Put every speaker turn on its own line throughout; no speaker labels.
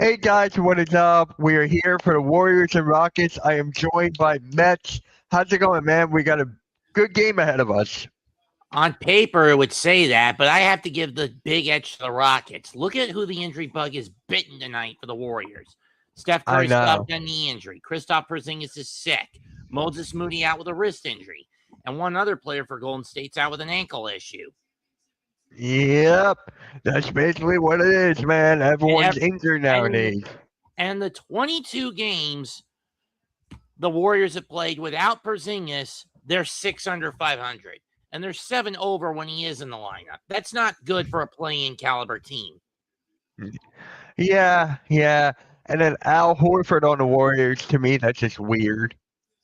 Hey guys, what is up? We are here for the Warriors and Rockets. I am joined by Mets. How's it going, man? We got a good game ahead of us.
On paper, it would say that, but I have to give the big edge to the Rockets. Look at who the injury bug is bitten tonight for the Warriors. Steph
I
Curry still out
know.
with a knee injury. Kristaps Porzingis is sick. Moses Moody out with a wrist injury. And one other player for Golden State's out with an ankle issue.
Yep, that's basically what it is, man. Everyone's injured
And,
nowadays.
and the 22 games the Warriors have played without Porzingis, they're 6 under 500. And they're 7 over when he is in the lineup. That's not good for a play-in caliber team.
Yeah. And then Al Horford on the Warriors, to me, that's just weird.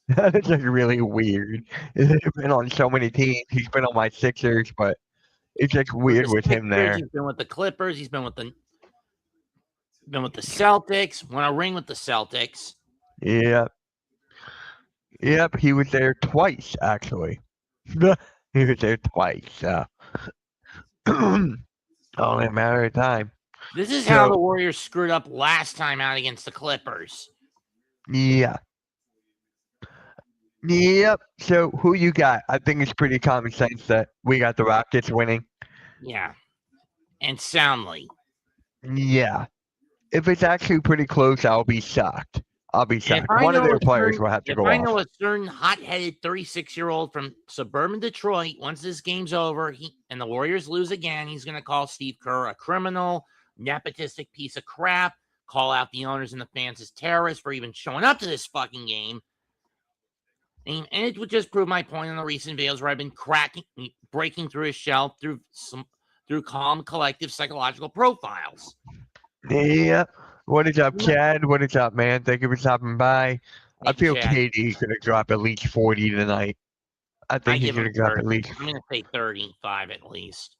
That's just really weird. He's been on so many teams. He's been on my Sixers, but it's just
With
weird
the
with him
Sixers,
there.
he's been with the Clippers, he's been with the Celtics, won a ring with the Celtics.
Yep, he was there twice, actually. He was there twice, so only a matter of time.
This is how the Warriors screwed up last time out against the Clippers.
Yeah. Yep. So who you got? I think it's pretty common sense that we got the Rockets winning.
Yeah. And soundly.
Yeah. If it's actually pretty close, I'll be shocked. One of their players will have to go
If I
off.
know a certain hot-headed 36-year-old from suburban Detroit, once this game's over and the Warriors lose again, he's going to call Steve Kerr a criminal, nepotistic piece of crap, call out the owners and the fans as terrorists for even showing up to this fucking game. And it would just prove my point in the recent videos where I've been breaking through his shell through calm, collective psychological profiles.
Yeah. What is up, Chad? What is up, man? Thank you for stopping by. I feel KD's going to drop at least 40 tonight. I think he's going to drop at least.
I'm going to say 35 at least.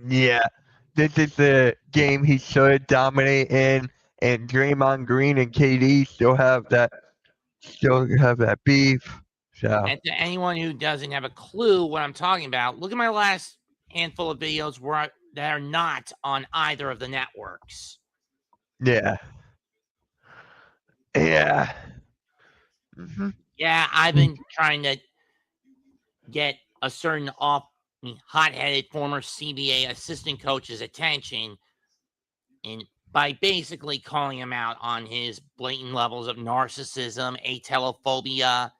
Yeah. This is the game he should dominate in, and Draymond Green and KD still have that beef. So.
And to anyone who doesn't have a clue what I'm talking about, look at my last handful of videos that are not on either of the networks.
Yeah.
Mm-hmm. Yeah, I've been trying to get a certain hot-headed former CBA assistant coach's attention, and by basically calling him out on his blatant levels of narcissism, atelophobia,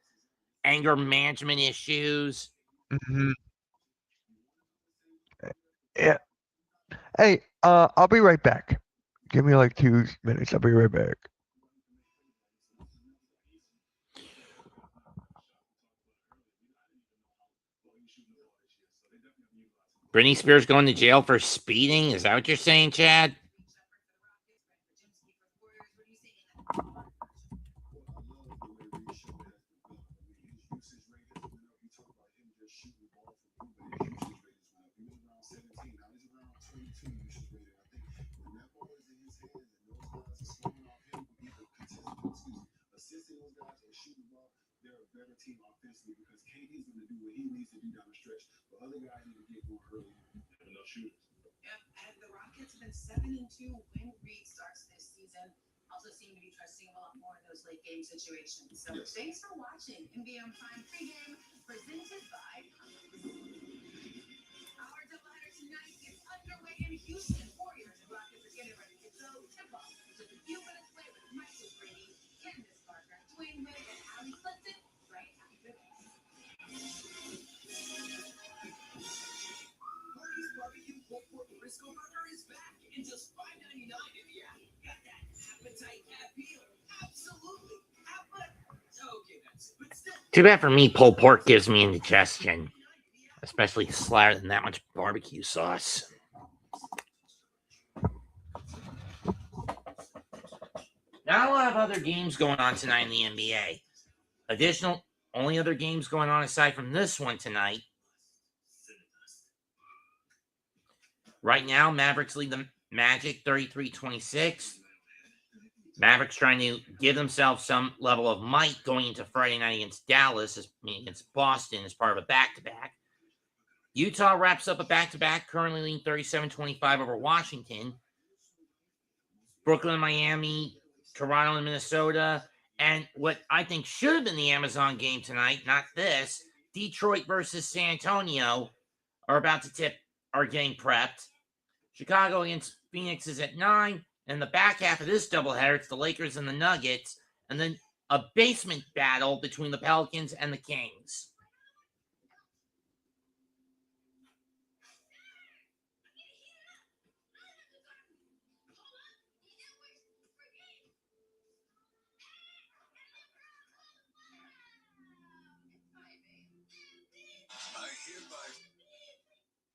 anger management issues.
Mm-hmm. Yeah. Hey, I'll be right back. Give me like 2 minutes. I'll be right back.
Britney Spears going to jail for speeding? Is that what you're saying, Chad?
Situation. So thanks for watching NBA on Prime pregame presented by our doubleheader tonight is underway in Houston. Warriors and Rockets are getting ready to go tip-off. Just a few minutes later, Michael Brady, Candace Parker, Dwayne Wade, and Ali Clinton right after this. Marty's Barbecue Pulled Pork Frisco Burger is back in just $5.99 in the app. Got that appetite appeal? Absolutely.
Too bad for me, pulled pork gives me indigestion, especially slathered in that much barbecue sauce. Not a lot of other games going on tonight in the NBA. Only other games going on aside from this one tonight. Right now, Mavericks lead the Magic 33-26. Mavericks trying to give themselves some level of might going into Friday night against against Boston as part of a back-to-back. Utah wraps up a back-to-back, currently leading 37-25 over Washington. Brooklyn, Miami, Toronto, and Minnesota. And what I think should have been the Amazon game tonight, not this, Detroit versus San Antonio are about to tip, are getting prepped. Chicago against Phoenix is at 9. And the back half of this doubleheader, it's the Lakers and the Nuggets. And then a basement battle between the Pelicans and the Kings.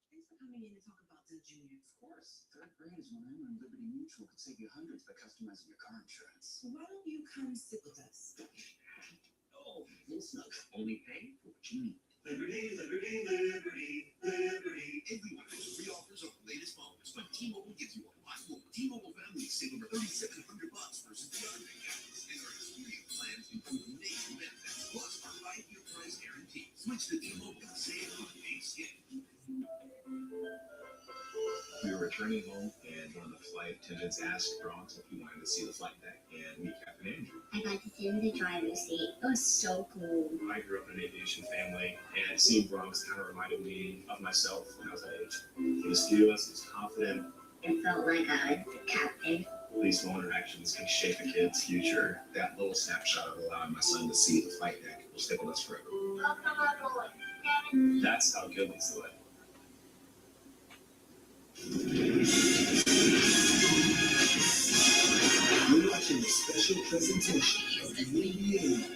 Thanks for coming in to talk about the junior. Of course. Third grade is when I learned Liberty Mutual could save you hundreds by customizing your car insurance. Why don't you come sit with us? Oh, little snug. Only pay for what you need. Liberty, Liberty, Liberty, Liberty. Everyone has free offers on the latest phones, but T-Mobile gives you a lot more. T-Mobile families save over $3,700 versus the other big guys. And our exclusive plans include amazing benefits, plus our 5-year price guarantee. Switch to T-Mobile and save on a skin. We were returning home, and one of the flight attendants asked Bronx if he wanted to see the flight deck and meet Captain Andrew.
I got to sit in the driver's seat. It was so cool.
I grew up in an aviation family, and seeing Bronx kind of reminded me of myself when I was that age. He was fearless, he was confident.
It felt like I was the captain.
These small interactions can shape a kid's future. That little snapshot of allowing my son to see the flight deck will stick with us forever. That's how good leads the way. You're watching a special presentation of the NBA.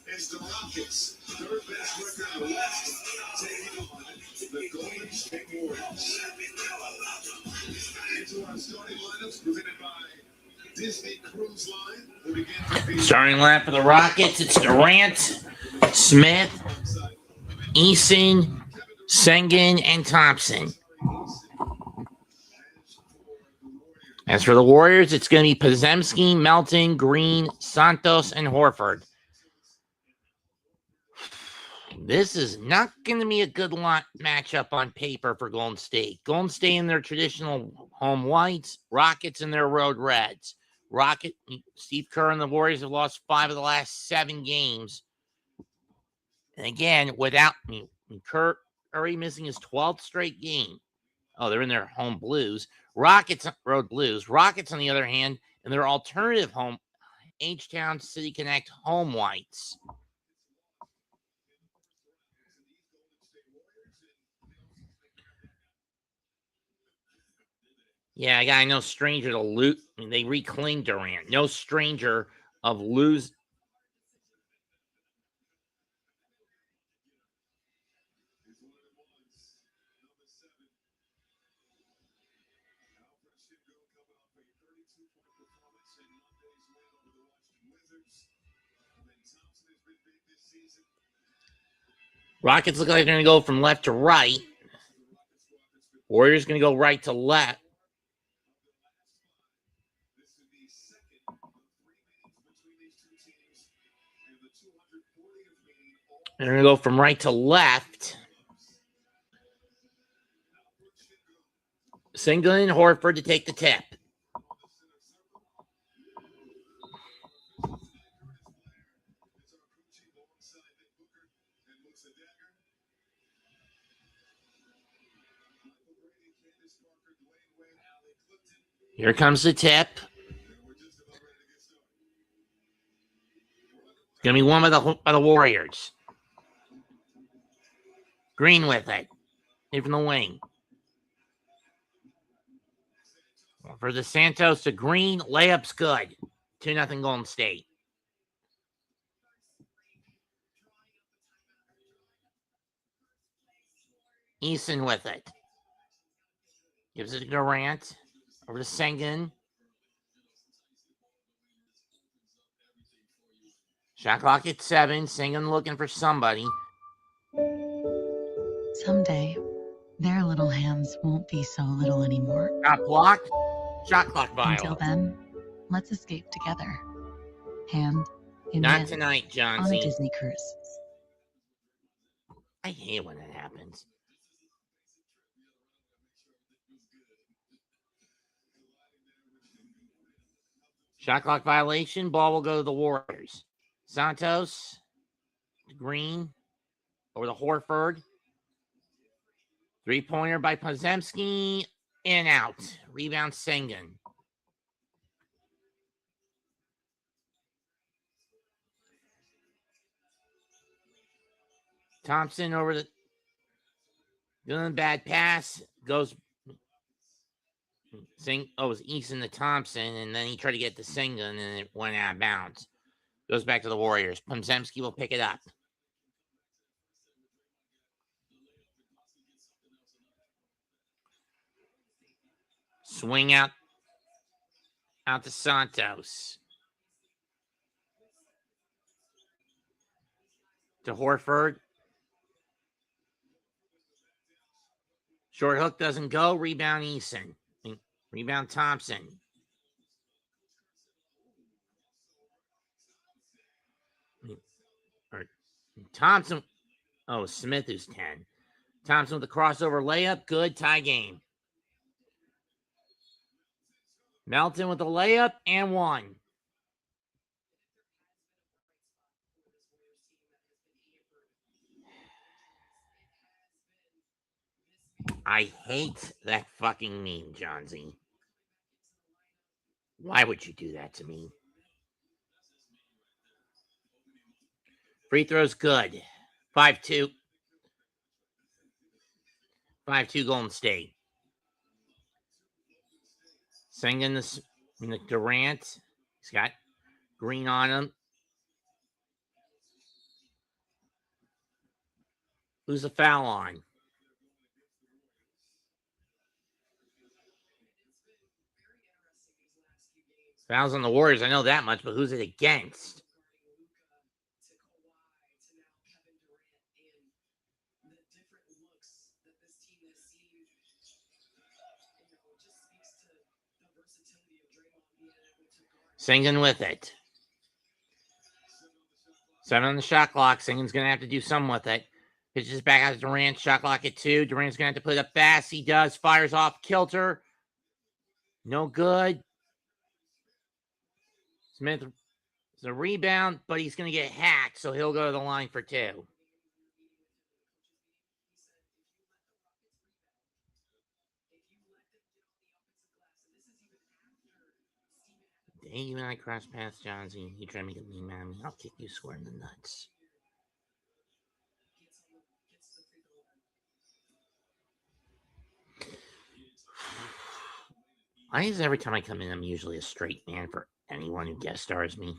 It's the Rockets, third best record in the West, taking on the Golden State Warriors. Into our starting lineups presented by Disney Cruise Line. Who begin to be
Starting lineup for the Rockets, it's Durant, Smith, Eason, Sengun, and Thompson. As for the Warriors, it's going to be Podziemski, Melton, Green, Santos, and Horford. This is not going to be a good matchup on paper for Golden State. Golden State in their traditional home whites, Rockets in their road reds. Steve Kerr and the Warriors have lost 5 of the last 7 games. And again, without Curry missing his 12th straight game. Oh, they're in their home blues. Rockets road blues. Rockets, on the other hand, in their alternative home, H-Town City Connect home whites. Yeah, guy, no stranger to loot. I mean, they reclaimed Durant. No stranger of lose. Rockets look like they're going to go from left to right. Warriors going to go right to left. They're going to go from right to left. Sengun and Horford to take the tip. Here comes the tip. It's going to be won by the Warriors. Green with it. In from the wing. For the Santos to Green, layup's good. 2-0 Golden State. Eason with it. Gives it to Durant. Over to Sengun. Shot clock at 7. Sengun looking for somebody.
Someday, their little hands won't be so little anymore.
Got blocked. Shot clock
Until
violation.
then, let's escape together. Hand in
Not
hand
tonight, John
on a
C.
Disney cruise.
I hate when that happens. Shot clock violation. Ball will go to the Warriors. Santos. Green. Over to Horford. 3-pointer by Podziemski. In out. Rebound Sengun. Thompson over the doing bad pass. Goes it was Eason to Thompson, and then he tried to get to Sengun, and it went out of bounds. Goes back to the Warriors. Podziemski will pick it up. Swing out to Santos. To Horford. Short hook doesn't go. Rebound Eason. Rebound Thompson. Thompson. Oh, Smith is 10. Thompson with the crossover layup. Good. Tie game. Melton with the layup and 1. I hate that fucking meme, John Z. Why would you do that to me? Free throw's good. 5-2. 5-2 Golden State. Sengun the Durant. He's got Green on him. Who's the foul on? Fouls on the Warriors. I know that much, but who's it against? Sengun with it. 7 on the shot clock. Sengun's going to have to do something with it. Pitches back out to Durant. Shot clock at 2. Durant's going to have to put it up fast. He does. Fires off kilter. No good. Smith is a rebound, but he's going to get hacked, so he'll go to the line for 2. Hey, you and I cross paths, John Z. You try to make a meme out of me, I'll kick you square in the nuts. Why is every time I come in, I'm usually a straight man for anyone who guest stars me?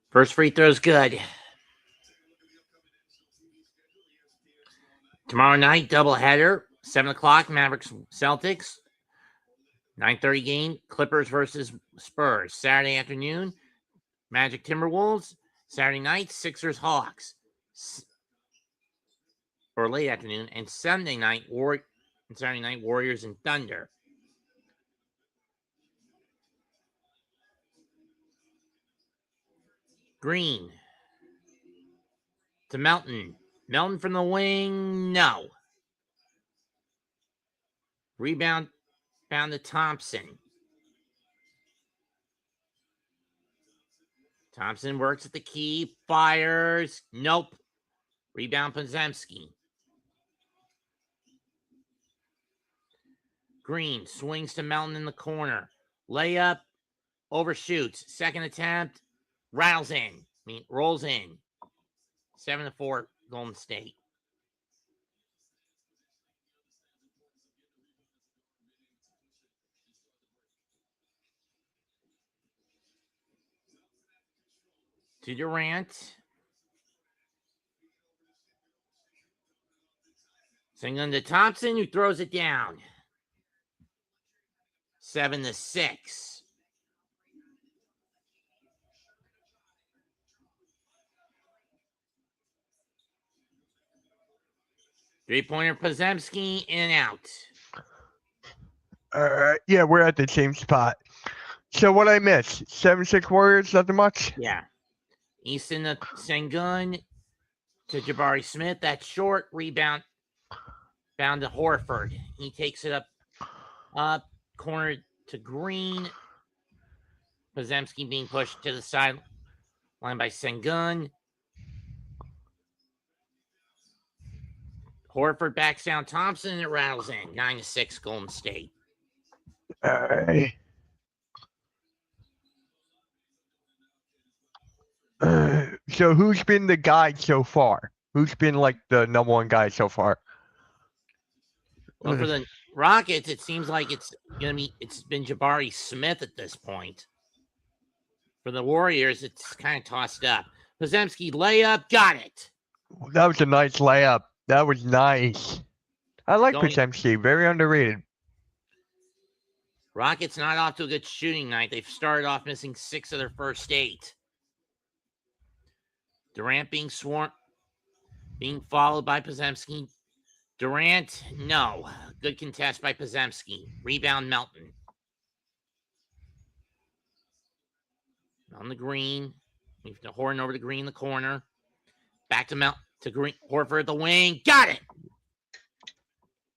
First free throw's good. Tomorrow night, doubleheader, 7 o'clock, Mavericks Celtics. 9:30 game, Clippers versus Spurs. Saturday afternoon, Magic Timberwolves. Saturday night, Sixers Hawks. Or late afternoon. And Saturday night, Warriors and Thunder. Green. To Melton. Melton from the wing. No. Rebound found to Thompson. Thompson works at the key. Fires. Nope. Rebound Podziemski. Green swings to Melton in the corner. Layup. Overshoots. Second attempt. Rolls in. 7-4 Golden State. To Durant. Single to Thompson, who throws it down. 7-6. Three-pointer Pozemski, in and out.
Yeah, we're at the same spot. So what I missed? 7-6 Warriors, nothing much?
Yeah. Easton to Sengun to Jabari Smith. That's short. Rebound. Bound to Horford. He takes it up. Corner to Green. Pozemski being pushed to the sideline by Sengun. Horford backs down Thompson and it rattles in. 9-6 Golden State.
Alright. So who's been the guy so far? Who's been like the number one guy so far?
Well, for the Rockets, it seems like it's been Jabari Smith at this point. For the Warriors, it's kind of tossed up. Pozemski layup, got it.
That was a nice layup. That was nice. I like
Going-
Pozemski, very underrated.
Rockets not off to a good shooting night. They've started off missing 6 of their first 8. Durant being followed by Pozemski. Durant, no. Good contest by Pozemski. Rebound Melton. On the green. Leave the Horn over to Green in the corner. Back to Green. Horford at the wing. Got it.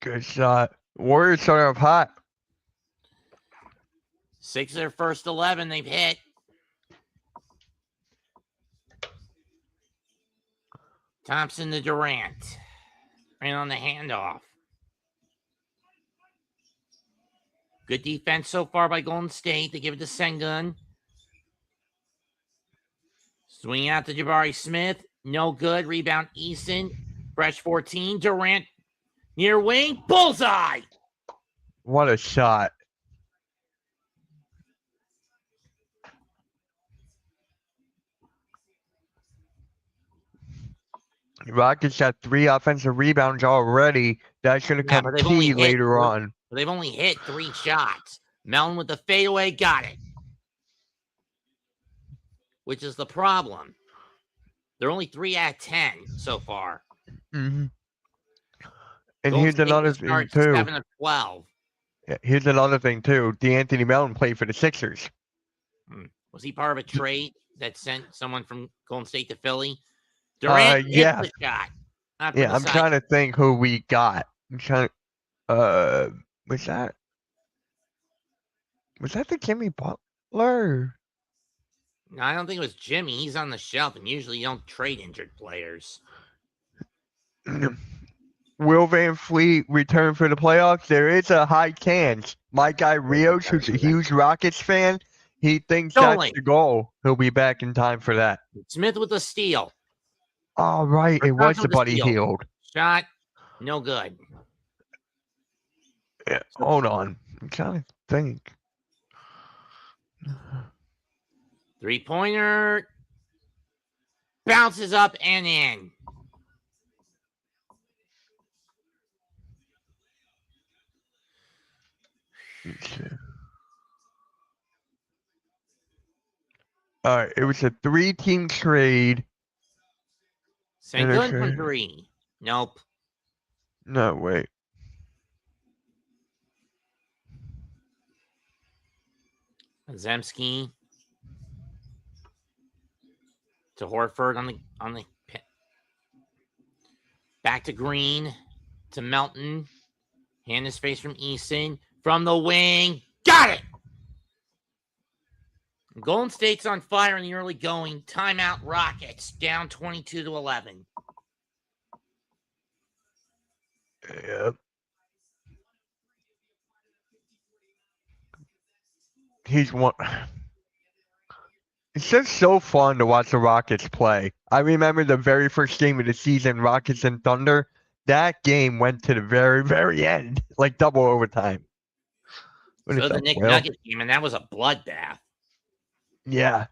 Good shot. Warriors starting off hot.
6 of their first 11 they've hit. Thompson to Durant. Right on the handoff. Good defense so far by Golden State. They give it to Sengun. Swing out to Jabari Smith. No good. Rebound Easton. Fresh 14. Durant near wing. Bullseye.
What a shot. Rockets got 3 offensive rebounds already. That's going to
Yeah,
come
but they've only
key
hit
later
three.
on.
They've only hit 3 shots. Melton with the fadeaway. Got it. Which is the problem. They're only 3 out of 10 so far.
Mm-hmm. And
Golden
here's
State
another
has
thing
started
too.
7 of 12.
Yeah, here's another thing too. D'Anthony Melton played for the Sixers.
Was he part of a trade that sent someone from Golden State to Philly? Durant hit
Yeah.
the shot.
Yeah, I'm trying to think who we got. I'm trying. Was that the Jimmy Butler?
No, I don't think it was Jimmy. He's on the shelf, and usually you don't trade injured players.
Will Van Fleet return for the playoffs? There is a high chance. My guy Rios, who's a huge Rockets fan, he thinks
Totally.
that's the goal. He'll be back in time for that.
Smith with a steal.
All right, it was
Johnson
the
with the
Buddy
steal.
Hield.
Shot, no good.
Yeah, hold on, I'm trying to think.
3-pointer. Bounces up and in.
Okay. All right, it was a 3-team trade.
Sengun
Okay.
from 3. Nope.
No, wait.
Zemski to Horford on the pin. Back to Green to Melton. Hand his face from Easton from the wing. Got it. Golden State's on fire in the early going. Timeout Rockets down 22-11.
Yep. He's one. It's just so fun to watch the Rockets play. I remember the very first game of the season, Rockets and Thunder. That game went to the very, very end, like double overtime. What is
So the
that,
Nick
12?
Nuggets game, and that was a bloodbath.
Yeah.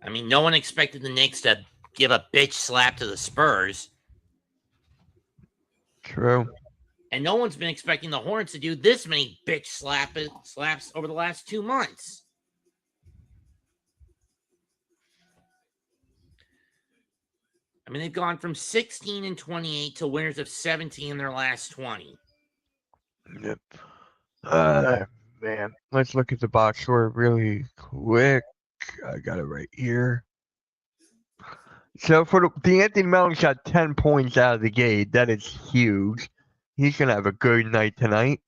I mean, no one expected the Knicks to give a bitch slap to the Spurs.
True.
And no one's been expecting the Hornets to do this many bitch slaps over the last 2 months. I mean, they've gone from 16 and 28 to winners of 17 in their last 20.
Yep. Man, let's look at the box score really quick. I got it right here. So for the Anthony Melton's got 10 points out of the gate. That is huge. He's gonna have a good night tonight.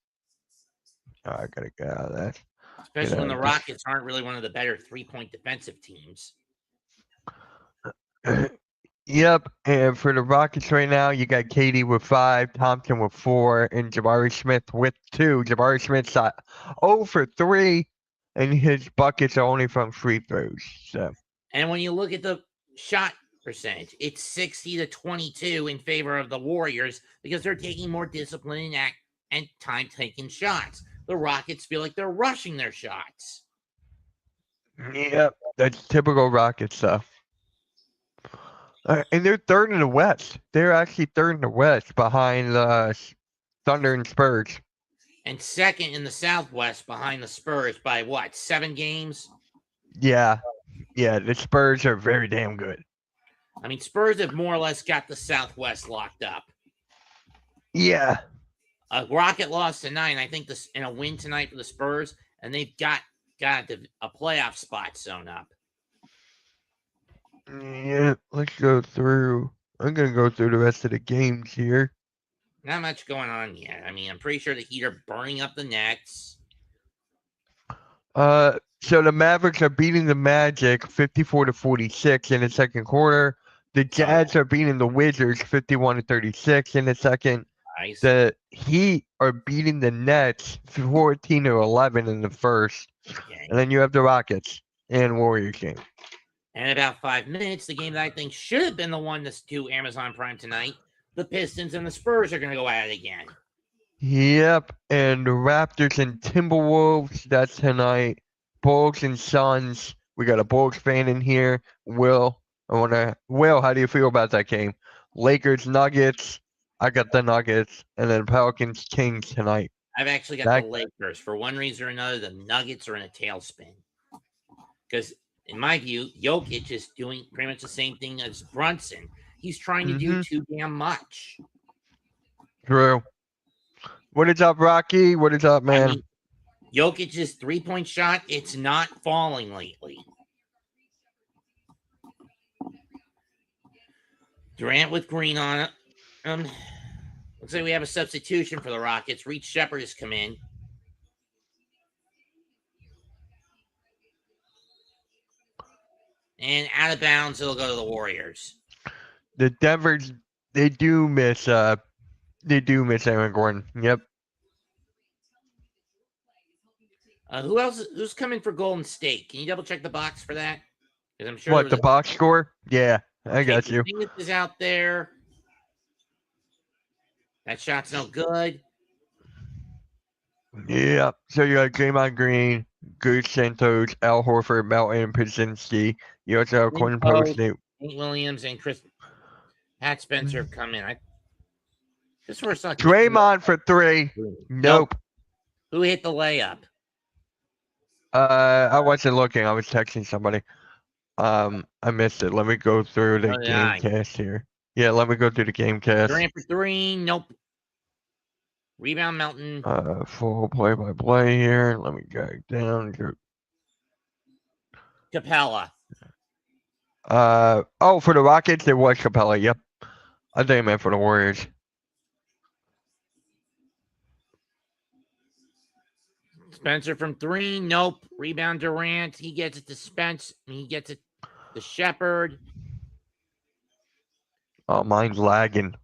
Oh, I gotta get out of that.
Especially when the Rockets aren't really one of the better 3-point defensive teams.
Yep, and for the Rockets right now, you got Katie with 5, Thompson with 4, and Jabari Smith with 2. Jabari Smith's 0 for 3, and his buckets are only from free throws. So,
and when you look at the shot percentage, it's 60 to 22 in favor of the Warriors because they're taking more discipline and time taking shots. The Rockets feel like they're rushing their shots.
yep, that's typical Rocket stuff. And they're third in the West. They're actually third in the West behind Thunder and Spurs.
And second in the Southwest behind the Spurs by what, 7 games?
Yeah, the Spurs are very damn good.
I mean, Spurs have more or less got the Southwest locked up.
Yeah.
A Rocket lost tonight, and I think this in a win tonight for the Spurs, and they've got a playoff spot sewn up.
Yeah, let's go through. I'm going to go through the rest of the games here.
Not much going on yet. I mean, I'm pretty sure the Heat are burning up the Nets.
So the Mavericks are beating the Magic 54-46 in the second quarter. The Jazz are beating the Wizards 51-36 in the second.
Nice.
The Heat are beating the Nets 14-11 in the first.
Okay.
And then you have the Rockets and Warriors game.
And in about 5 minutes, the game that I think should have been the one to do Amazon Prime tonight, the Pistons and the Spurs are going to go at it again.
Yep, and the Raptors and Timberwolves, that's tonight. Bulls and Suns. We got a Bulls fan in here. Will, how do you feel about that game? Lakers, Nuggets. I got the Nuggets, and then Pelicans, Kings tonight.
I've actually got the Lakers. For one reason or another, the Nuggets are in a tailspin. Because in my view, Jokic is doing pretty much the same thing as Brunson. He's trying to do too damn much.
True. What is up, Rocky? What is up, man?
I mean, Jokic's 3-point shot, it's not falling lately. Durant with green on it. Looks like we have a substitution for the Rockets. Reed Shepard has come in. And out of bounds, it'll go to the Warriors.
The Denver's, they do miss Aaron Gordon. Yep.
Who else? Who's coming for Golden State? Can you double check the box for that? Because I'm sure.
What, the box score? Yeah, I got you.
Phoenix is out there. That shot's no good.
Yeah. So you got Draymond Green, Goose Santos, Al Horford, Melton, Paczinski. You also have Quinn Post,
Nate Williams, and Pat Spencer have come in. This first saw
Draymond for 3. Nope.
Who hit the layup?
I wasn't looking. I was texting somebody. I missed it. Let me go through the game cast here. Yeah, let me go through the game cast.
Durant for 3. Nope. Rebound Melton.
Full play-by-play here. Let me go down.
Capella.
For the Rockets, it was Capella. Yep. I think I meant for the Warriors.
Spencer from 3. Nope. Rebound Durant. He gets it to Spence. And he gets it to Shepard.
Oh, mine's lagging.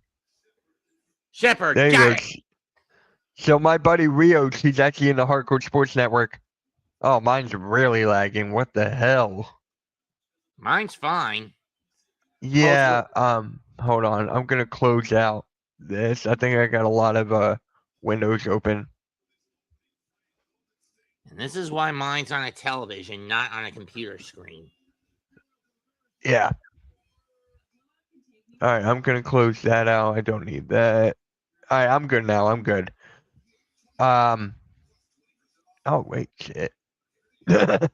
Shepard.
There
Got
it. So my buddy Rios, he's actually in the Hardcore Sports Network. Oh, mine's really lagging. What the hell?
Mine's fine.
Yeah. Hold on. I'm gonna close out this. I think I got a lot of windows open.
And this is why mine's on a television, not on a computer screen.
Yeah. All right, I'm gonna close that out. I don't need that. All right, I'm good now. I'm good. Um. Oh wait, shit. Huh,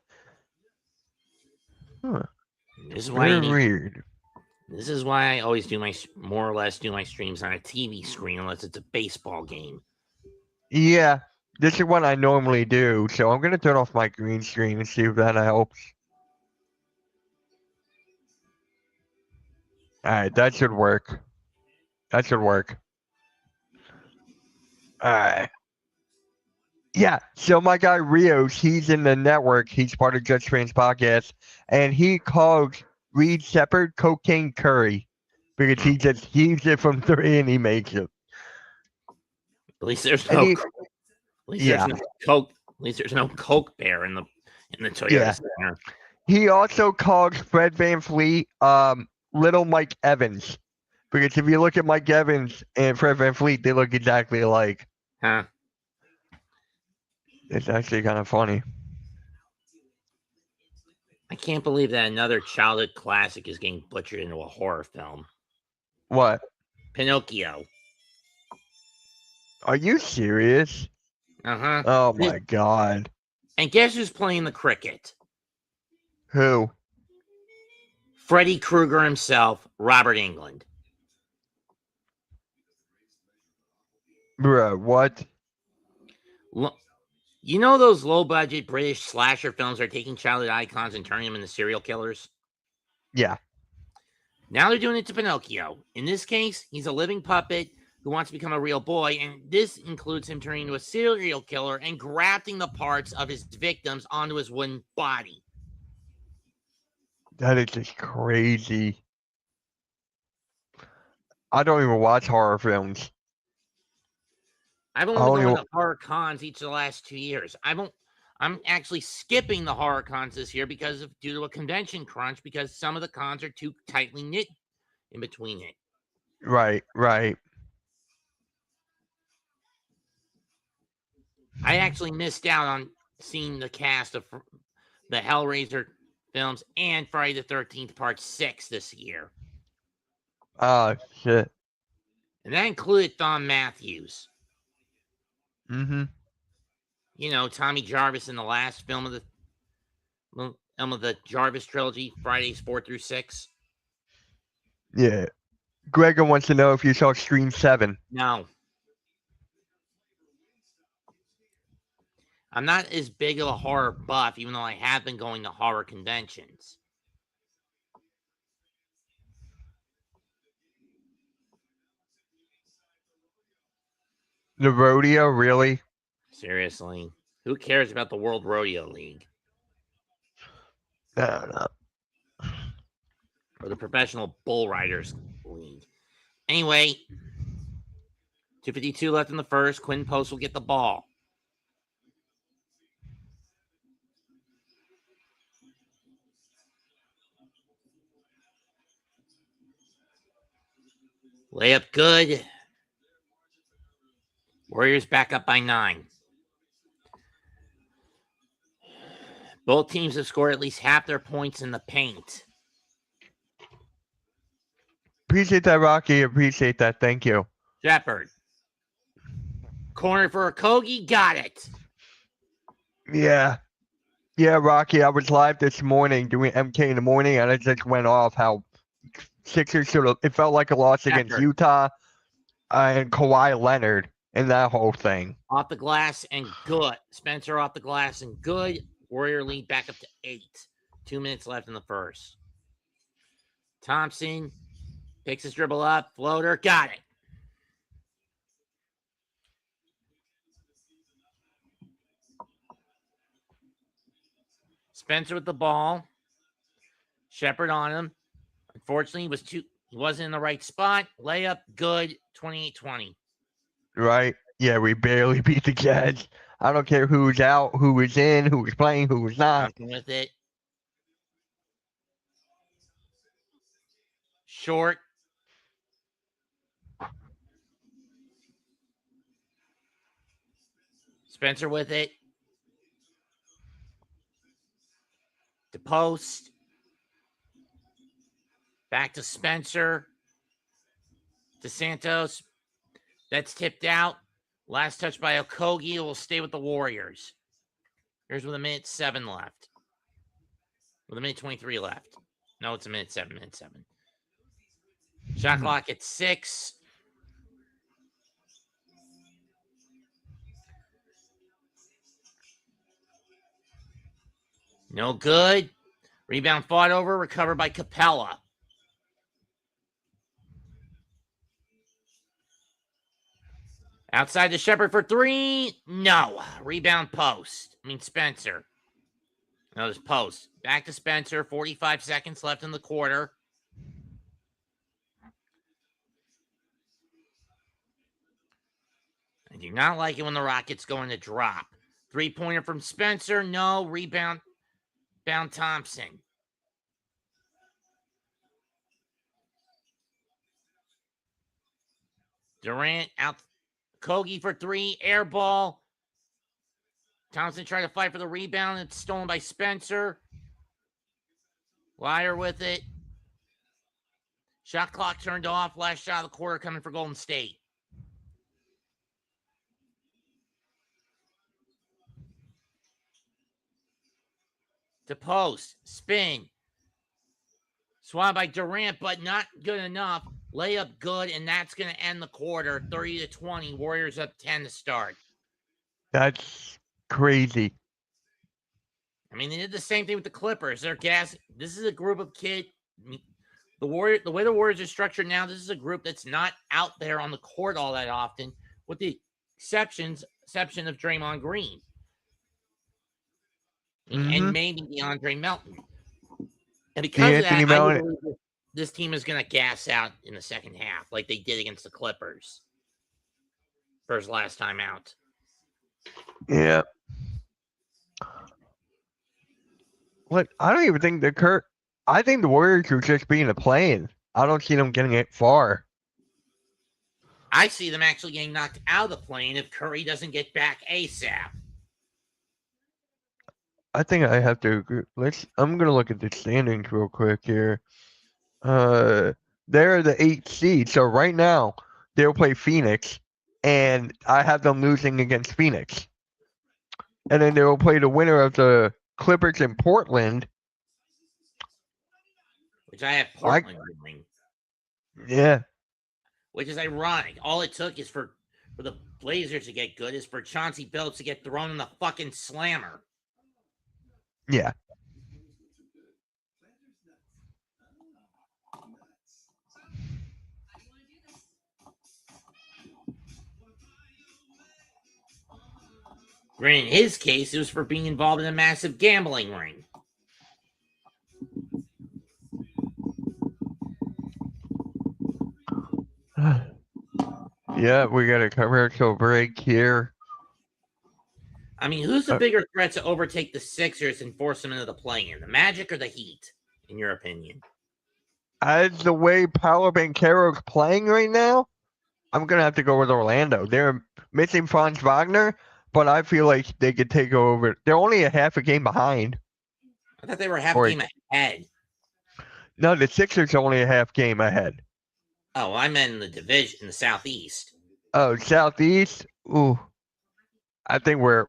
This is why you
very
need.
weird.
This is why I always do my more or less do my streams on a TV screen unless it's a baseball game.
Yeah, this is what I normally do. So I'm gonna turn off my green screen and see if that helps. All right, that should work. That should work. All right. Yeah, so my guy Rios, he's in the network. He's part of Judge Fans podcast, and he calls Reed Shepard Cocaine Curry because he just heaves it from three and he makes it.
At least there's
And
no.
he,
At least
yeah,
there's no Coke. At least there's no Coke Bear in the Toyota
yeah.
Center.
He also calls Fred VanVleet Little Mike Evans because if you look at Mike Evans and Fred VanVleet, they look exactly alike.
Huh?
It's actually kind of funny.
I can't believe that another childhood classic is getting butchered into a horror film.
What?
Pinocchio.
Are you serious?
Uh-huh.
Oh my god.
And guess who's playing the cricket?
Who?
Freddy Krueger himself, Robert Englund.
Bruh, what?
You know those low-budget British slasher films are taking childhood icons and turning them into serial killers?
Yeah.
Now they're doing it to Pinocchio. In this case, he's a living puppet who wants to become a real boy, and this includes him turning into a serial killer and grafting the parts of his victims onto his wooden body.
That is just crazy. I don't even watch horror films.
I've only been going to horror cons each of the last 2 years. I'm actually skipping the horror cons this year due to a convention crunch because some of the cons are too tightly knit in between it.
Right.
I actually missed out on seeing the cast of the Hellraiser films and Friday the 13th Part 6 this year.
Oh, shit.
And that included Thom Matthews.
Mm-hmm.
You know, Tommy Jarvis in the last film of the Jarvis trilogy, Fridays 4 through 6.
Yeah. Gregor wants to know if you saw Scream 7.
No. I'm not as big of a horror buff, even though I have been going to horror conventions.
The rodeo, really?
Seriously. Who cares about the World Rodeo League?
I don't know.
Or the Professional Bull Riders League. Anyway, 2:52 left in the first. Quinn Post will get the ball. Layup good. Warriors back up by 9. Both teams have scored at least half their points in the paint.
Appreciate that, Rocky. Appreciate that. Thank you.
Shepard. Corner for Okogie. Got it.
Yeah. Yeah, Rocky. I was live this morning doing MK in the morning, and it just went off how Sixers should have. It felt like a loss against Utah and Kawhi Leonard in that whole thing.
Off the glass and good. Spencer off the glass and good. Warrior lead back up to 8. 2 minutes left in the first. Thompson picks his dribble up. Floater. Got it. Spencer with the ball. Shepard on him. Unfortunately, he wasn't in the right spot. Layup, good. 28-20.
Right? Yeah, we barely beat the Jazz. I don't care who's out, who was in, who was playing, who was not.
Nothing with it. Short. Spencer with it. To post. Back to Spencer. DeSantos, that's tipped out. Last touch by Okogie will stay with the Warriors. Here's with a minute 7 left. With a minute 23 left. No, it's a minute 7. Shot clock at 6. No good. Rebound fought over, recovered by Capella. Outside to Shepard for 3. No. Rebound Spencer. No, it's post. Back to Spencer. 45 seconds left in the quarter. I do not like it when the Rockets go in to drop. 3-pointer from Spencer. No. Rebound. Thompson. Durant out. Kogi for 3. Air ball. Thompson tried to fight for the rebound. It's stolen by Spencer. Liar with it. Shot clock turned off. Last shot of the quarter coming for Golden State. To post. Spin. Swat by Durant, but not good enough. Layup good, and that's going to end the quarter. 30-20. Warriors up 10 to start.
That's crazy.
I mean, they did the same thing with the Clippers. They're gas. This is a group of kids. The way the Warriors are structured now, this is a group that's not out there on the court all that often, with the exception of Draymond Green. And maybe DeAndre Melton. And because of that, I believe this team is going to gas out in the second half, like they did against the Clippers. For his last time out.
Yeah. What? I don't even think I think the Warriors are just being a play-in. I don't see them getting it far.
I see them actually getting knocked out of the plane if Curry doesn't get back ASAP.
I think I have to agree. I'm gonna look at the standings real quick here. They're the 8th seed, so right now they'll play Phoenix, and I have them losing against Phoenix. And then they will play the winner of the Clippers in Portland.
Which I have Portland winning.
Yeah.
Which is ironic. All it took is for the Blazers to get good is for Chauncey Billups to get thrown in the fucking slammer.
Yeah.
Granted, in his case, it was for being involved in a massive gambling ring.
Yeah, we got a commercial break here.
I mean, who's the bigger threat to overtake the Sixers and force them into the play-in? The Magic or the Heat, in your opinion?
As the way Paolo Banchero's playing right now, I'm going to have to go with Orlando. They're missing Franz Wagner, but I feel like they could take over. They're only a half a game behind.
I thought they were half a game ahead.
No, the Sixers are only a half game ahead.
Oh, I meant in the division, in the Southeast.
Oh, Southeast? Ooh. I think we're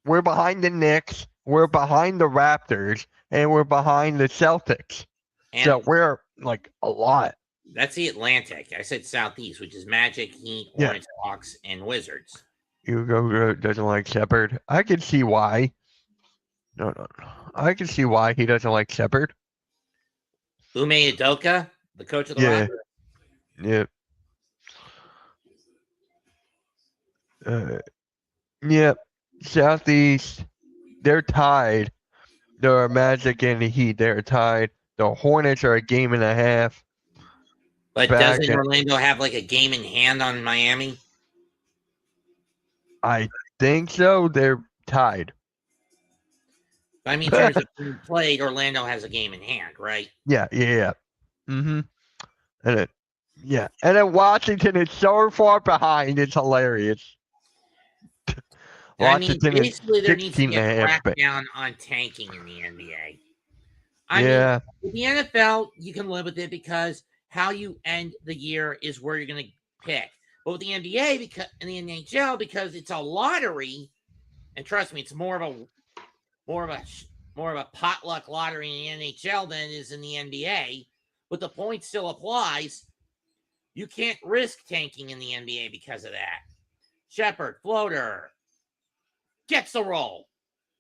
behind the Knicks, we're behind the Raptors, and we're behind the Celtics. And so we're like a lot.
That's the Atlantic. I said Southeast, which is Magic, Heat, Hornets, Hawks, and Wizards.
Hugo doesn't like Shepard. I can see why. No. I can see why he doesn't like Shepard.
Ume Udoka, the coach of the Raptors?
Yep. Southeast, they're tied. The Magic and the Heat, they're tied. The Hornets are a game and a half.
But doesn't Orlando have like a game in hand on Miami?
I think so. They're tied.
I mean, in terms of who played, Orlando has a game in hand, right?
Yeah. Mm-hmm. And then Washington is so far behind, it's hilarious.
I mean, basically, there needs to be a crackdown on tanking in the NBA. I mean, with the NFL, you can live with it because how you end the year is where you're going to pick. But with the NBA, because in the NHL, because it's a lottery, and trust me, it's more of a potluck lottery in the NHL than it is in the NBA. But the point still applies. You can't risk tanking in the NBA because of that. Shepard, floater, gets the roll.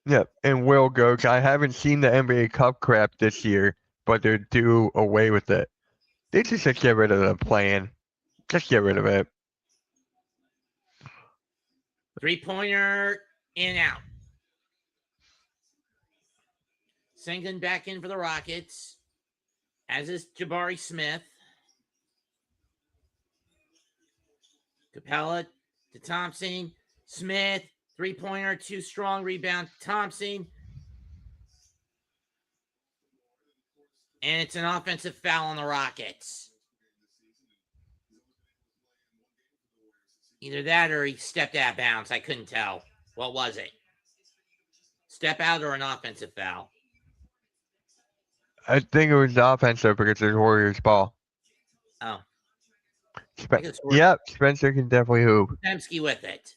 Yep, and Will goes, I haven't seen the NBA Cup crap this year, but they're due away with it. They just should get rid of the plan. Just get rid of it.
3-pointer, in out. Sengun back in for the Rockets, as is Jabari Smith. Capella to Thompson. Smith, 3-pointer, too strong. Rebound, Thompson. And it's an offensive foul on the Rockets. Either that or he stepped out of bounds. I couldn't tell. What was it? Step out or an offensive foul?
I think it was the offensive because it's Warriors ball.
Oh.
Yep, Spencer can definitely hoop.
Dembski with it.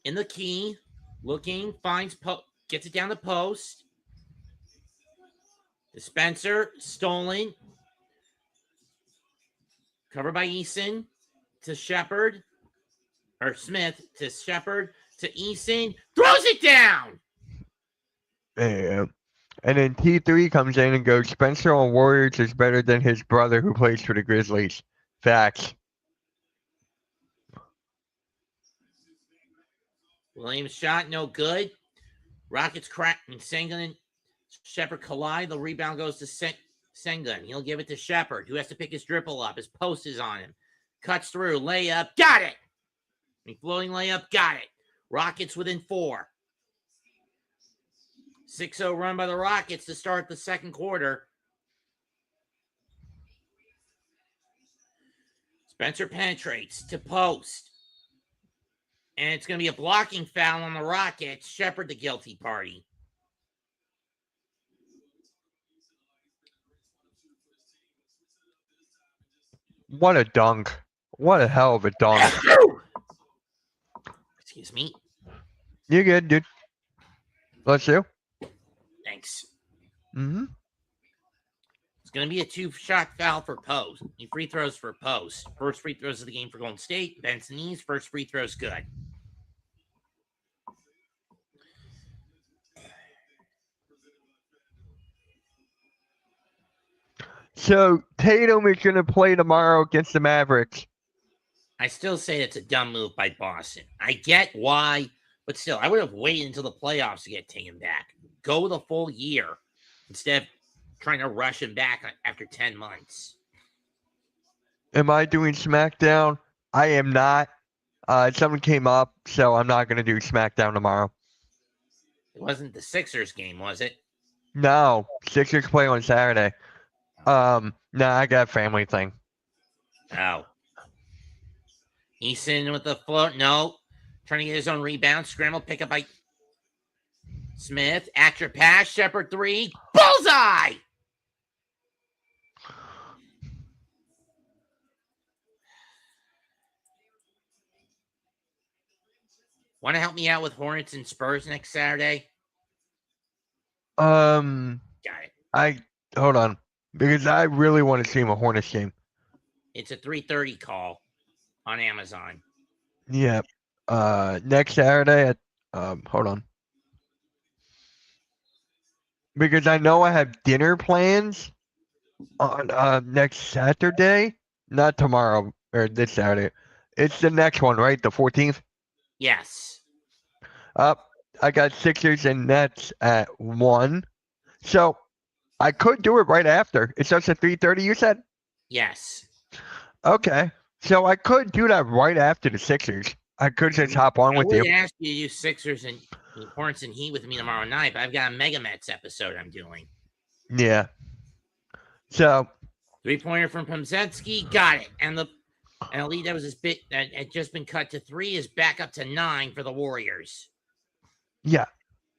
In the key, looking, finds, gets it down the post. To Spencer, stolen. Covered by Eason. To Shepard. Or Smith to Shepard. To Eason. Throws it down!
Yeah. And then T3 comes in and goes, Spencer on Warriors is better than his brother who plays for the Grizzlies. Facts.
Williams shot, no good. Rockets crack, and Sengun and Shepard collide. The rebound goes to Sengun. He'll give it to Shepard, who has to pick his dribble up. His post is on him. Cuts through, layup, got it! Floating layup, got it. Rockets within 4. 6-0 run by the Rockets to start the second quarter. Spencer penetrates to post. And it's going to be a blocking foul on the Rockets. Shepard, the guilty party.
What a dunk. What a hell of a dunk.
Excuse me.
You good, dude. Let's do.
Thanks.
Mm-hmm.
It's going to be a 2-shot foul for post. Free throws for post. First free throws of the game for Golden State. Benson East, first free throw's good.
So Tatum is going to play tomorrow against the Mavericks.
I still say it's a dumb move by Boston. I get why, but still, I would have waited until the playoffs to get Tatum back. Go the full year instead of trying to rush him back after 10 months.
Am I doing SmackDown? I am not. Something came up, so I'm not going to do SmackDown tomorrow.
It wasn't the Sixers game, was it?
No, Sixers play on Saturday. No, I got a family thing.
Oh. Eason with the float. No. Trying to get his own rebound. Scramble pickup by Smith. Accurate pass. Shepard 3. Bullseye! Want to help me out with Hornets and Spurs next Saturday?
Got
it.
Hold on. Because I really want to see a Hornets game.
It's a 3:30 call on Amazon.
Yeah. Next Saturday at hold on. Because I know I have dinner plans on next Saturday. Not tomorrow or this Saturday. It's the next one, right? The 14th?
Yes.
I got Sixers and Nets at 1. So I could do it right after. It's just at 3:30, you said?
Yes.
Okay. So I could do that right after the Sixers. I could just hop on with you.
I would ask you to use Sixers and Hornets and Heat with me tomorrow night, but I've got a Mega Mets episode I'm doing.
Yeah. So
3-pointer from Pamzetsky, got it. And the lead that was this bit that had just been cut to 3 is back up to 9 for the Warriors.
yeah.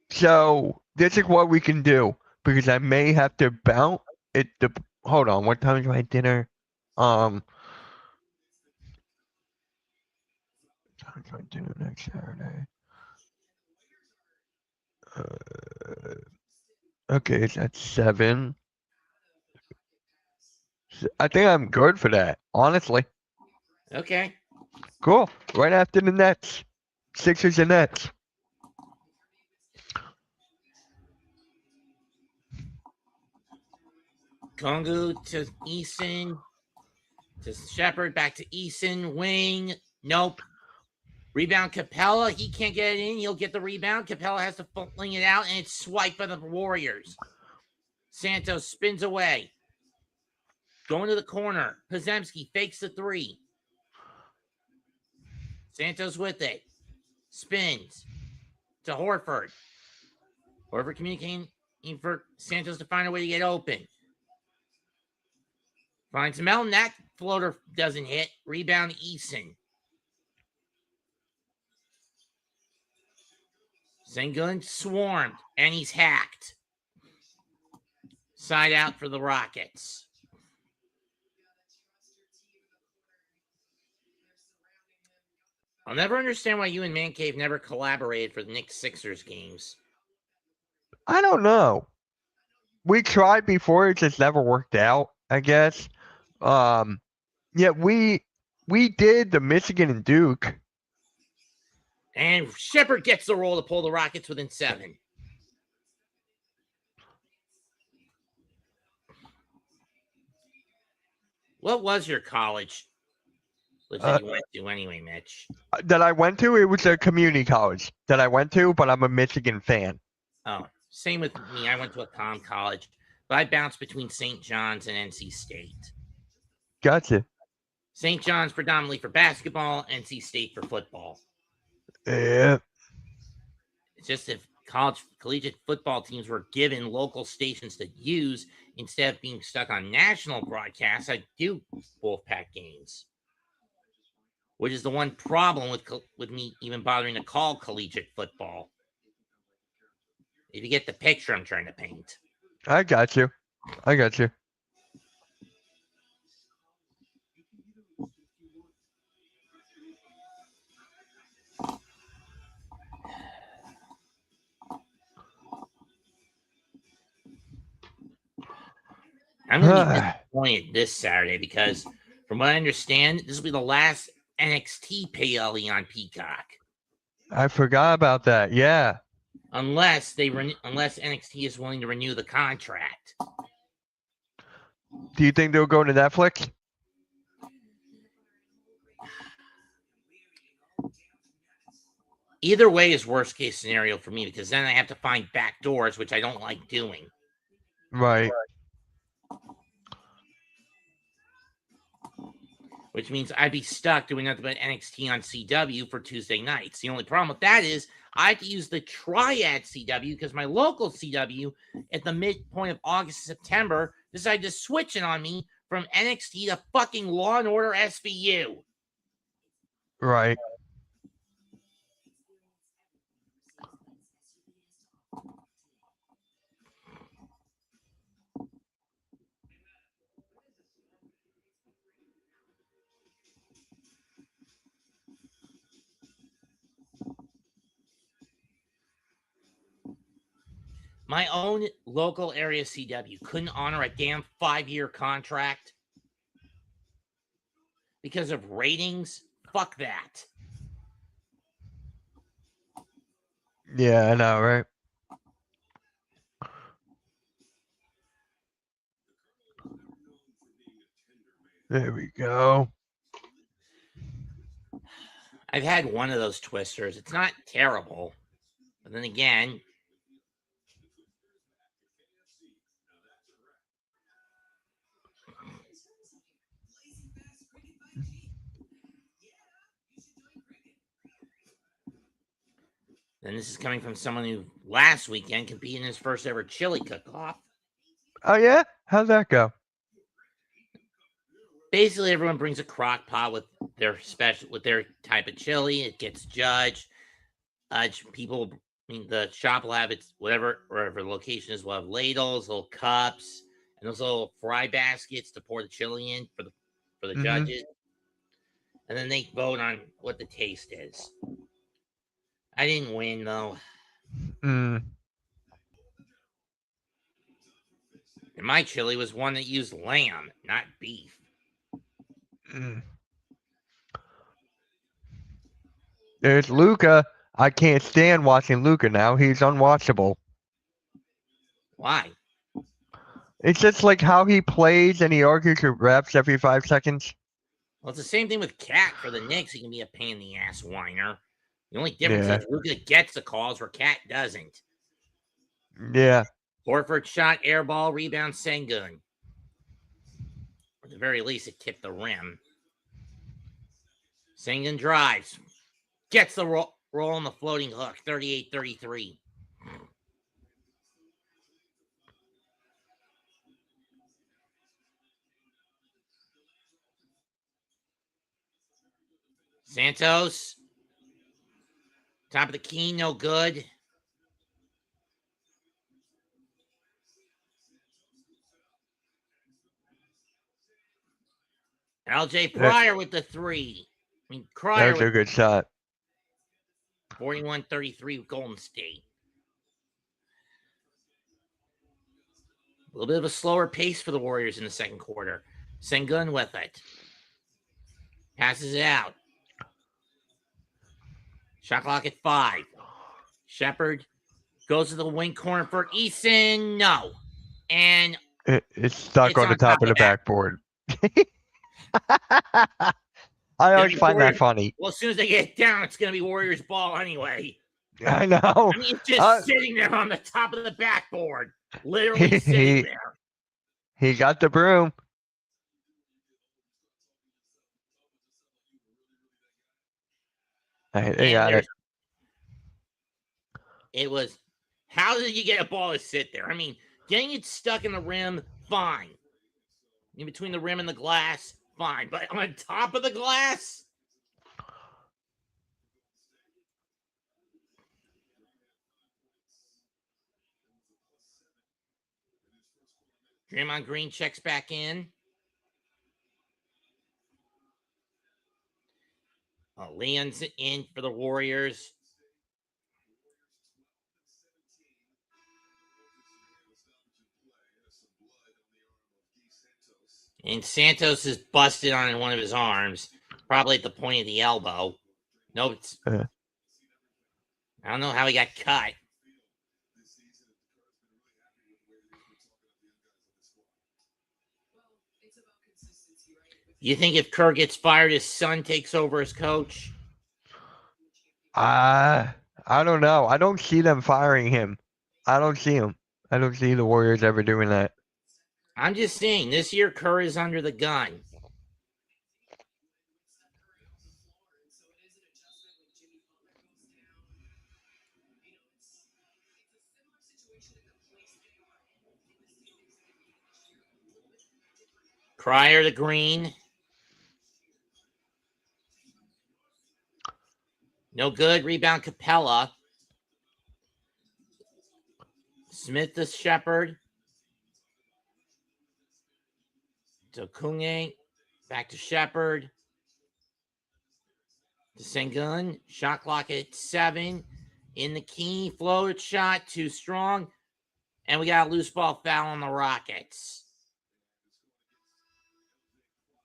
So this is what we can do because I may have to bounce it. Hold on. What time is my dinner? I'm trying to do next Saturday. Okay, it's at 7. I think I'm good for that. Honestly,
Okay.
cool. Right after the Nets, Sixers and Nets.
Kongu to Eason to Shepard, back to Eason, wing. Nope. Rebound Capella. He can't get it in. He'll get the rebound. Capella has to fling it out, and it's swiped by the Warriors. Santos spins away. Going to the corner. Pozemski fakes the 3. Santos with it. Spins to Horford. Horford communicating for Santos to find a way to get open. Finds Melton. That floater doesn't hit. Rebound Eason. Sengun swarmed, and he's hacked. Side out for the Rockets. I'll never understand why you and Man Cave never collaborated for the Knicks Sixers games.
I don't know. We tried before, it just never worked out, I guess. Yeah, we did the Michigan and Duke.
And Shepard gets the roll to pull the Rockets within 7. What was your college that you went to anyway, Mitch?
That I went to, it was a community college that I went to, but I'm a Michigan fan.
Oh, same with me. I went to a comm college, but I bounced between St. John's and NC State.
Gotcha.
St. John's predominantly for basketball, NC State for football.
Yeah.
It's just if collegiate football teams were given local stations to use instead of being stuck on national broadcasts, I'd do Wolfpack games. Which is the one problem with me even bothering to call collegiate football. If you get the picture I'm trying to paint.
I got you.
I'm going to be disappointed this Saturday because, from what I understand, this will be the last NXT PLE on Peacock.
I forgot about that. Yeah.
Unless NXT is willing to renew the contract.
Do you think they'll go to Netflix?
Either way is worst case scenario for me because then I have to find back doors, which I don't like doing.
Right.
Which means I'd be stuck doing nothing but NXT on CW for Tuesday nights. The only problem with that is I have to use the Triad CW because my local CW at the midpoint of August, September decided to switch it on me from NXT to fucking Law and Order SVU.
Right.
My own local area CW couldn't honor a damn 5-year contract because of ratings. Fuck that.
Yeah, I know, right? There we go.
I've had one of those twisters. It's not terrible. But then again, and this is coming from someone who last weekend competed in his first ever chili cook-off.
Oh yeah? How'd that go?
Basically, everyone brings a crock pot with their type of chili. It gets judged. The shop will have its wherever the location is. Will have ladles, little cups, and those little fry baskets to pour the chili in for the for the
Mhm.
judges. And then they vote on what the taste is. I didn't win, though.
Mm.
And my chili was one that used lamb, not beef.
Mm. There's Luca. I can't stand watching Luca now. He's unwatchable.
Why?
It's just like how he plays and he argues with refs every 5 seconds.
Well, it's the same thing with Cat for the Knicks. He can be a pain in the ass whiner. The only difference
Yeah.
is Luka gets the calls where Cat doesn't.
Yeah.
Horford shot, air ball, rebound, Sengun. At the very least, it tipped the rim. Sengun drives. Gets the roll on the floating hook. 38-33. Santos. Top of the key, no good. LJ Pryor with the three. I mean,
That
Cryer
was a
with
good shot.
41-33 with Golden State. A little bit of a slower pace for the Warriors in the second quarter. Sengun with it. Passes it out. Shot clock at 5. Shepard goes to the wing corner for Eason. No. And
It's stuck
it's
on the top of the backboard. I always find that funny.
Well, as soon as they get down, it's going to be Warriors ball anyway.
I know.
I mean, it's just sitting there on the top of the backboard. Literally sitting there.
He got the broom. They got it.
It was, how did you get a ball to sit there? I mean, getting it stuck in the rim, fine. In between the rim and the glass, fine. But on top of the glass? Draymond Green checks back in. Leon's in for the Warriors. And Santos is busted on one of his arms, probably at the point of the elbow. No, it's. I don't know how he got cut. You think if Kerr gets fired, his son takes over as coach?
I don't know. I don't see them firing him. I don't see him. I don't see the Warriors ever doing that.
I'm just saying, this year Kerr is under the gun. Cryer to Green. No good. Rebound Capella. Smith to Shepard. To Kunye. Back to Shepard. To Sengun. Shot clock at 7. In the key. Float shot. Too strong. And we got a loose ball foul on the Rockets.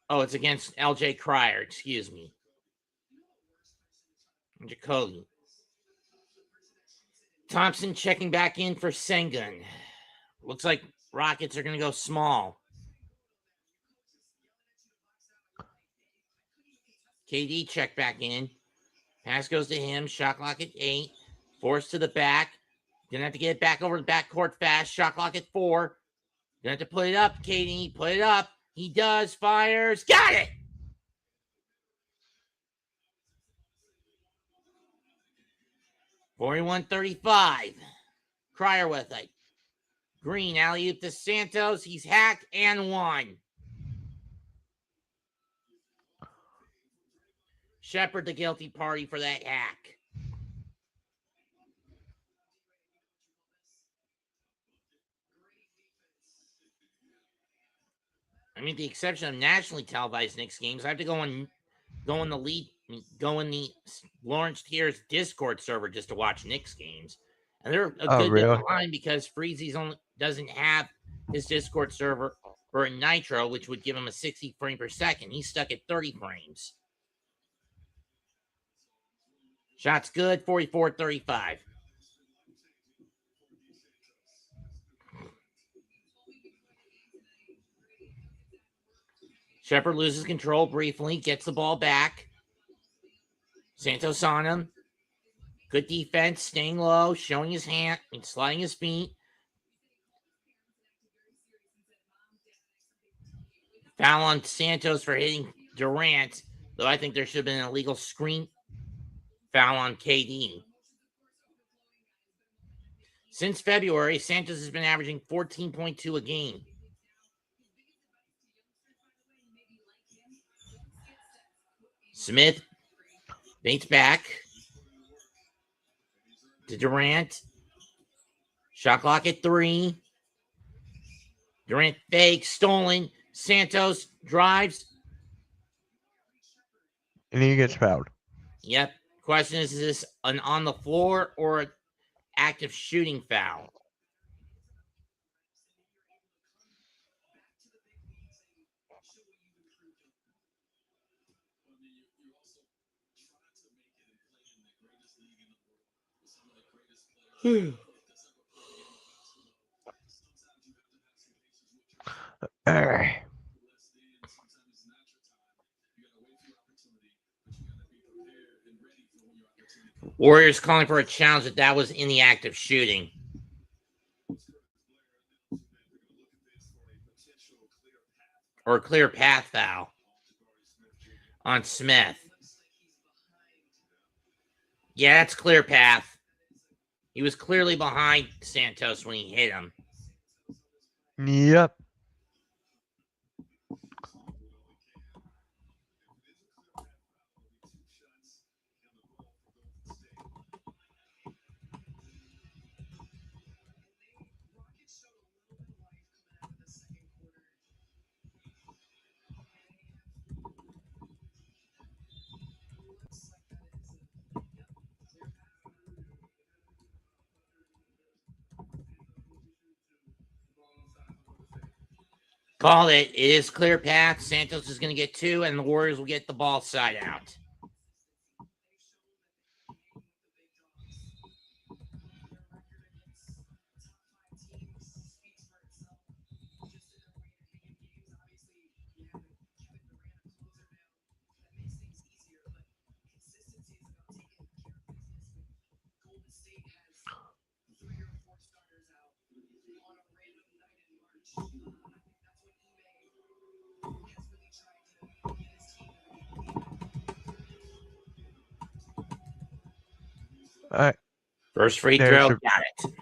Oh, it's against LJ Cryer. Excuse me. Jacoby. Thompson checking back in for Sengun. Looks like Rockets are going to go small. KD check back in. Pass goes to him. Shot clock at 8. Forced to the back. Gonna have to get it back over the backcourt fast. Shot clock at 4. Gonna have to put it up, KD. Put it up. He does. Fires. Got it! $41-35. Cryer with it. Green alley-oop to Santos. He's hacked and won. Shepard the guilty party for that hack. mean, the exception of nationally televised Knicks games, I have to go in the Lawrence Tier's Discord server just to watch Knicks games, and they're a
Oh,
good bit
really?
behind because Freezy's only doesn't have his Discord server for Nitro, which would give him a 60 frame per second. He's stuck at 30 frames. Shots good, 44-35. Shepard loses control briefly, gets the ball back. Santos on him. Good defense, staying low, showing his hand, sliding his feet. Foul on Santos for hitting Durant, though I think there should have been an illegal screen foul on KD. Since February, Santos has been averaging 14.2 a game. Smith baits back to Durant. Shot clock at 3. Durant fakes, stolen. Santos drives.
And he gets fouled.
Yep. Question is this an on the floor or an active shooting foul?
Alright.
Warriors calling for a challenge that was in the act of shooting. Or a clear path foul on Smith. Yeah, that's clear path. He was clearly behind Santos when he hit him.
Yep.
Called it. It is clear path. Santos is going to get 2, and the Warriors will get the ball side out.
Alright.
First free
There's
throw.
a-
Got it.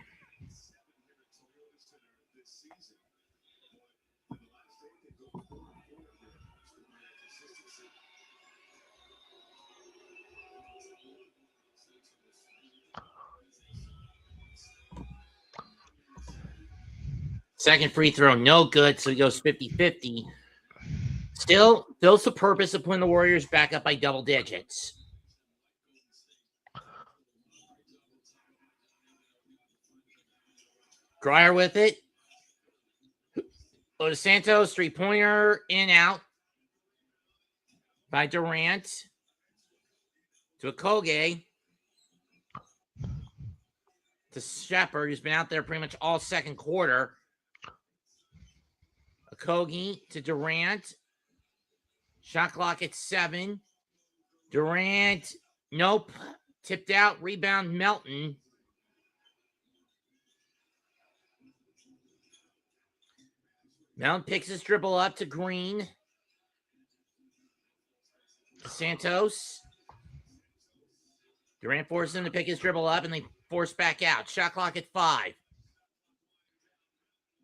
Second free throw, no good, so he goes 50-50. Still fills the purpose of putting the Warriors back up by double digits. Grier with it. Go to Santos, three-pointer, in, out. By Durant. To Okogie. To Shepard, who's been out there pretty much all second quarter. Okogie to Durant. Shot clock at 7. Durant, nope. Tipped out, rebound, Melton. Melton picks his dribble up to Green. Santos. Durant forces him to pick his dribble up, and they force back out. Shot clock at 5.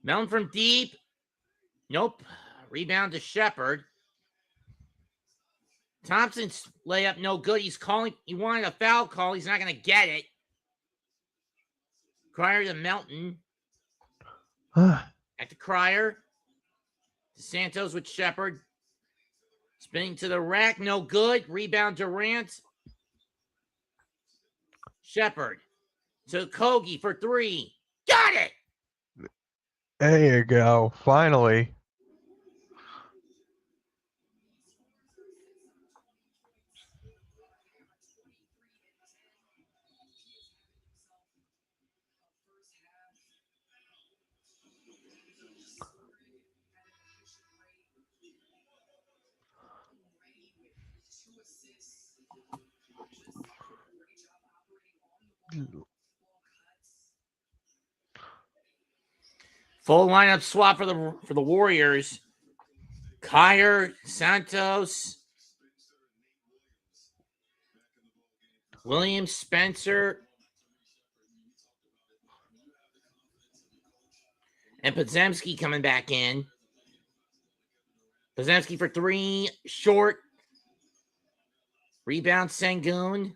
Melton from deep. Nope. Rebound to Shepard. Thompson's layup, no good. He wanted a foul call. He's not going to get it. Crier to Melton. At the Crier. Santos with Shepard. Spinning to the rack, no good. Rebound Durant. Shepard to Kogi for 3. Got it!
There you go. Finally.
Full lineup swap for the Warriors. Kyer, Santos, Williams, Spencer, and Podziemski coming back in. Podziemski for 3, short. Rebound Sengun.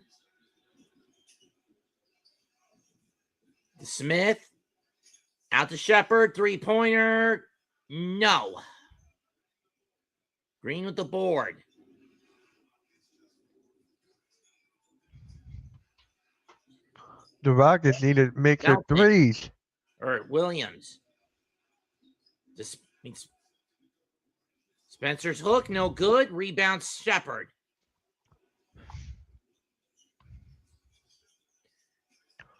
Smith. Out to Shepard. 3-pointer. No. Green with the board.
The Rockets need to make their
Melton.
threes.
Or Williams. Spencer's hook, no good. Rebound Shepard.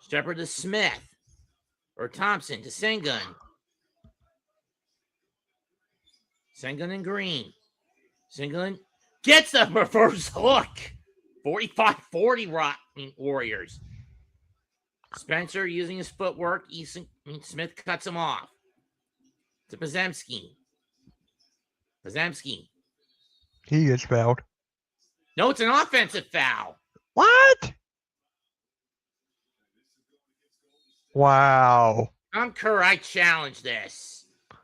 Shepard to Smith. Or Thompson to Sengun. Sengun and Green. Sengun gets the reverse hook. 45-40 Warriors. Spencer using his footwork. Smith cuts him off. To Podziemski. Podziemski.
He gets fouled.
No, it's an offensive foul.
What? Wow.
I'm Kerr. I challenge this. I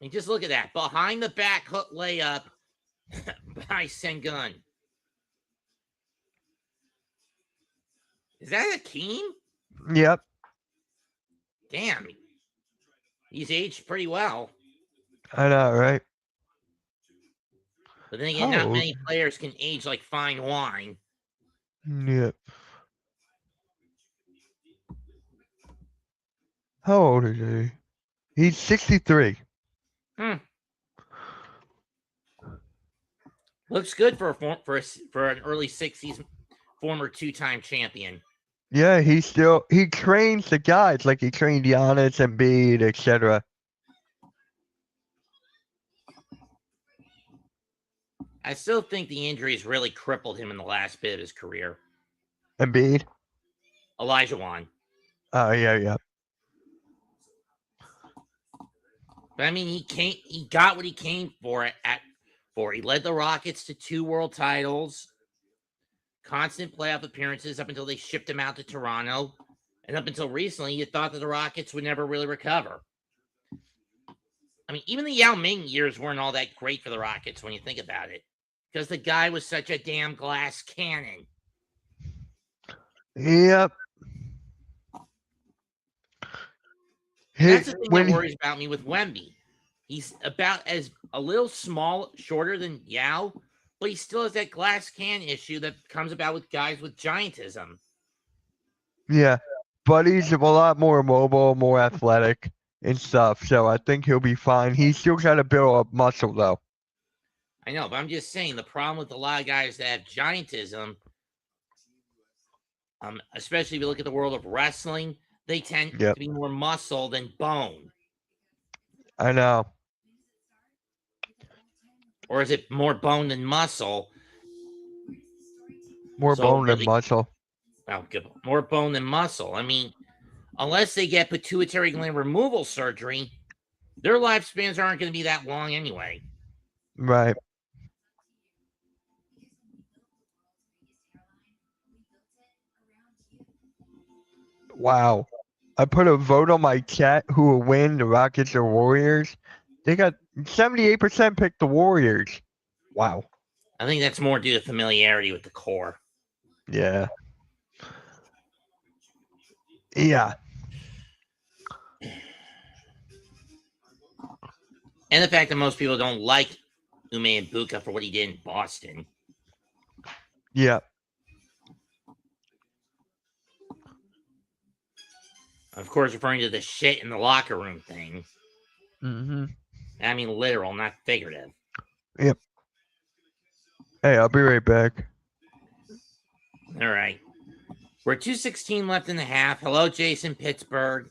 mean, just look at that. Behind the back hook layup by Sengun. Is that Akeem?
Yep.
Damn. He's aged pretty well.
I know, right?
But then again, not
Oh.
many players can age like fine wine.
Yep. How old is he? He's 63.
Looks good for an early 60s former 2-time champion.
Yeah, he trains the guys like he trained Giannis, Embiid, etc.
I still think the injuries really crippled him in the last bit of his career.
Embiid.
Olajuwon.
Oh yeah.
But I mean, he got what he came for. He led the Rockets to 2 world titles, constant playoff appearances up until they shipped him out to Toronto. And up until recently, you thought that the Rockets would never really recover. I mean, even the Yao Ming years weren't all that great for the Rockets when you think about it, because the guy was such a damn glass cannon.
Yep.
That's the thing that worries about me with Wemby. He's about as a little shorter than Yao, but he still has that glass can issue that comes about with guys with giantism.
Yeah, but he's a lot more mobile, more athletic and stuff, so I think he'll be fine. He's still got to build up muscle, though.
I know, but I'm just saying the problem with a lot of guys that have giantism, especially if you look at the world of wrestling, they tend to be more muscle than bone.
I know.
Or is it more bone than muscle?
More bone than muscle.
Well, good. More bone than muscle. I mean, unless they get pituitary gland removal surgery, their lifespans aren't going to be that long anyway.
Right. Wow. I put a vote on my chat who will win, the Rockets or Warriors. They got 78% picked the Warriors. Wow.
I think that's more due to familiarity with the core.
Yeah. Yeah.
And the fact that most people don't like Ume Ibuka for what he did in Boston.
Yeah.
Of course, referring to the shit in the locker room thing.
Mm-hmm.
I mean literal, not figurative.
Yep. Hey, I'll be right back.
All right. We're 2:16 left in the half. Hello, Jason, Pittsburgh.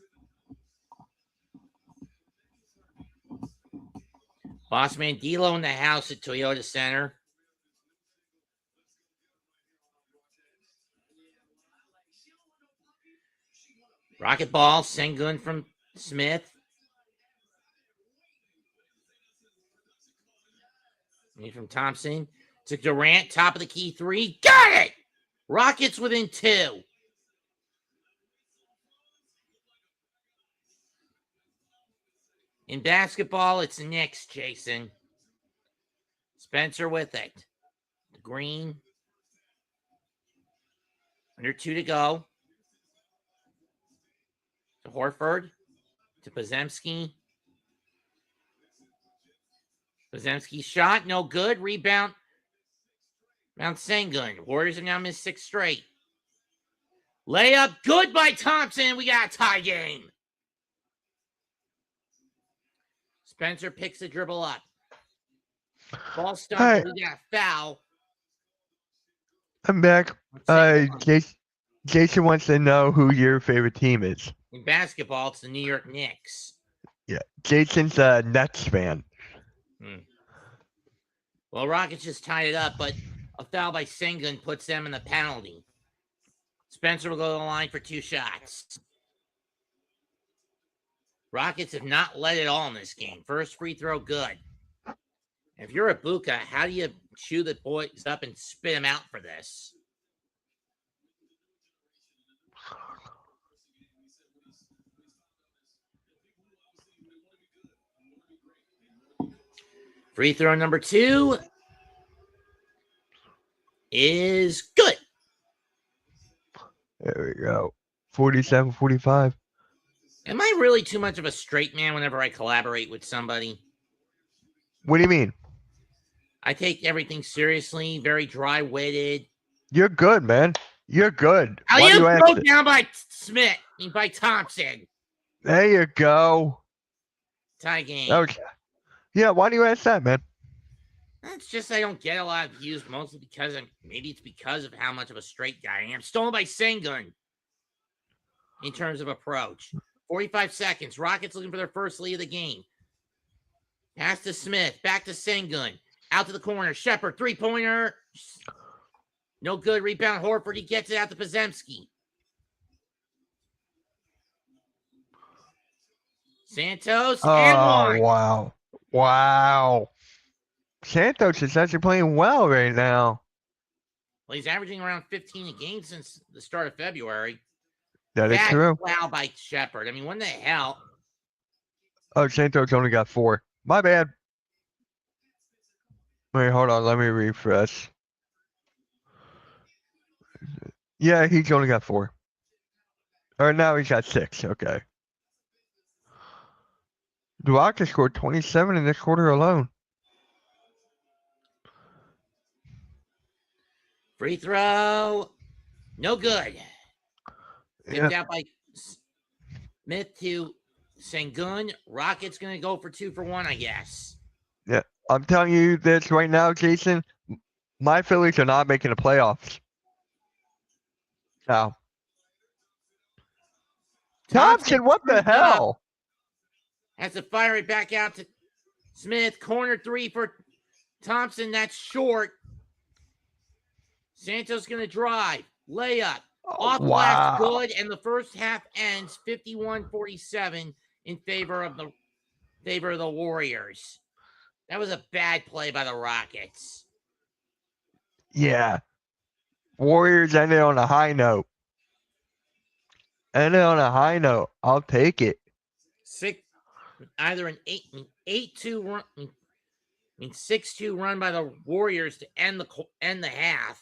Bossman D'Lo in the house at Toyota Center. Rocket ball, Sengun from Smith. Me from Thompson. To Durant, top of the key three. Got it! Rockets within 2. In basketball, it's the Knicks, Jason. Spencer with it. The Green. Under 2 to go. To Horford. To Podziemski. Podziemski shot, no good. Rebound. Mount Sengun. Warriors have now missed 6 straight. Layup, good by Thompson. We got a tie game. Spencer picks the dribble up. Ball stumped.
Hi.
We got a foul.
I'm back.
Sengun.
Jason wants to know who your favorite team is.
In basketball, it's the New York Knicks.
Yeah. Jason's a Nets fan.
Well, Rockets just tied it up, but a foul by Sengun puts them in the penalty. Spencer will go to the line for 2 shots. Rockets have not led it all in this game. First free throw, good. If you're a Buka, how do you chew the boys up and spit them out for this? Free throw number 2 is good.
There we go. 47-45.
Am I really too much of a straight man whenever I collaborate with somebody?
What do you mean?
I take everything seriously, very dry-witted.
You're good, man. You're good.
How
Why do
you
you ask
go
it?
down by Smith, by Thompson?
There you go.
Tie game.
Okay. Yeah, why do you ask that, man?
That's just I don't get a lot of views, mostly because maybe it's because of how much of a straight guy I am. Stolen by Sengun in terms of approach. 45 seconds. Rockets looking for their first lead of the game. Pass to Smith. Back to Sengun. Out to the corner. Shepard, 3-pointer. No good. Rebound. Horford. He gets it out to Podziemski. Santos and one.
Wow. Wow. Santos is actually playing well right now.
Well, he's averaging around 15 a game since the start of February.
That is true.
Foul by Shepard. I mean, what the hell?
Oh, Santos only got 4. My bad. Wait, hold on. Let me refresh. Yeah, he's only got 4. Or now he's got 6. Okay. The Rockets scored 27 in this quarter alone.
Free throw. No good. Tipped
Yeah.
out by Smith to Sengun. Rockets going to go for 2 for 1, I guess.
Yeah. I'm telling you this right now, Jason. My Phillies are not making the playoffs. Now. Thompson, what the hell?
Has to fire it back out to Smith. Corner 3 for Thompson. That's short. Santos going to drive. Layup. Off glass, good. And the first half ends 51-47 in favor of the Warriors. That was a bad play by the Rockets.
Yeah. Warriors ended on a high note. I'll take it.
Either an 8-2 run, 6-2 run by the Warriors to end the half.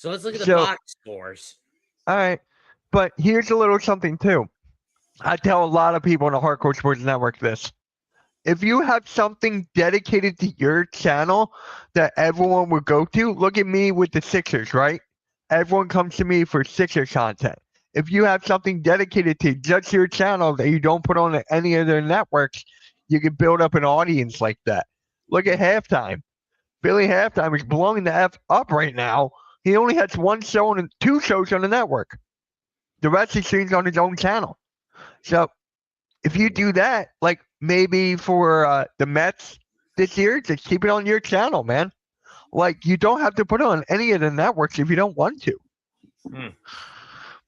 So let's look at the
So-
box scores.
All right. But here's a little something too. I tell a lot of people on the Hardcore Sports Network this. If you have something dedicated to your channel that everyone would go to, look at me with the Sixers, right? Everyone comes to me for Sixers content. If you have something dedicated to just your channel that you don't put on any other networks, you can build up an audience like that. Look at Halftime. Billy Halftime is blowing the F up right now. He only has one show and 2 shows on the network. The rest he streams on his own channel. So if you do that, like maybe for the Mets this year, just keep it on your channel, man. Like you don't have to put it on any of the networks if you don't want to.
Hmm.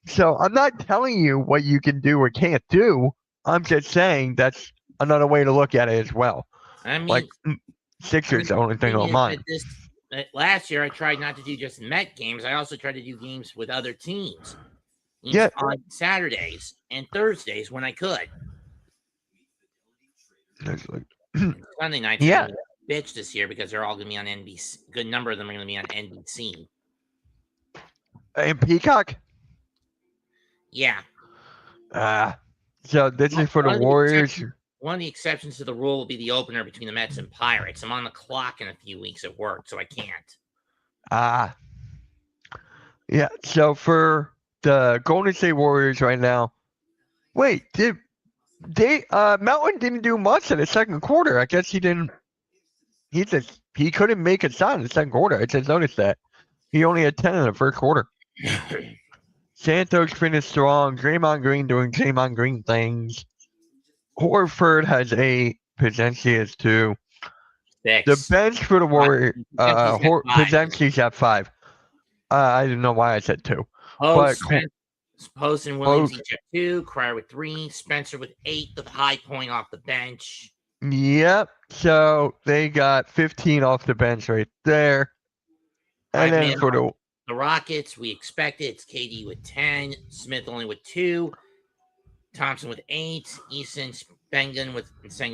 So I'm not telling you what you can do or can't do. I'm just saying that's another way to look at it as well.
I mean,
Like Sixers, the only thing on mine.
Last year, I tried not to do just Met games. I also tried to do games with other teams.
Yeah.
On Saturdays and Thursdays when I could. And Sunday nights,
Yeah.
are gonna be a bitch this year because they're all going to be on NBC. A good number of them are going to be on NBC.
And Peacock.
Yeah.
So this is for the Warriors.
One of the exceptions to the rule will be the opener between the Mets and Pirates. I'm on the clock in a few weeks at work, so I can't.
Yeah. So for the Golden State Warriors right now, wait, did they Melton didn't do much in the second quarter. I guess he didn't. He couldn't make a shot in the second quarter. I just noticed that he only had 10 in the first quarter. Santos finished strong. Draymond Green doing Draymond Green things. Horford has 8. Podziemski has 2.
6.
The bench for the Warriors, Podziemski's at 5. I didn't know why I said 2.
Post and Williams each at 2. Cryer with 3. Spencer with 8. The high point off the bench.
Yep. So they got 15 off the bench right there. And then for
the Rockets, we expect it's KD with 10. Smith only with 2. Thompson with 8. Eason Sengun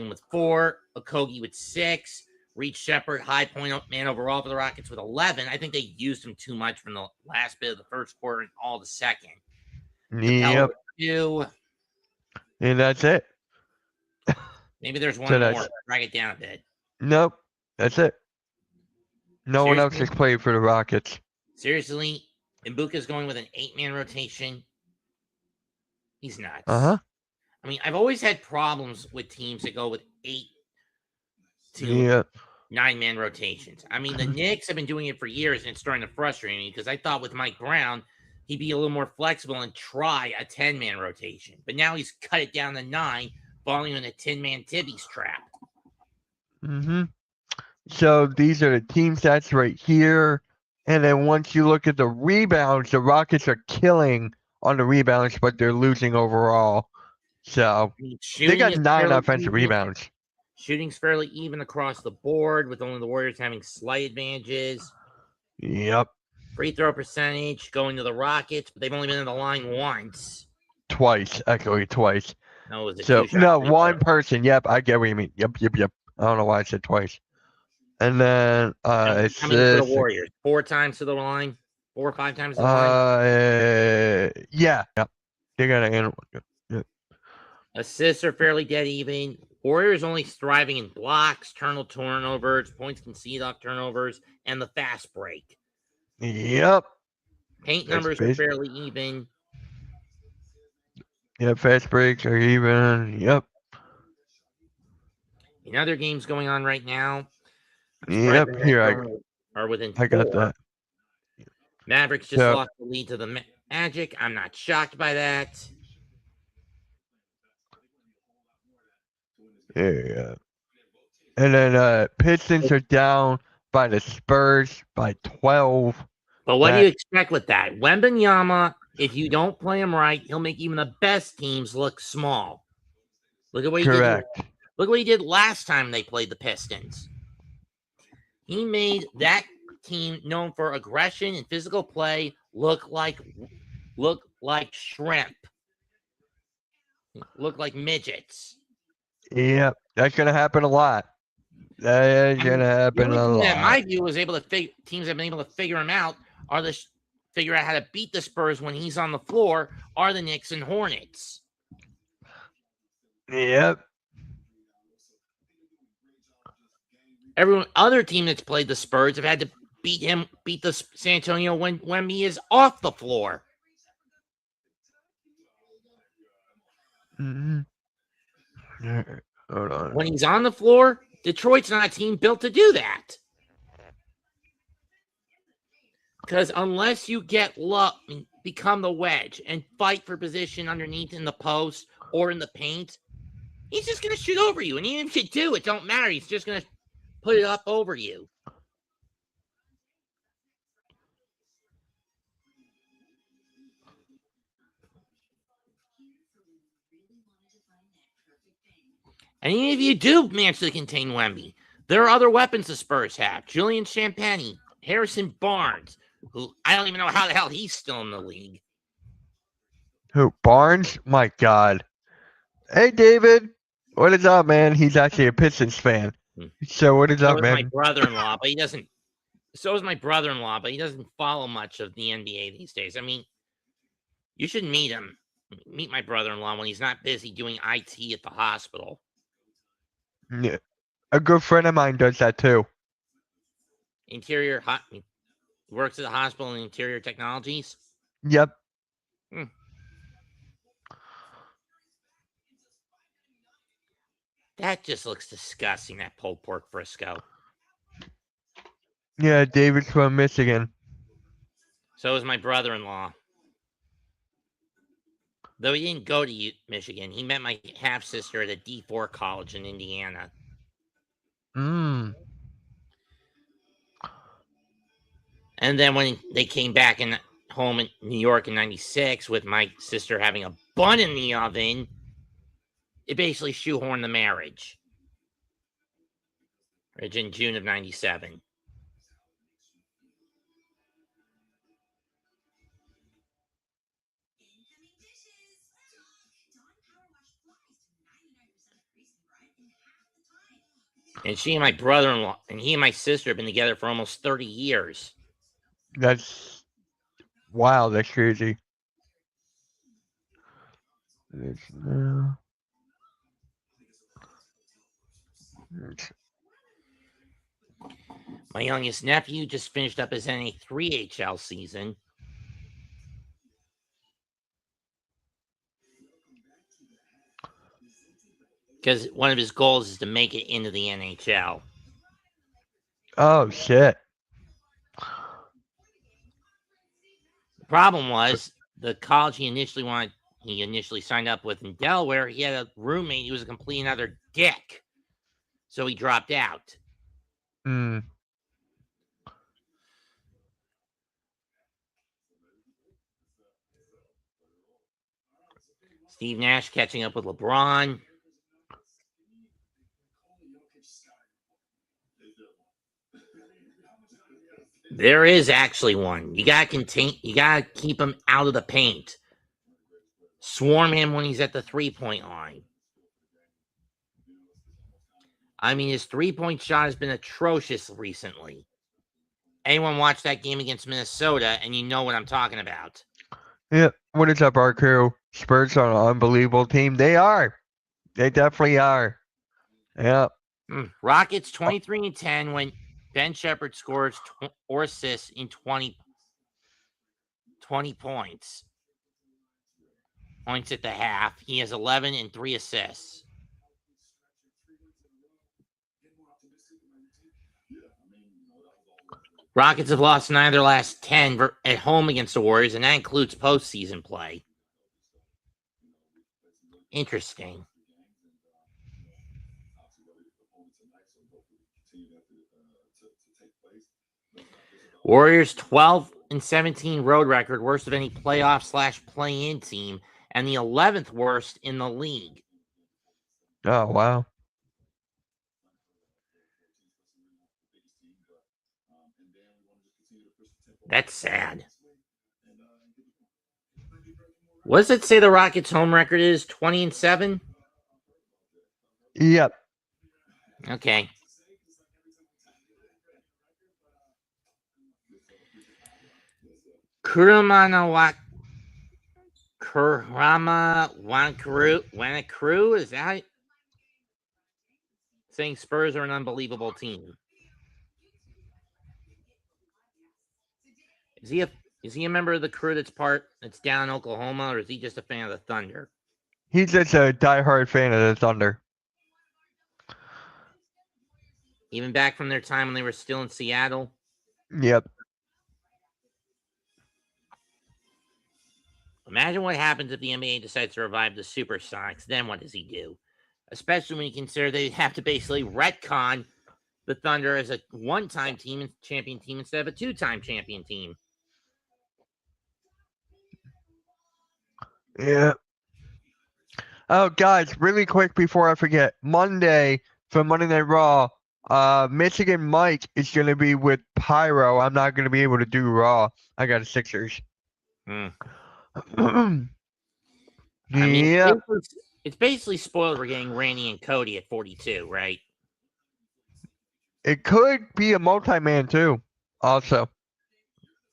with 4. Okogie with 6. Reed Shepard, high point man overall for the Rockets with 11. I think they used him too much from the last bit of the first quarter and all the second.
Yep.
2.
And that's it.
Maybe there's one more. Drag it down a bit.
Nope. That's it. No one else has played for the Rockets.
Seriously, Ibuka's going with an 8-man rotation. He's nuts.
I
mean, I've always had problems with teams that go with 8 to 9-man rotations. I mean, the Knicks have been doing it for years, and it's starting to frustrate me because I thought with Mike Brown, he'd be a little more flexible and try a 10-man rotation. But now he's cut it down to 9, falling in a 10-man Tibby's trap.
So these are the team stats right here. And then once you look at the rebounds, the Rockets are killing on the rebounds, but they're losing overall. So they got 9 offensive rebounds.
Shooting's fairly even across the board, with only the Warriors having slight advantages.
Yep.
Free throw percentage going to the Rockets, but they've only been in the line once.
Actually twice.
No, was it
so no, one person. Yep, I get what you mean. Yep. I don't know why I said twice. And then it's
for the Warriors. 4 times to the line, 4 or 5 times to the line.
Yeah. They got an animal. Yep.
Assists are fairly dead even. Warriors only thriving in blocks, turnovers, points conceded off turnovers, and the fast break.
Yep.
Paint numbers are fairly even.
Yep, fast breaks are even. Yep.
In other games going on right now.
Yep, here
are within
4. I got that.
Mavericks just lost the lead to the Magic. I'm not shocked by that.
Yeah. And then Pistons are down by the Spurs by 12.
But what do you expect with that? Wembanyama, if you don't play him right, he'll make even the best teams look small. Look at what he did. Look what he did last time they played the Pistons. He made that team known for aggression and physical play look like shrimp. Look like midgets.
Yep, that's gonna happen a lot. That is gonna happen a lot.
That my view was teams have been able to figure him out are the figure out how to beat the Spurs when he's on the floor are the Knicks and Hornets.
Yep.
Every other team that's played the Spurs have had to beat the San Antonio when Wemby is off the floor.
Mm-hmm. Hold on.
When he's on the floor, Detroit's not a team built to do that. Because unless you become the wedge and fight for position underneath in the post or in the paint, he's just going to shoot over you. And even if you do, it don't matter. He's just going to put it up over you. And even if you do manage to contain Wemby, there are other weapons the Spurs have. Julian Champagnie, Harrison Barnes, who I don't even know how the hell he's still in the league.
Who? Barnes? My God. Hey, David. What is up, man? He's actually a Pistons fan. So what is
So
up,
is my
man?
brother-in-law, but he doesn't. So is my brother-in-law, but he doesn't follow much of the NBA these days. I mean, you should meet him. Meet my brother-in-law when he's not busy doing IT at the hospital.
Yeah. A good friend of mine does that too.
He works at the hospital in Interior Technologies.
Yep.
That just looks disgusting, that pulled pork Frisco.
Yeah, David's from Michigan.
So is my brother-in-law. Though he didn't go to Michigan, he met my half-sister at a D4 college in Indiana.
Mm.
And then when they came back home in New York in 96 with my sister having a bun in the oven, it basically shoehorned the marriage. In June of 97. And she and my brother-in-law and he and my sister have been together for almost 30 years.
That's wow. That's crazy.
My youngest nephew just finished up his NA3HL season. Because one of his goals is to make it into the NHL.
Oh shit.
The problem was the college he initially signed up with in Delaware, he had a roommate who was a complete another dick. So he dropped out.
Mm.
Steve Nash catching up with LeBron. There is actually one. You gotta keep him out of the paint. Swarm him when he's at the 3-point line. I mean, his 3-point shot has been atrocious recently. Anyone watch that game against Minnesota, and you know what I'm talking about.
Yeah. What is up, our crew? Spurs are an unbelievable team. They are. They definitely are. Yeah.
Rockets 23-10 when Ben Shepherd scores or assists in 20 points. Points at the half. He has 11 and 3 assists. Rockets have lost 9 of their last 10 at home against the Warriors, and that includes postseason play. Interesting. Warriors 12-17 road record, worst of any playoff / play-in team, and the 11th worst in the league.
Oh wow.
That's sad. What does it say the Rockets' home record is? 20-7?
Yep.
Okay. Kurama Wanakru, is that saying Spurs are an unbelievable team? Is he a member of the crew that's down in Oklahoma, or is he just a fan of the Thunder?
He's just a diehard fan of the Thunder.
Even back from their time when they were still in Seattle?
Yep.
Imagine what happens if the NBA decides to revive the Supersonics. Then what does he do? Especially when you consider they have to basically retcon the Thunder as a one-time champion team instead of a two-time champion team.
Yeah. Oh, guys, really quick before I forget. Monday for Monday Night Raw, Michigan Mike is going to be with Pyro. I'm not going to be able to do Raw. I got a Sixers.
I mean,
Yeah.
it's basically spoiled we're getting Randy and Cody at 42, right?
It could be a multi-man too, also.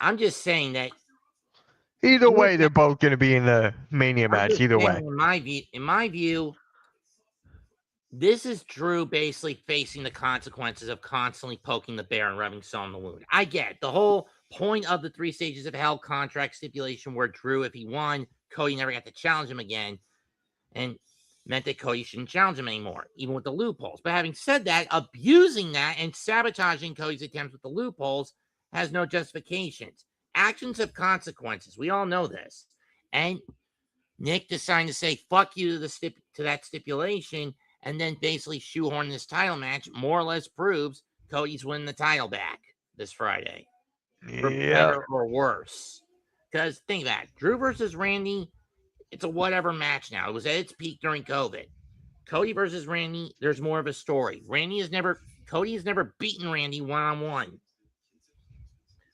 I'm just saying that
Either way, they're both going to be in the Mania match. Either way.
In my view, this is Drew basically facing the consequences of constantly poking the bear and rubbing salt in the wound. I get it. The whole point of the 3 stages of hell contract stipulation where Drew, if he won, Cody never got to challenge him again, and meant that Cody shouldn't challenge him anymore, even with the loopholes. But having said that, abusing that and sabotaging Cody's attempts with the loopholes has no justifications. Actions have consequences. We all know this. And Nick deciding to say fuck you to that stipulation and then basically shoehorn this title match more or less proves Cody's winning the title back this Friday. For better or worse. Because think about it. Drew versus Randy, it's a whatever match now. It was at its peak during COVID. Cody versus Randy, there's more of a story. Cody has never beaten Randy one-on-one.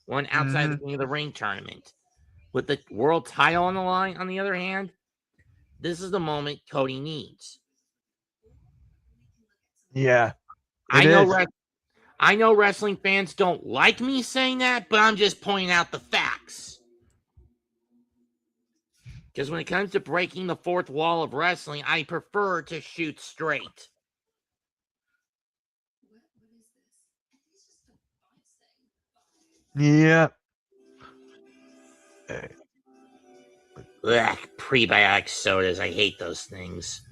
One outside the King of the Ring tournament. With the world title on the line, on the other hand, this is the moment Cody needs.
Yeah.
I know wrestling fans don't like me saying that, but I'm just pointing out the facts. Because when it comes to breaking the fourth wall of wrestling, I prefer to shoot straight.
Yeah.
Ugh, prebiotic sodas. I hate those things.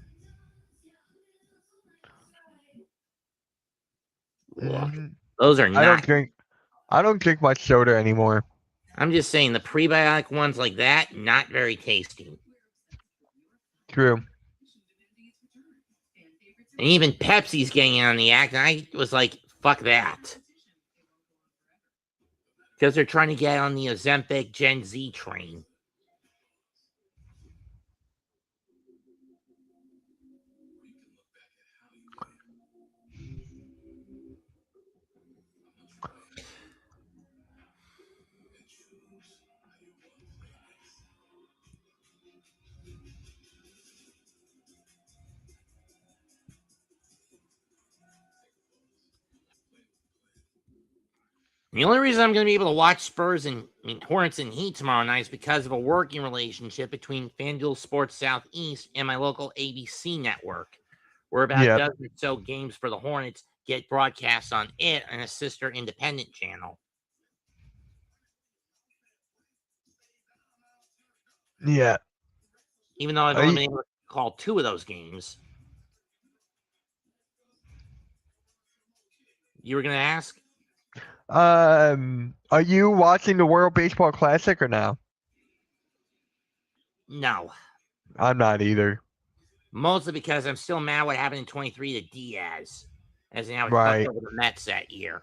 Those are not.
I don't drink much soda anymore.
I'm just saying the prebiotic ones like that, not very tasty.
True.
And even Pepsi's getting on the act. And I was like, fuck that. Because they're trying to get on the Ozempic Gen Z train. The only reason I'm going to be able to watch Spurs and Hornets and Heat tomorrow night is because of a working relationship between FanDuel Sports Southeast and my local ABC network, where about a dozen or so games for the Hornets get broadcast on it and a sister independent channel.
Yeah.
Even though I've only been able to call 2 of those games. You were going to ask?
Are you watching the World Baseball Classic or no?
No.
I'm not either.
Mostly because I'm still mad what happened in 23 to Diaz. As in how it fucked over the Mets that year.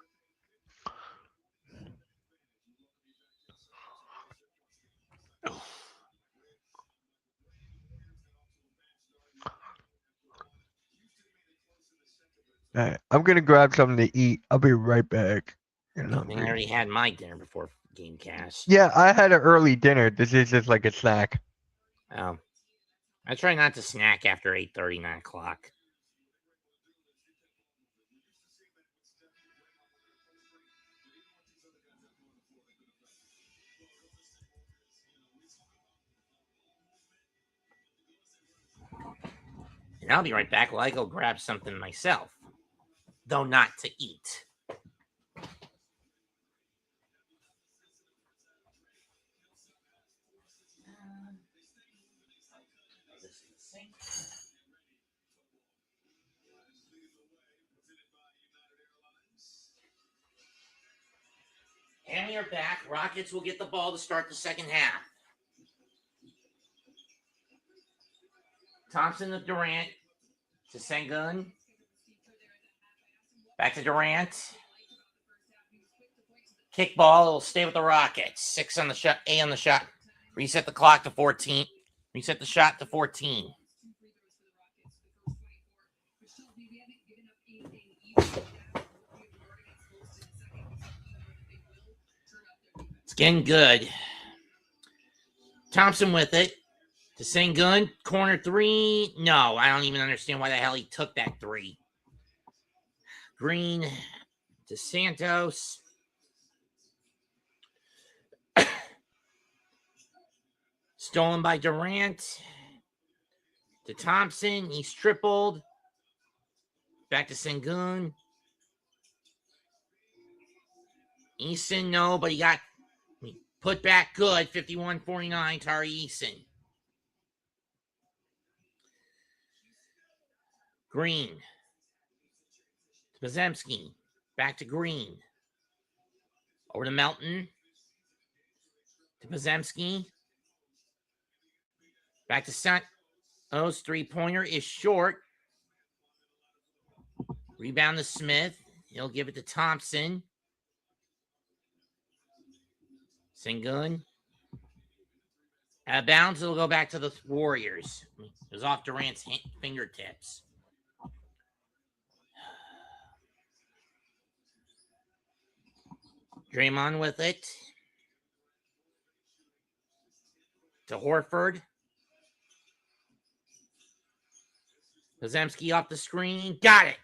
I'm going to grab something to eat. I'll be right back.
I already had my dinner before Gamecast.
Yeah, I had an early dinner. This is just like a snack.
Oh. I try not to snack after 8:30, 9 o'clock. And I'll be right back while I go grab something myself, though not to eat. And we are back. Rockets will get the ball to start the second half. Thompson to Durant. To Sengun. Back to Durant. Kick ball. It'll stay with the Rockets. 6 on the shot. 8 on the shot. Reset the clock to 14. Reset the shot to 14. It's getting good. Thompson with it. To Sengun. Corner 3. No, I don't even understand why the hell he took that 3. Green to Santos. Stolen by Durant. To Thompson. He's tripled. Back to Sengun. Eason, no, but he got put back good. 51-49, Tari Eason. Green. To Podziemski. Back to Green. Over to Melton. To Podziemski. Back to Santos. Three-pointer is short. Rebound to Smith. He'll give it to Thompson. Sengun. Out of bounds, it'll go back to the Warriors. It was off Durant's fingertips. Draymond with it. To Horford. Podziemski off the screen. Got it.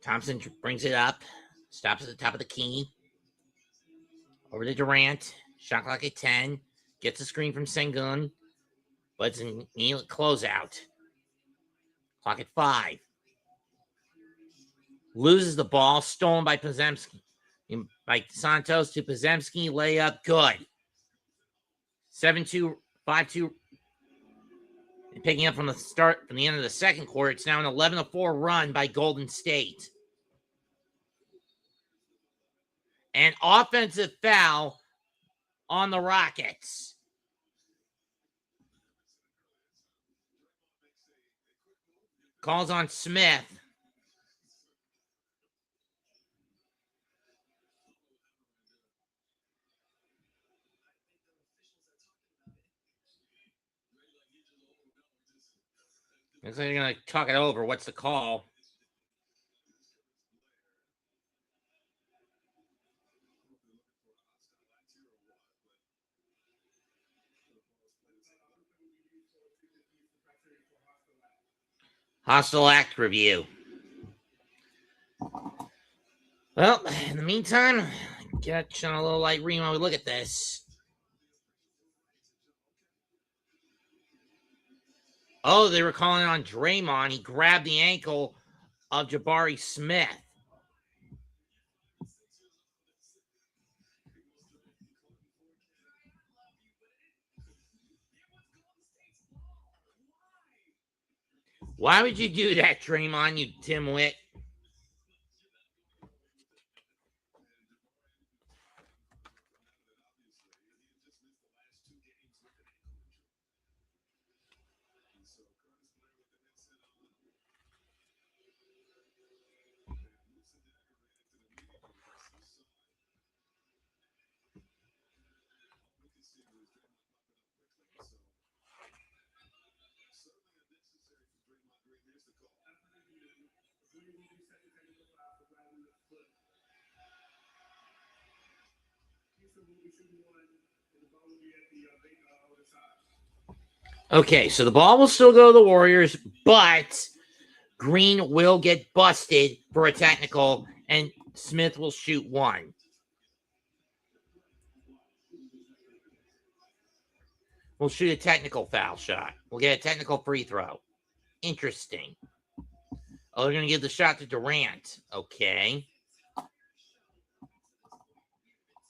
Thompson brings it up. Stops at the top of the key. Over to Durant. Shot clock at 10. Gets a screen from Sengun. But it's a neat closeout. Clock at 5. Loses the ball. Stolen by Podziemski. By Santos to Podziemski. Layup. Good. 7-2. 5-2. And picking up from the end of the second quarter, it's now an 11-4 run by Golden State. An offensive foul on the Rockets. Calls on Smith. Looks like they're going to talk it over. What's the call? Hostile act review. Well, in the meantime, catch on a little light read while we look at this. Oh, they were calling on Draymond. He grabbed the ankle of Jabari Smith. Why would you do that, Draymond, you dimwit? Okay, so the ball will still go to the Warriors, but Green will get busted for a technical, and Smith will shoot one. We'll shoot a technical foul shot. We'll get a technical free throw. Interesting. Oh, they're going to give the shot to Durant. Okay.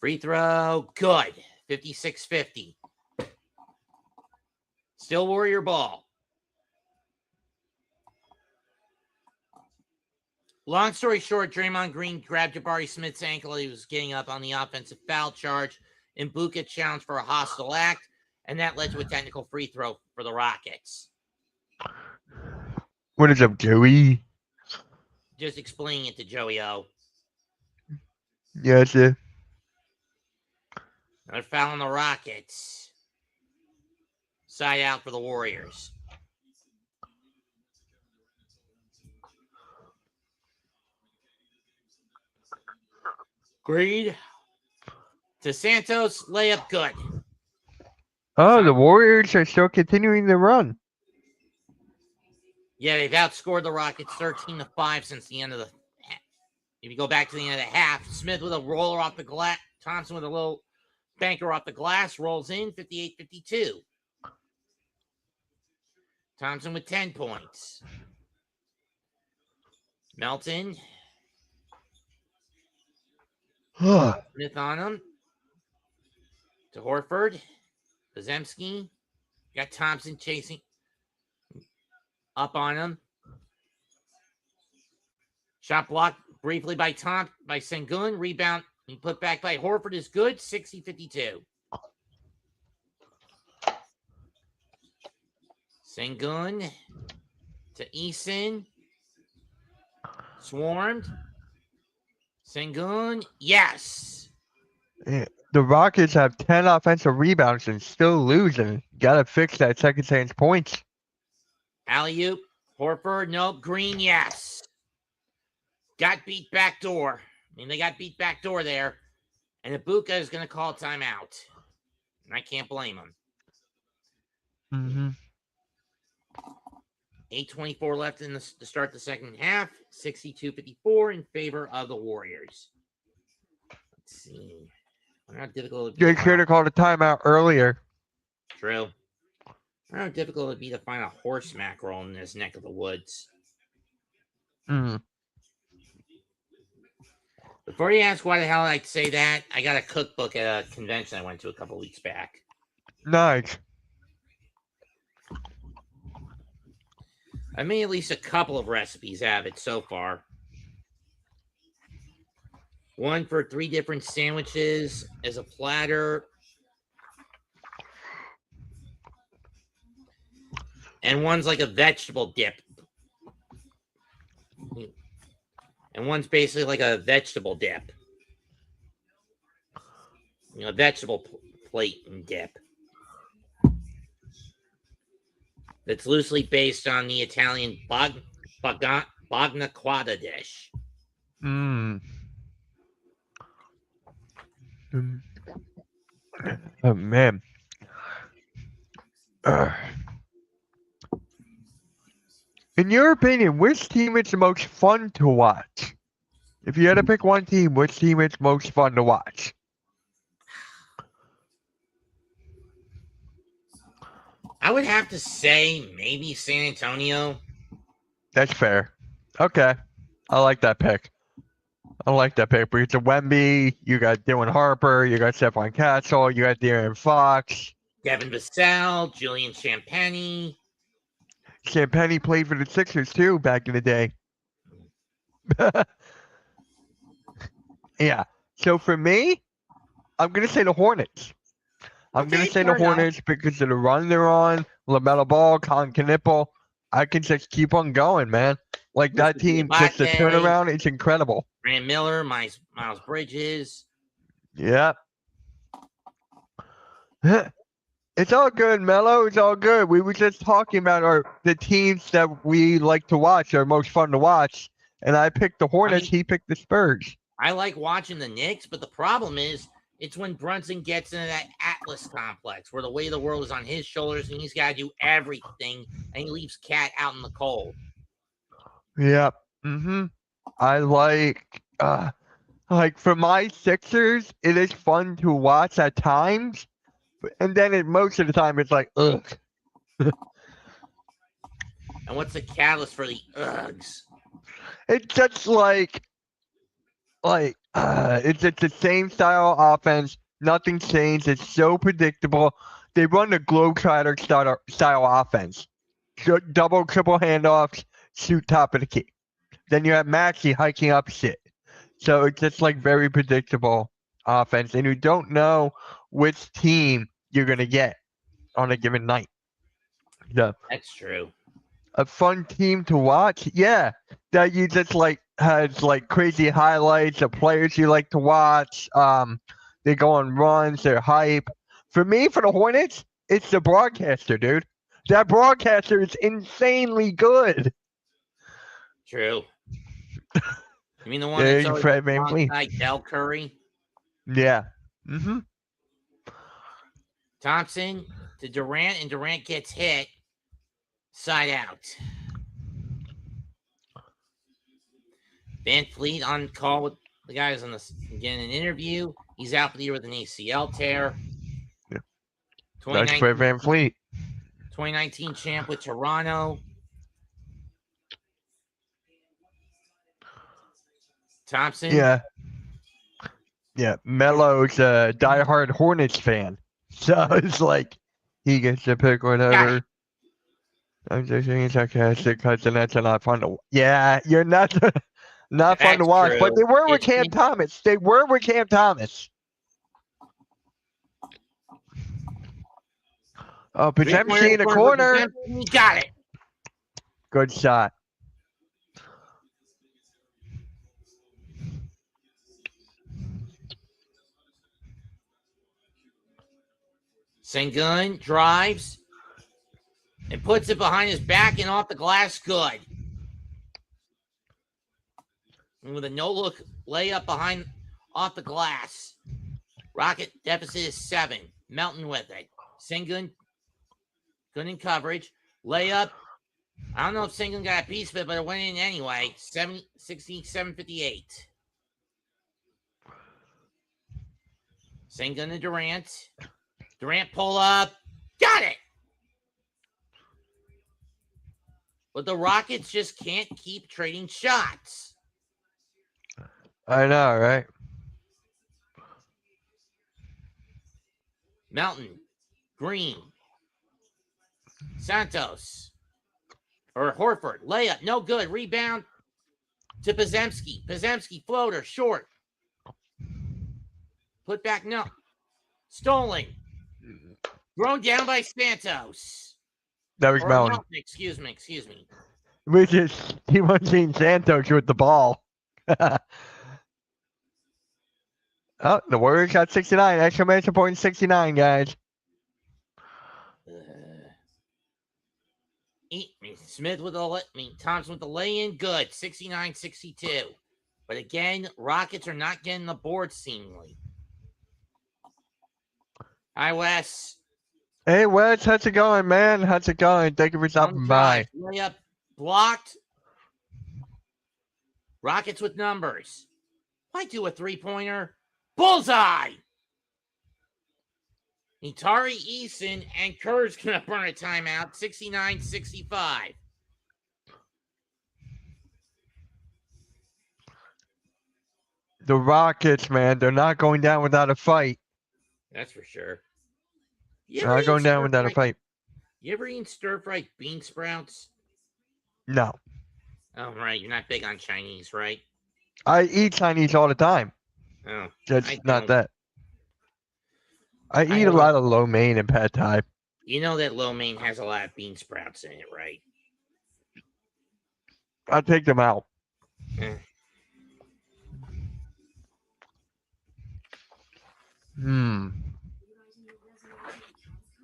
Free throw. Good. 56-50. Still Warrior ball. Long story short, Draymond Green grabbed Jabari Smith's ankle. He was getting up on the offensive foul charge. And Ibaka challenged for a hostile act. And that led to a technical free throw for the Rockets.
What is up, Joey?
Just explaining it to Joey O.
Yes, sir.
Another foul on the Rockets. Side out for the Warriors. Green to Santos, layup good.
Oh, the Warriors are still continuing the run.
Yeah, they've outscored the Rockets 13-5 since the end of the. If you go back to the end of the half, Smith with a roller off the glass, Thompson with a little banker off the glass, rolls in 58-52. Thompson with 10 points. Melton. Smith on him. To Horford. Pozemski. Got Thompson chasing up on him. Shot blocked briefly by Sengun. Rebound. He put back by Horford is good. 60-52. Sengun to Eason. Swarmed. Sengun. Yes.
Yeah. The Rockets have 10 offensive rebounds and still losing. Gotta fix that second chance points.
Alley-oop. Horford. Nope. Green. Yes. Got beat backdoor. I mean, they got beat backdoor there. And Ibaka is going to call timeout. And I can't blame him.
Mm-hmm.
8:24 left in to start the second half. 62-54 in favor of the Warriors. Let's see. I wonder how difficult it would be.
They could have called a timeout earlier.
True. I wonder how difficult it would be to find a horse mackerel in this neck of the woods.
Mm.
Before you ask why the hell I'd say that, I got a cookbook at a convention I went to a couple weeks back.
Nice.
I made at least a couple of recipes out of it so far. One for 3 different sandwiches as a platter. And one's like a vegetable dip. And one's basically like a vegetable dip. You know, vegetable plate and dip. That's loosely based on the Italian bagnaquata dish.
Mm. Oh, man. In your opinion, which team is the most fun to watch? If you had to pick one team, which team is most fun to watch?
I would have to say maybe San Antonio.
That's fair. Okay. I like that pick. Because it's a Wemby, you got Dylan Harper, you got Stephon Castle, you got De'Aaron Fox.
Devin Vassell, Julian Champagny.
Champagny played for the Sixers too back in the day. Yeah. So for me, I'm going to say the Hornets. I'm going to say the Hornets because of the run they're on. LaMelo Ball, Colin Knippel. I can just keep on going, man. Like that team, just the turnaround, it's incredible.
Brand Miller, Miles Bridges.
Yeah. It's all good, Mello. It's all good. We were just talking about the teams that we like to watch, are most fun to watch. And I picked the Hornets. He picked the Spurs.
I like watching the Knicks, but the problem is it's when Brunson gets into that Atlas complex where the weight of the world is on his shoulders and he's got to do everything and he leaves Cat out in the cold.
Yeah. Mm-hmm. I like for my Sixers, it is fun to watch at times, And then most of the time it's like, ugh.
And what's the catalyst for the Uggs?
It's just it's just the same style offense. Nothing changed. It's so predictable. They run the Globetrotter style offense. Double, triple handoffs, shoot top of the key. Then you have Maxey hiking up shit. So it's just like very predictable offense. And you don't know which team you're going to get on a given night. So
That's true.
a fun team to watch. Yeah. That you just has like crazy highlights of players you like to watch. They go on runs, they're hype. For me, for the Hornets, it's the broadcaster, dude. That broadcaster is insanely good.
True. You mean the one
Yeah,
that's always
Fred VanVleet.
alongside Del Curry?
Yeah. Mm-hmm.
Thompson to Durant, and Durant gets hit. Side out. Van Fleet on call with the guys on getting an interview. He's out for the year with an ACL tear.
Yeah. That's Fred VanVleet.
2019 champ with Toronto. Thompson.
Yeah. Yeah. Melo's a diehard Hornets fan. So it's like he gets to pick whatever. I'm just being sarcastic because the Nets are not fun to. Yeah, you're not not fun to watch.
True.
But they were with Cam Thomas. They were with Cam Thomas. Oh, Potemkin in the corner.
Got it.
Good shot.
Sengun drives and puts it behind his back and off the glass. Good. And with a no-look layup off the glass. Rocket deficit is 7. Melton with it. Sengun good in coverage. Layup. I don't know if Sengun got a piece of it, but it went in anyway. 67-58. Sengun to Durant. Durant pull up. Got it. But the Rockets just can't keep trading shots.
I know, right?
Melton. Green. Santos. Or Horford. Layup. No good. Rebound to Podziemski. Podziemski floater. Short. Put back. No. Stolen. Thrown down by Santos.
That was Melton.
Excuse me.
Which is he was seeing Santos with the ball. Oh, the Warriors got 69. Exclamation point 69, guys.
Smith with Thompson with the lay-in. Good. 69-62. But again, Rockets are not getting the board seemingly. Hi, Wes.
Hey, Wes, how's it going, man? How's it going? Thank you for stopping by.
Layup blocked. Rockets with numbers. Why do a three-pointer? Bullseye! Tari Eason and Kerr's going to burn a timeout. 69-65.
The Rockets, man, they're not going down without a fight.
That's for sure.
They're not going down without a fight.
You ever eat stir-fried bean sprouts?
No.
Oh, right. You're not big on Chinese, right?
I eat Chinese all the time.
Oh.
Just not that. I eat a lot of lo mein and pad thai.
You know that lo mein has a lot of bean sprouts in it, right?
I take them out.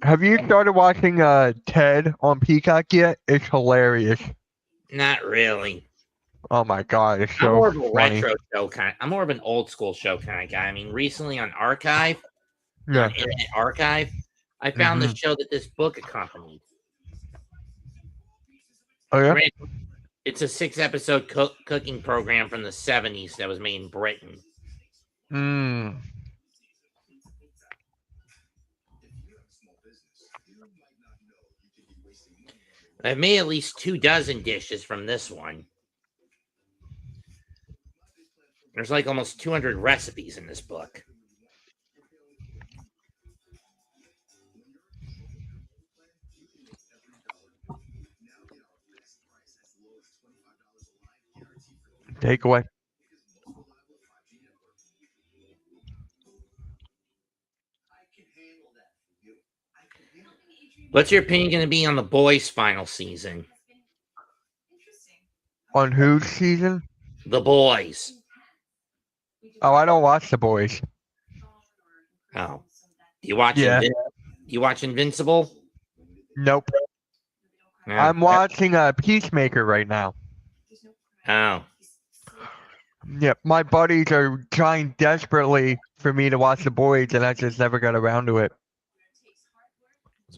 Have you started watching Ted on Peacock yet? It's hilarious.
Not really.
Oh my god, it's so
I'm more of a
funny.
retro show kind. I'm more of an old school show kind of guy. I mean, recently on Archive,
Yeah.
Internet Archive, I found the show that this book accompanied.
Oh yeah.
It's a 6-episode cooking program from the 70s that was made in Britain. I've made at least 24 dishes from this one. There's like almost 200 recipes in this book.
Takeaway.
What's your opinion going to be on the boys' final season?
On whose season?
The boys.
Oh, I don't watch The Boys.
Oh, do you watch?
Yeah.
You watch Invincible?
Nope.
Yeah.
I'm watching Peacemaker right now.
Oh,
Yep, my buddies are trying desperately for me to watch The Boys, and I just never got around to it.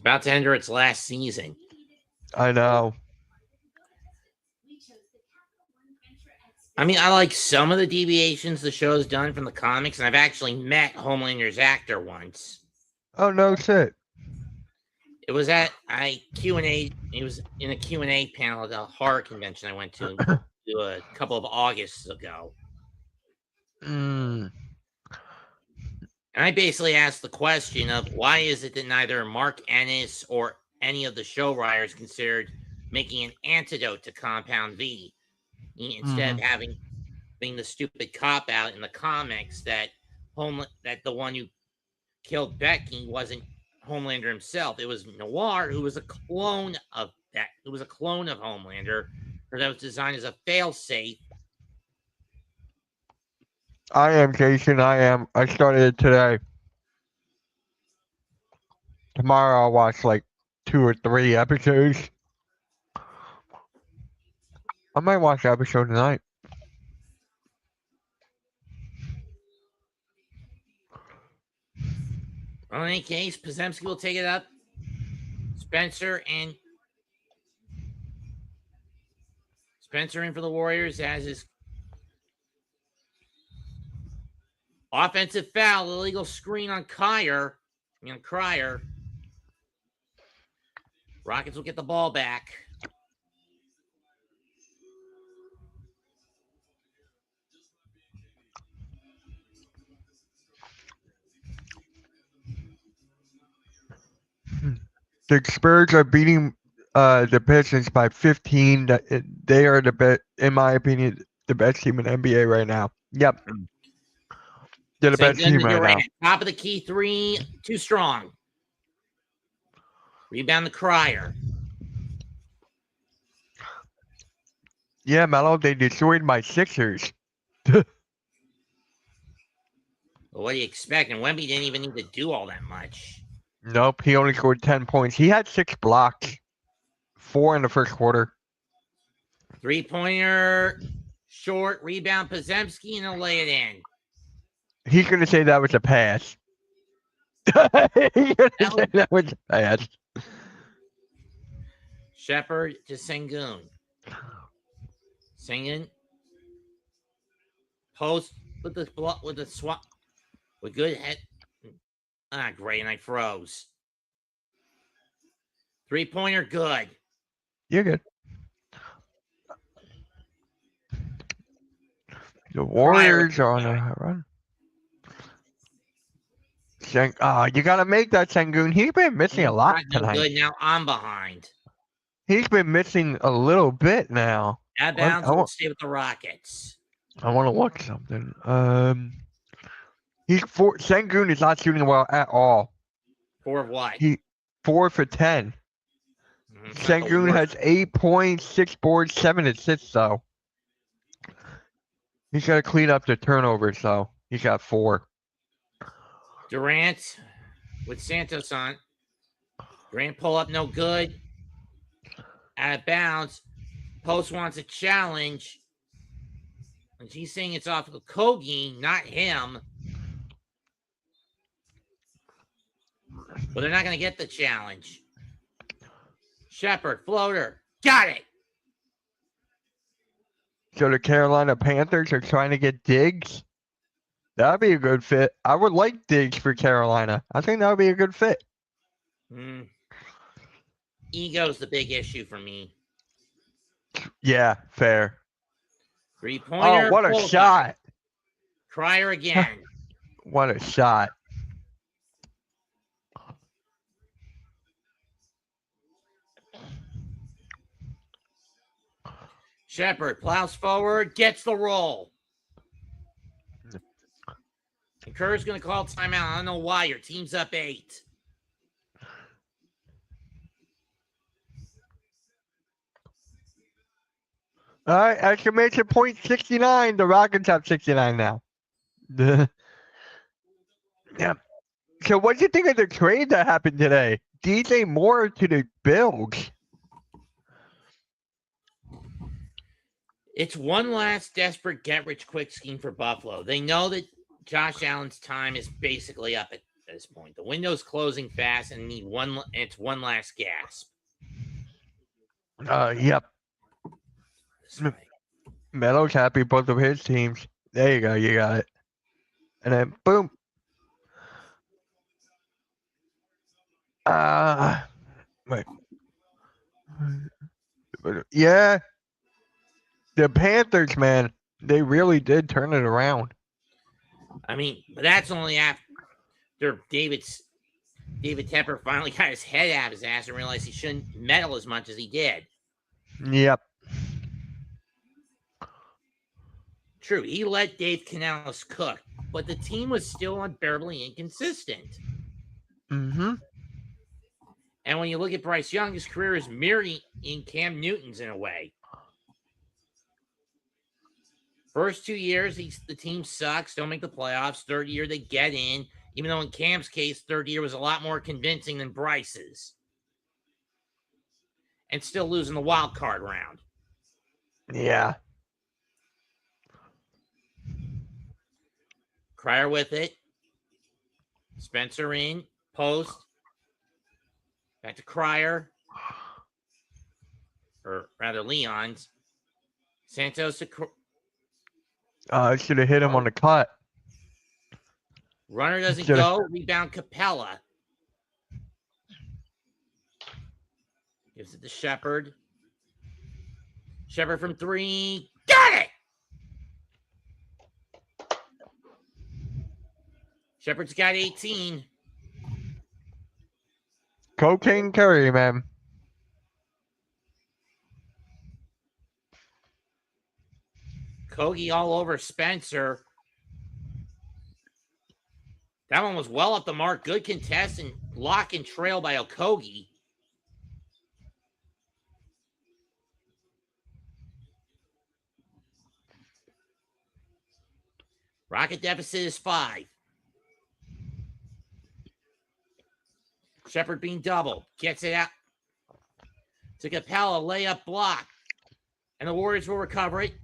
it's about to enter its last season.
I know.
I mean, I like some of the deviations the show's done from the comics, and I've actually met Homelander's actor once.
Oh, no shit.
It was at Q&A. It was in a Q&A panel at a horror convention I went to a couple of Augusts ago.
Mm.
And I basically asked the question of why is it that neither Mark Ennis or any of the show writers considered making an antidote to Compound V instead of having the stupid cop out in the comics that the one who killed Becky wasn't Homelander himself. It was Noir, who was a clone of that. It was a clone of Homelander, or that was designed as a failsafe.
I am, Jason. I am. I started it today. Tomorrow I'll watch like 2 or 3 episodes. I might watch the episode tonight.
Well, in any case, Pazemski will take it up. Spencer in for the Warriors as his offensive foul, illegal screen on Cryer. Rockets will get the ball back.
The Spurs are beating the Pistons by 15. They are the best, in my opinion, the best team in NBA right now. Yep. They're the best team right now.
Top of the key three, too strong. Rebound the Cryer.
Yeah, Melo, they destroyed my Sixers.
Well, what do you expect? And Wemby didn't even need to do all that much.
Nope, he only scored 10 points. He had 6 blocks. 4 in the first quarter.
3-pointer, short, rebound, Pazemski, and he'll lay it in.
He's going to say that was a pass. He's going to say that was a pass.
Shepard to Sengun. Sengun. Post with the swap. With good head. Ah, great. And I froze. 3-pointer, good.
You're good. The Warriors are on a run. You got to make that, Sengun. He's been missing a lot tonight.
Good. Now I'm behind.
He's been missing a little bit now.
Out of bounds, we'll stay with the Rockets.
I want to look something. Sengun is not shooting well at all.
4 of what?
4 for 10. Sengun has 8 points, 6 boards, 7 assists, though. He's got to clean up the turnovers, though. He's got 4.
Durant with Santos on. Durant pull up, no good. Out of bounds. Post wants a challenge. And she's saying it's off of Kogi, not him. But they're not going to get the challenge. Shepard, floater. Got it.
So the Carolina Panthers are trying to get Diggs. That'd be a good fit. I would like Diggs for Carolina. I think that would be a good fit.
Ego's the big issue for me.
Yeah, fair.
3-pointer.
Oh, what a
bullseye.
shot.
Crier again.
What a shot.
Shepard plows forward, gets the roll. And Kerr's going to call timeout. I don't know why. Your team's up 8.
All right, exclamation point 69. The Rockets have 69 now. Yeah. So what do you think of the trade that happened today? DJ Moore to the Bills.
It's one last desperate get-rich-quick scheme for Buffalo. They know that Josh Allen's time is basically up at this point. The window's closing fast and need it's one last gasp.
Yep.
This way.
Melo's happy both of his teams. There you go, you got it. And then boom. Wait. Yeah. The Panthers, man, they really did turn it around.
I mean, but that's only after David Tepper finally got his head out of his ass and realized he shouldn't meddle as much as he did.
Yep.
True, he let Dave Canales cook, but the team was still unbearably inconsistent.
Mm-hmm.
And when you look at Bryce Young, his career is mirroring Cam Newton's in a way. First 2 years, the team sucks, don't make the playoffs. Third year, they get in, even though in Cam's case, third year was a lot more convincing than Bryce's. And still losing the wild card round.
Yeah.
Crier with it. Spencer in. Post. Back to Crier. Or rather, Leon's. Santos to...
I should have hit him on the cut.
Runner doesn't
Should've-
go. Rebound Capella. Gives it to Shepard. Shepard from 3. Got it! Shepard's got 18.
Cocaine Curry, man.
Kogi all over Spencer. That one was well up the mark. Good contest and lock and trail by Okogie. Rocket deficit is 5. Shepard being doubled. Gets it out to Capella. Layup block. And the Warriors will recover it.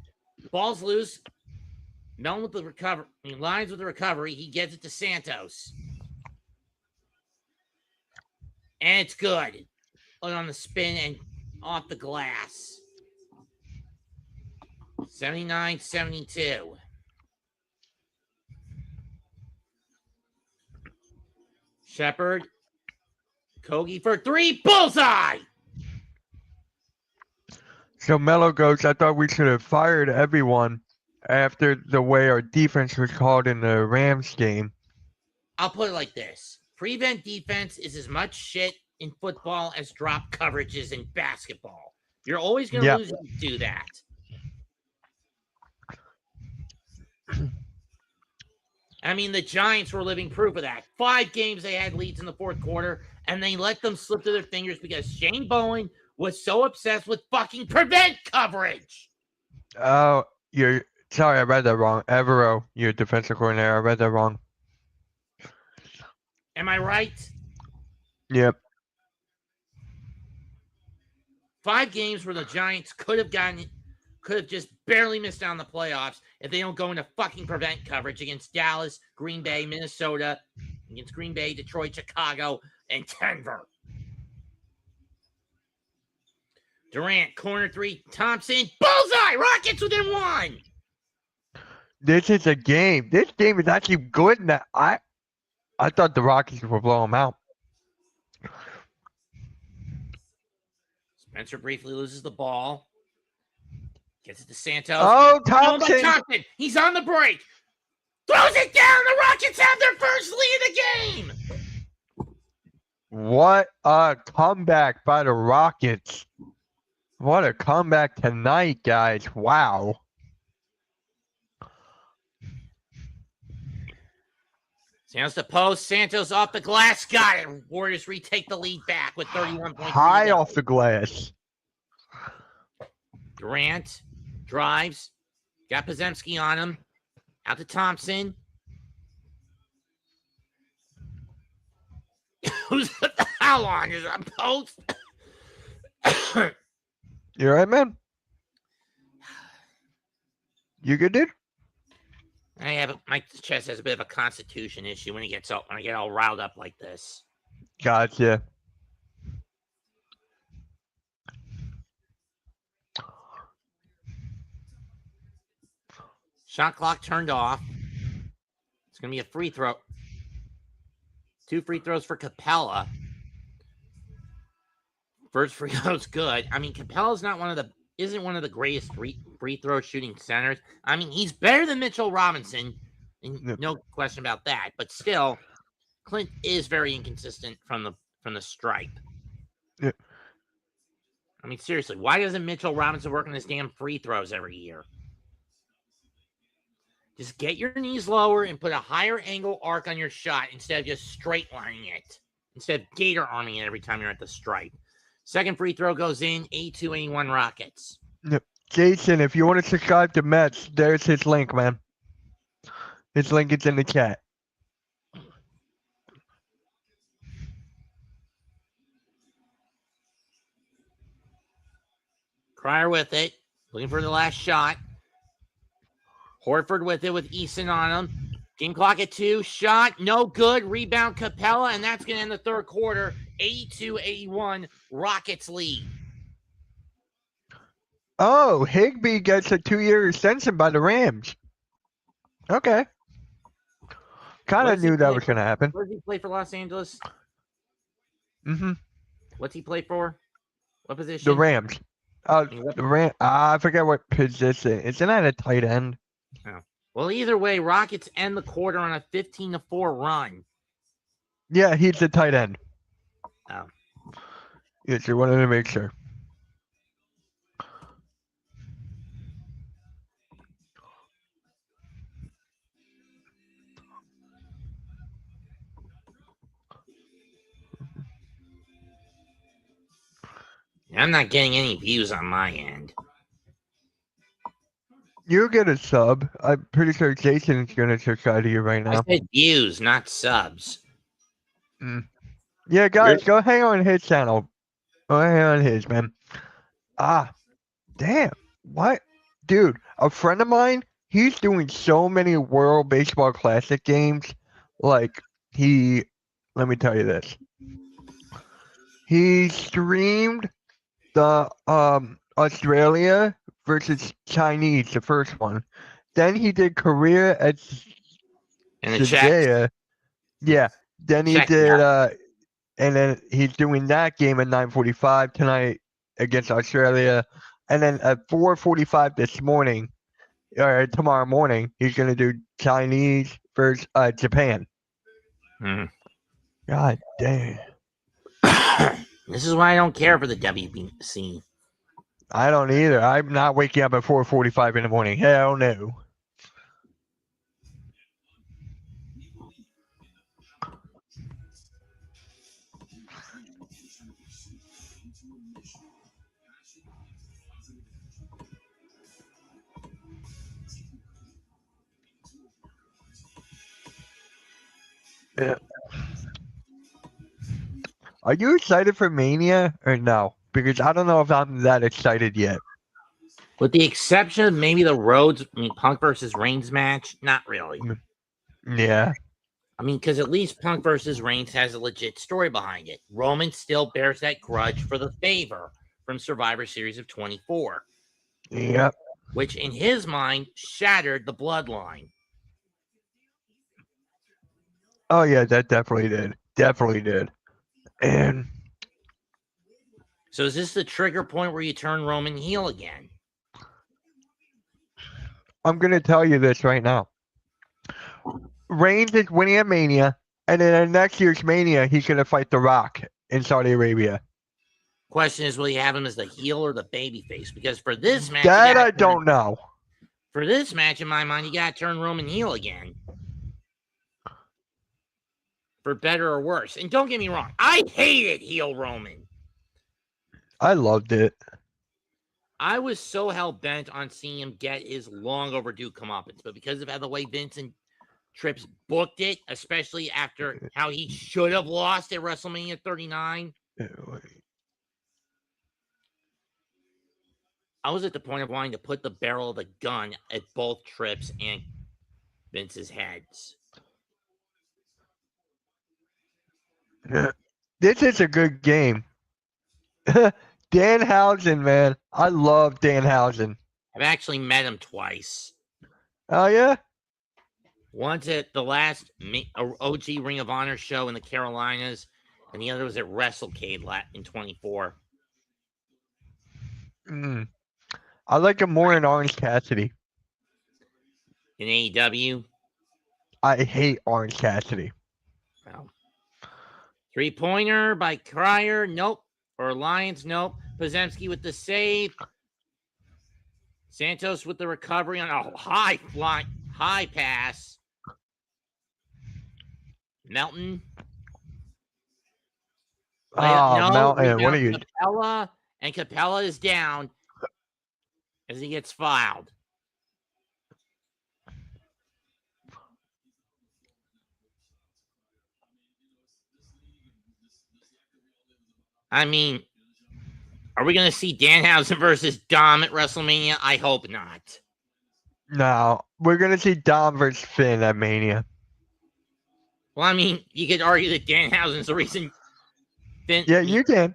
Ball's loose. Melton with the recovery. Lines with the recovery. He gets it to Santos. And it's good. On the spin and off the glass. 79-72. Shepard. Kogi for 3. Bullseye!
So Melo goes, I thought we should have fired everyone after the way our defense was called in the Rams game.
I'll put it like this. Prevent defense is as much shit in football as drop coverage is in basketball. You're always going to lose if you do that. I mean, the Giants were living proof of that. 5 games they had leads in the fourth quarter, and they let them slip through their fingers because Shane Bowen was so obsessed with fucking prevent coverage.
Oh, sorry, I read that wrong. Evero, your defensive coordinator, I read that wrong.
Am I right?
Yep.
5 games where the Giants could have just barely missed out on the playoffs if they don't go into fucking prevent coverage against Dallas, Green Bay, Minnesota, against Green Bay, Detroit, Chicago, and Denver. Durant, corner 3, Thompson, bullseye! Rockets within 1!
This is a game. This game is actually good. Now, I thought the Rockets would blow them out.
Spencer briefly loses the ball. Gets it to Santos.
Oh,
Oh, by
Thompson!
Thompson. He's on the break. Throws it down. The Rockets have their first lead of the game.
What a comeback by the Rockets. What a comeback tonight, guys. Wow.
Santos to post. Santos off the glass. Got it. Warriors retake the lead back with 31 points.
High off the glass.
Durant drives. Got Podziemski on him. Out to Thompson. Who's put the foul on? Is that post?
You all right, man? You good, dude?
My chest has a bit of a constitution issue when I get all riled up like this.
Gotcha.
Shot clock turned off. It's gonna be a free throw. 2 free throws for Capella. First free throw's good. I mean, Capella's isn't one of the greatest free throw shooting centers. I mean, he's better than Mitchell Robinson, and no question about that. But still, Clint is very inconsistent from the stripe.
Yeah.
I mean, seriously, why doesn't Mitchell Robinson work on his damn free throws every year? Just get your knees lower and put a higher angle arc on your shot instead of just straight lining it. Instead of gator arming it every time you're at the stripe. Second free throw goes in, 82-81 Rockets.
Yep. Jason, if you want to subscribe to Mets, there's his link, man. His link is in the chat.
Cryer with it, looking for the last shot. Horford with it with Eason on him. Game clock at 2. Shot, no good. Rebound Capella, and that's going to end the third quarter. 82-81, Rockets lead.
Oh, Higbee gets a 2-year extension by the Rams. Okay. Kind of knew that was going to happen.
Where does he play for Los Angeles?
Mm-hmm.
What's he play for? What position?
The Rams. The Ram. I forget what position. Isn't that a tight end?
Oh. Well, either way, Rockets end the quarter on a 15-4 run.
Yeah, he's the tight end.
Oh.
Yes, you wanted to make sure.
I'm not getting any views on my end.
You get a sub. I'm pretty sure Jason's going to subscribe to you right now.
I said views, not subs.
Yeah, guys, go hang on his channel. Go hang on his, man. Damn. What? Dude, a friend of mine, he's doing so many World Baseball Classic games. Like, let me tell you this. He streamed the Australia versus Chinese, the first one. Then he did Korea at Shigea. Yeah. Then he did and then he's doing that game at 9:45 tonight against Australia. And then at 4:45 this morning, or tomorrow morning, he's gonna do Chinese versus Japan. God damn.
This is why I don't care for the WBC.
I don't either. I'm not waking up at 4:45 in the morning. Hell no. Yeah. Are you excited for Mania or no? Because I don't know if I'm that excited yet.
With the exception of maybe the Punk versus Reigns match, not really.
Yeah.
I mean, because at least Punk versus Reigns has a legit story behind it. Roman still bears that grudge for the favor from Survivor Series of 24.
Yep.
Which, in his mind, shattered the bloodline.
Oh, yeah, that definitely did. Definitely did. And
So is this the trigger point where you turn Roman heel again?
I'm gonna tell you this right now. Reigns is winning at Mania, and then at next year's Mania, he's gonna fight The Rock in Saudi Arabia.
Question is, will you have him as the heel or the baby face? Because for this match,
That I don't know.
For this match, in my mind, you got to turn Roman heel again. For better or worse. And don't get me wrong, I hated heel Roman.
I loved it.
I was so hell-bent on seeing him get his long overdue comeuppance, but because of how the way Vince and Trips booked it, especially after how he should have lost at WrestleMania 39, I was at the point of wanting to put the barrel of the gun at both Trips and Vince's heads.
This is a good game. Danhausen, man. I love Danhausen.
I've actually met him twice.
Oh, yeah?
Once at the last OG Ring of Honor show in the Carolinas, and the other was at WrestleCade in 24.
I like him more in Orange Cassidy.
In AEW?
I hate Orange Cassidy.
Well, three-pointer by Cryer, nope. Or Alliance, nope. Pozemski with the save. Santos with the recovery on a high pass. Melton.
Melton, what are you?
Capella, and Capella is down as he gets fouled. I mean, are we going to see Danhausen versus Dom at WrestleMania? I hope not.
No, we're going to see Dom versus Finn at Mania.
Well, I mean, you could argue that Danhausen's the reason Finn.
Yeah, you can.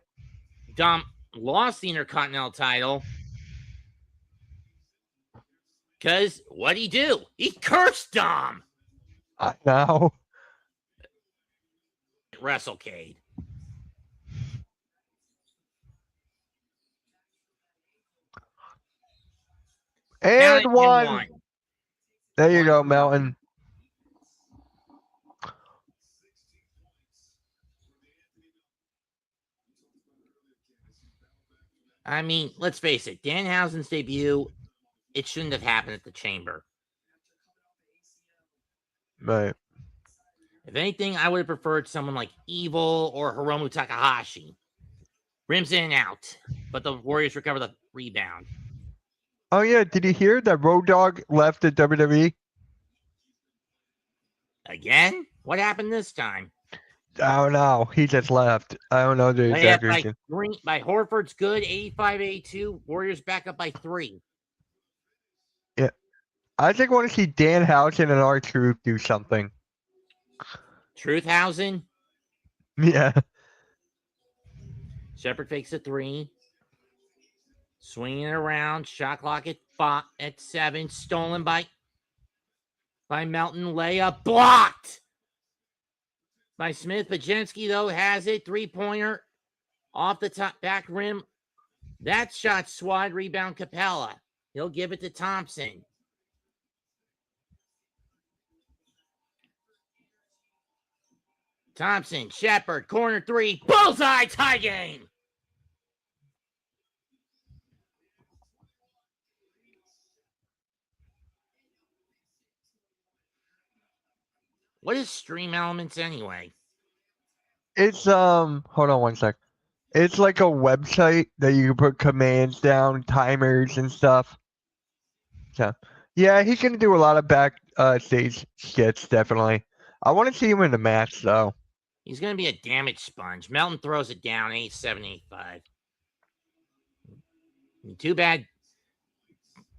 Dom lost the Intercontinental title. Because what'd he do? He cursed Dom.
I know.
WrestleCade.
And one. There you go, Melton.
I mean, let's face it. Danhausen's debut, it shouldn't have happened at the Chamber.
Right.
If anything, I would have preferred someone like Evil or Hiromu Takahashi. Rims in and out, but the Warriors recover the rebound.
Oh, yeah. Did you hear that Road Dogg left the WWE?
Again? What happened this time?
I don't know. He just left. I don't know the exact reason.
By Horford's good, 85-82. Warriors back up by 3.
Yeah. I think I want to see Danhausen and R-Truth do something.
Truthhausen?
Yeah.
Shepard fakes a 3. Swinging it around. Shot clock at 7. Stolen by Melton. Layup blocked by Smith. Pajensky, though, has it. 3-pointer off the top back rim. That shot swat. Rebound Capella. He'll give it to Thompson. Thompson, Shepard, corner 3. Bullseye, tie game. What is Stream Elements anyway?
It's, hold on one sec. It's like a website that you can put commands down, timers and stuff. So, yeah, he's going to do a lot of backstage skits, definitely. I want to see him in the match, though.
He's going to be a damage sponge. Melton throws it down, 8-7, 8-5. Too bad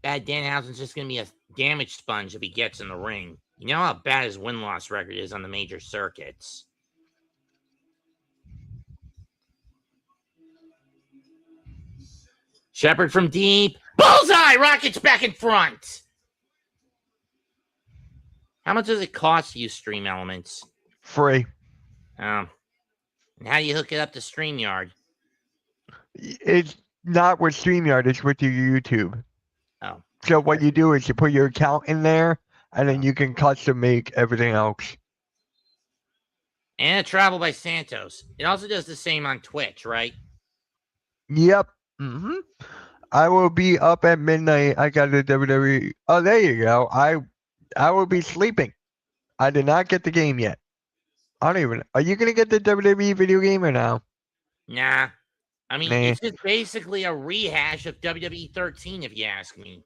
Danhausen's just going to be a damage sponge if he gets in the ring. You know how bad his win-loss record is on the major circuits. Shepard from deep. Bullseye! Rockets back in front. How much does it cost you, Stream Elements?
Free.
And how do you hook it up to StreamYard?
It's not with StreamYard, it's with your YouTube.
Oh,
So what you do is you put your account in there, and then
Oh.
you can custom make everything else.
and a travel by Santos. It also does the same on Twitch, right?
Yep. I will be up at midnight. I got the WWE. Oh, there you go. I will be sleeping. I did not get the game yet. I don't even. Are you gonna get the WWE video game or no?
Nah. I mean,
Nah.
it's just basically a rehash of WWE 13, if you ask me.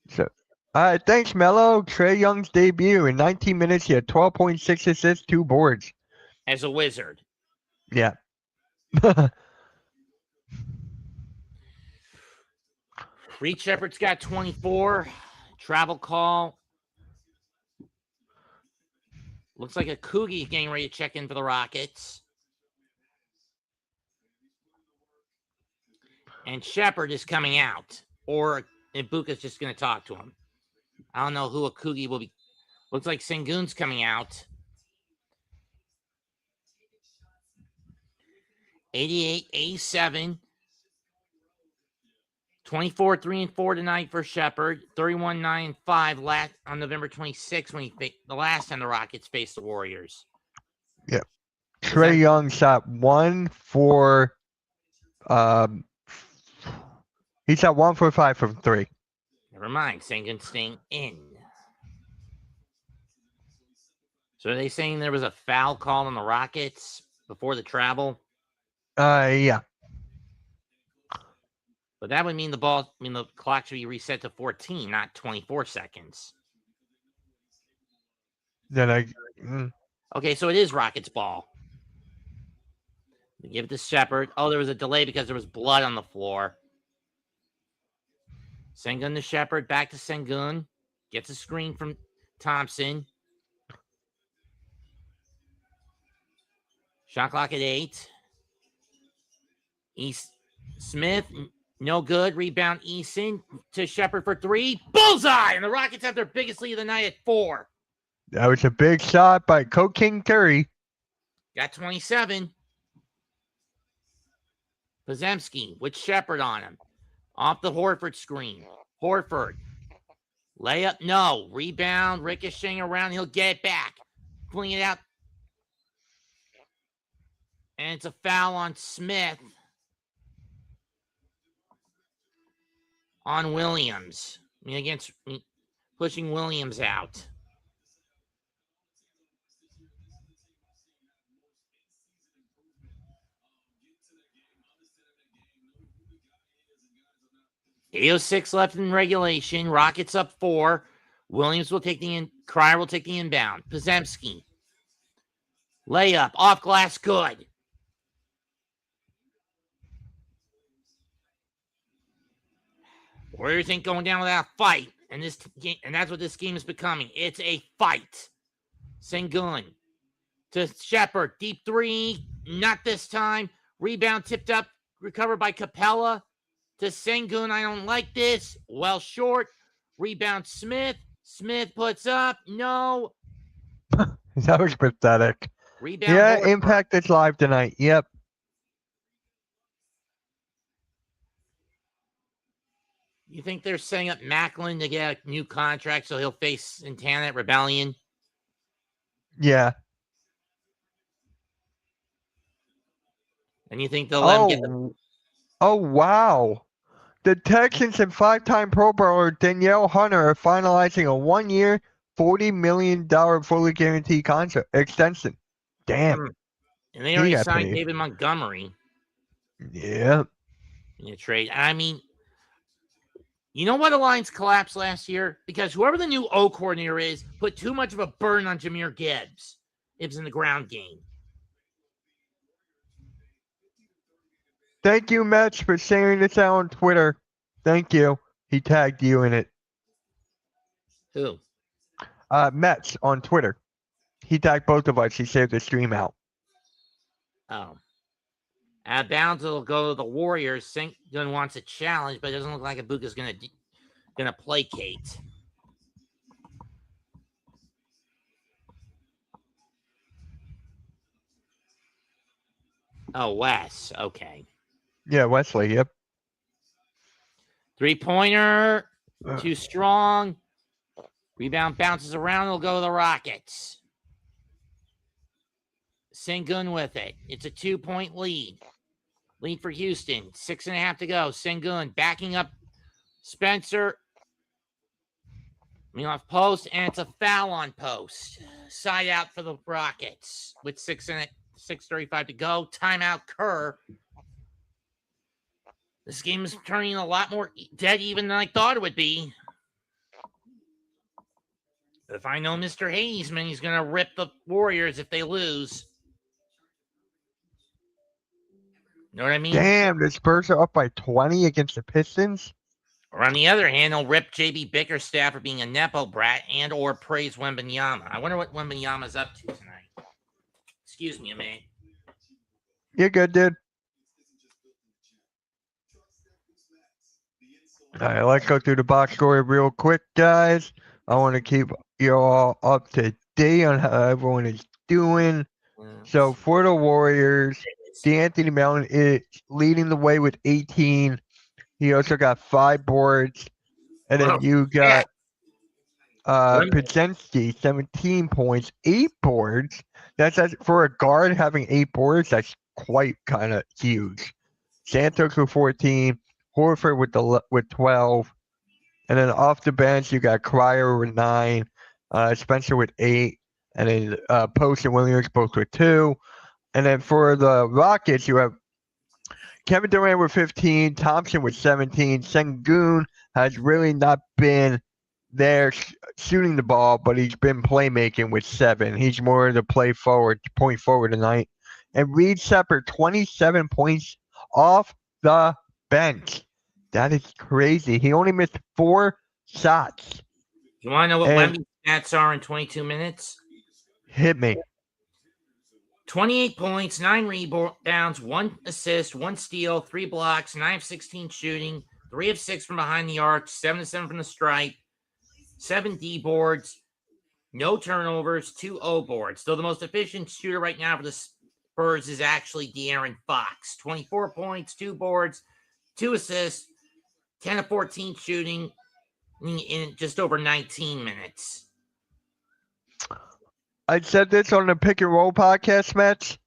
So, all right. Thanks, Mello. Trey Young's debut in 19 minutes. He had 12.6 assists, 2 boards.
As a wizard.
Yeah.
Reed Shepherd's got 24. Travel call. Looks like a Cougie getting ready to check in for the Rockets. And Shepard is coming out. Or Ibuka's just going to talk to him. I don't know who a Cougie will be. Looks like Sengun's coming out. 88, 87. 24, 3 and 4 tonight for Shepard. 31, 9 and 5 last on November 26th when the last time the Rockets faced the Warriors.
Yep. Trey Young shot 1 for he shot 1 for 5 from 3.
Never mind. Sengun staying in. So are they saying there was a foul call on the Rockets before the travel?
Yeah.
But that would mean the clock should be reset to 14, not 24 seconds.
Then
Okay, so it is Rockets ball. They give it to Shepard. Oh, there was a delay because there was blood on the floor. Sengun to Shepard, back to Sengun. Gets a screen from Thompson. Shot clock at 8. Smith, no good. Rebound Eason to Shepard for 3. Bullseye! And the Rockets have their biggest lead of the night at 4.
That was a big shot by Cocaine Curry.
Got 27. Pozemski with Shepard on him. Off the Horford screen. Horford. Layup, no. Rebound, ricocheting around. He'll get it back. Fling it out. And it's a foul on Smith. On Williams. Pushing Williams out. .806 left in regulation. Rockets up 4. Williams will take Cryer will take the inbound. Pozemski. Layup. Off glass. Good. Warriors ain't going down without a fight. And that's what this game is becoming. It's a fight. Sengun to Shepard. Deep 3. Not this time. Rebound tipped up. Recovered by Capella. To Sengun. I don't like this. Well short. Rebound Smith. Smith puts up. No.
That was pathetic.
Rebound.
Yeah,
Horford.
Impact is live tonight. Yep.
You think they're setting up Macklin to get a new contract so he'll face Santana at Rebellion?
Yeah.
And you think they'll let him get
Oh, wow. The Texans and 5-time Pro Bowler Danielle Hunter are finalizing a 1-year, $40 million fully guaranteed contract extension. Damn.
And they already
got
signed
paid.
David Montgomery
Yeah.
in a trade. I mean, you know what Alliance collapsed last year? Because whoever the new O coordinator is put too much of a burden on Jahmyr Gibbs. Gibbs in the ground game.
Thank you, Mets, for sharing this out on Twitter. Thank you. He tagged you in it.
Who?
Mets on Twitter. He tagged both of us. He shared the stream out.
Oh. Out of bounds, it'll go to the Warriors. Sengun wants a challenge, but it doesn't look like Ibuka's gonna placate. Oh, Wes. Okay.
Yeah, Wesley. Yep.
3-pointer. Too strong. Rebound bounces around. It'll go to the Rockets. Sengun with it. It's a 2-point lead. Lead for Houston. 6.5 to go. Sengun backing up Spencer. Off post, and it's a foul on post. Side out for the Rockets with 6:35 to go. Timeout, Kerr. This game is turning a lot more dead even than I thought it would be. If I know Mr. Hazeman, he's going to rip the Warriors if they lose. Know what I mean?
Damn, the Spurs are up by 20 against the Pistons.
Or on the other hand, he'll rip JB Bickerstaff for being a Nepo brat and or praise Wembanyama. I wonder what Wembanyama's up to tonight. Excuse me a minute.
You're good, dude. All right, let's go through the box score real quick, guys. I want to keep you all up to date on how everyone is doing. So for the Warriors, D'Anthony Melton is leading the way with 18. He also got 5 boards. And then you got Pajensky, 17 points, 8 boards. That's for a guard having 8 boards, that's quite kind of huge. Santos with 14, Horford with 12. And then off the bench, you got Cryer with 9, Spencer with 8, and then Post and Williams both with 2. And then for the Rockets, you have Kevin Durant with 15, Thompson with 17. Sengun has really not been there shooting the ball, but he's been playmaking with 7. He's more of the point forward tonight. And Reed Shepard, 27 points off the bench. That is crazy. He only missed 4 shots.
You want to know what Wemby's stats are in 22 minutes?
Hit me.
28 points, 9 rebounds, 1 assist, 1 steal, 3 blocks, 9 of 16 shooting, 3 of 6 from behind the arc, 7 of 7 from the stripe, 7 D boards, no turnovers, 2 O boards. Though the most efficient shooter right now for the Spurs is actually De'Aaron Fox. 24 points, 2 boards, 2 assists, 10 of 14 shooting in just over 19 minutes.
I said this on the Pick and Roll podcast, Mets.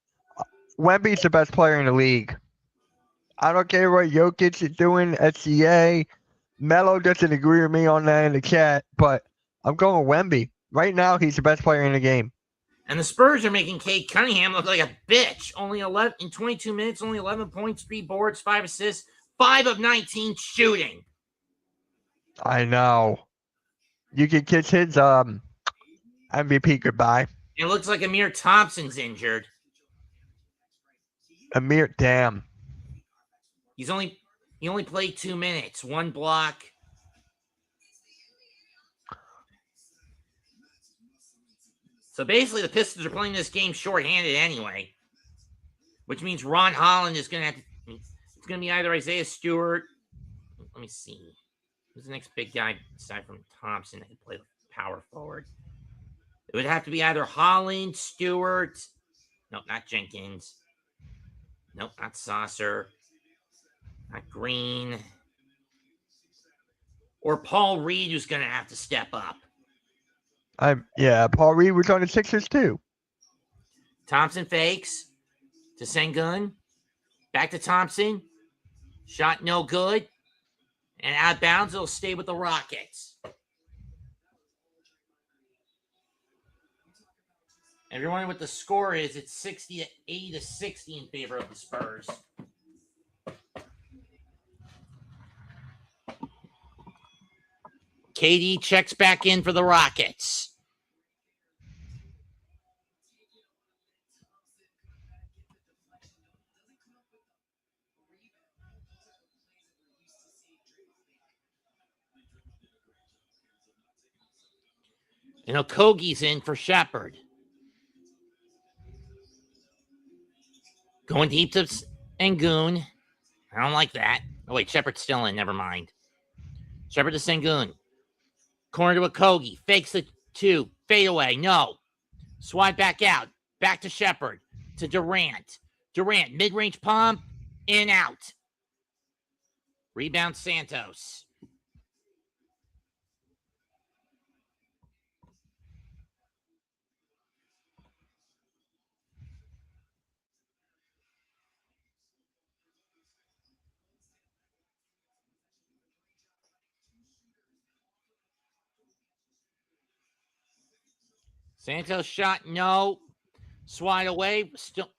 Wemby's the best player in the league. I don't care what Jokic is doing, SCA. Melo doesn't agree with me on that in the chat, but I'm going Wemby. Right now, he's the best player in the game.
And the Spurs are making Cade Cunningham look like a bitch. Only 11 in 22 minutes, only 11 points, 3 boards, 5 assists, 5 of 19 shooting.
I know. You can kiss his MVP goodbye.
It looks like Amir Thompson's injured.
Amir, damn.
He only played 2 minutes, 1 block. So basically, the Pistons are playing this game shorthanded anyway, which means Ron Holland is going to have to. It's going to be either Isaiah Stewart. Let me see. Who's the next big guy aside from Thompson that can play power forward? It would have to be either Holland, Stewart. Nope, not Jenkins. Nope, not Saucer. Not Green. Or Paul Reed, who's going to have to step up.
Paul Reed was on the Sixers too.
Thompson fakes to Sengun. Back to Thompson. Shot no good. And out of bounds, it'll stay with the Rockets. If you're wondering what the score is, it's 80 to 60 in favor of the Spurs. KD checks back in for the Rockets. And Okogie's in for Shepard. Going deep to Sengun. I don't like that. Oh, wait, Shepard's still in. Never mind. Shepard to Sengun. Corner to Okogie. Fakes the 2. Fade away. No. Swat back out. Back to Shepard. To Durant. Durant, mid-range pump, in, out. Rebound, Santos. Santos shot, no. Swat away. Still,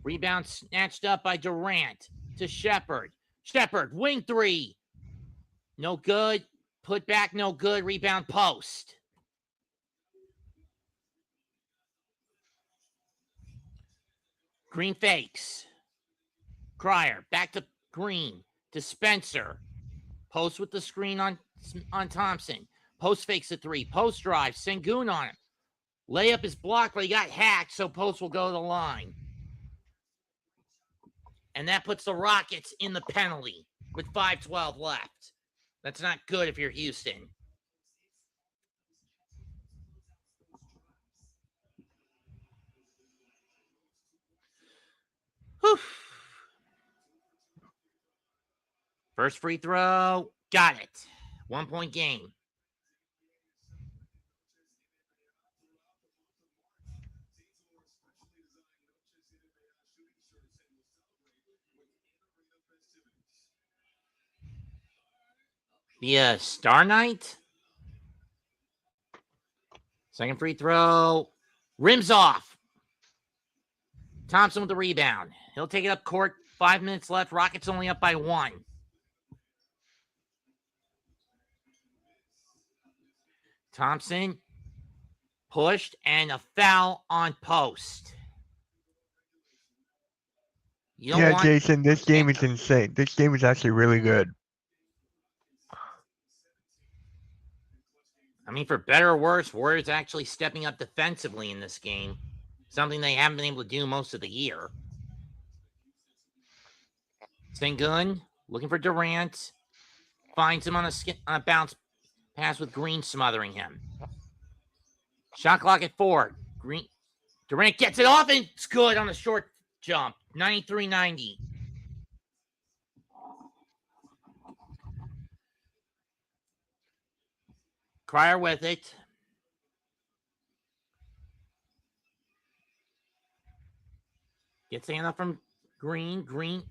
rebound snatched up by Durant to Shepard. Shepard, wing three. No good. Put back, no good. Rebound, post. Green fakes. Cryer, back to Green, to Spencer. Post with the screen on Thompson. Post fakes a three. Post drive. Sengun on him. Layup is blocked, but he got hacked, so Post will go to the line. And that puts the Rockets in the penalty with 5:12 left. That's not good if you're Houston. Whew. First free throw. Got it. 1 point game. The Star Knight. Second free throw. Rims off. Thompson with the rebound. He'll take it up court. 5 minutes left. Rockets only up by 1. Thompson pushed and a foul on Post.
Yeah, Jason, this game is insane. This game is actually really good.
I mean, for better or worse, Warriors actually stepping up defensively in this game. Something they haven't been able to do most of the year. Sengun looking for Durant. Finds him on a bounce pass with Green smothering him. Shot clock at 4. Durant gets it off and it's good on a short jump. 93-90. Cryer with it. Gets the handoff from Green. Green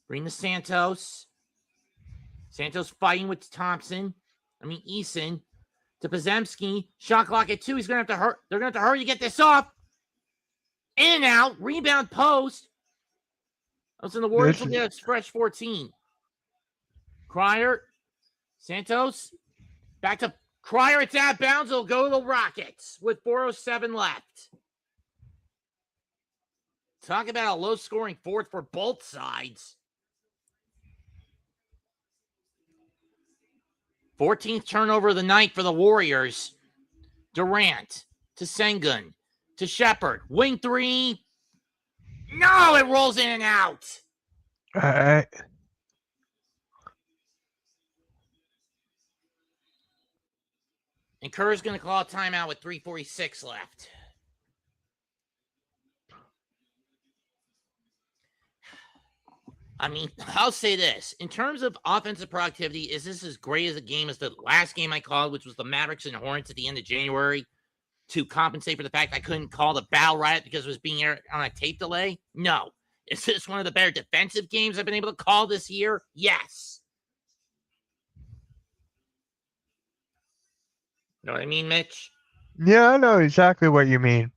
to Santos. Santos fighting with Thompson. Eason to Podziemski. Shot clock at 2. He's gonna have to hurt. They're gonna have to hurry to get this off. In and out. Rebound post. So the Warriors will get a fresh 14. Cryer. Santos. Back to Cryer. It's out of bounds. It'll go to the Rockets with 4:07 left. Talk about a low-scoring fourth for both sides. 14th turnover of the night for the Warriors. Durant to Sengun to Shepard. Wing three. No, it rolls in and out.
All right.
And Kerr's going to call a timeout with 3:46 left. I'll say this. In terms of offensive productivity, is this as great as a game as the last game I called, which was the Mavericks and Hornets at the end of January, to compensate for the fact I couldn't call the Battle Riot because it was being aired on a tape delay? No. Is this one of the better defensive games I've been able to call this year? Yes. Know what I mean, Mitch?
Yeah, I know exactly what you mean.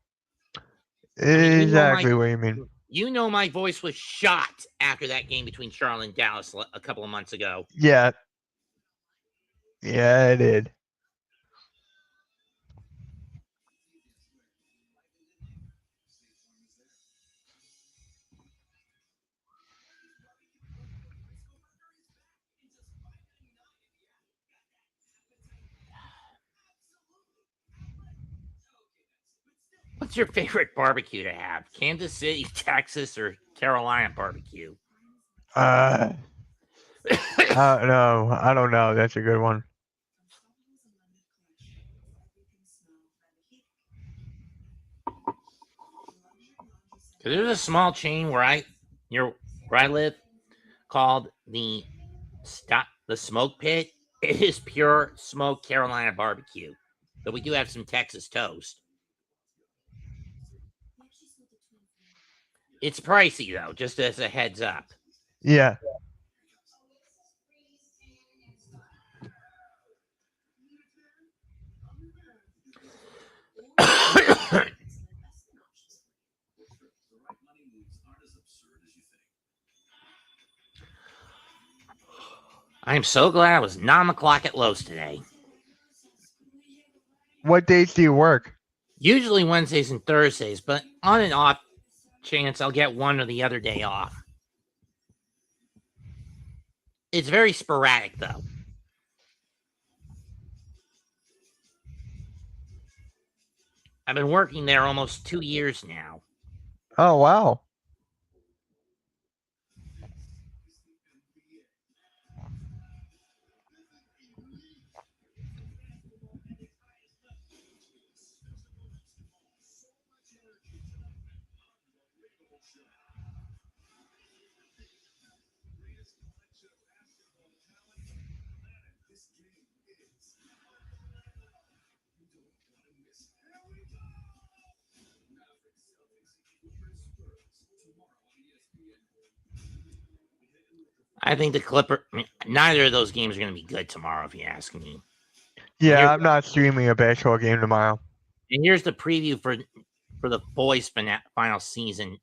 Exactly what you mean.
You know my voice was shot after that game between Charlotte and Dallas a couple of months ago.
Yeah. Yeah, it did.
What's your favorite barbecue to have? Kansas City, Texas, or Carolina barbecue?
No, I don't know. That's a good one.
There's a small chain where I live called the Smoke Pit. It is pure smoked Carolina barbecue, but we do have some Texas toast. It's pricey though, just as a heads up.
Yeah.
I am so glad I was 9 o'clock at Lowe's today.
What days do you work?
Usually Wednesdays and Thursdays, but on and off chance I'll get one or the other day off. It's very sporadic though. I've been working there almost 2 years now.
Oh, wow.
I think neither of those games are going to be good tomorrow, if you ask me.
Yeah, I'm not streaming a baseball game tomorrow.
And here's the preview for the boys' final season.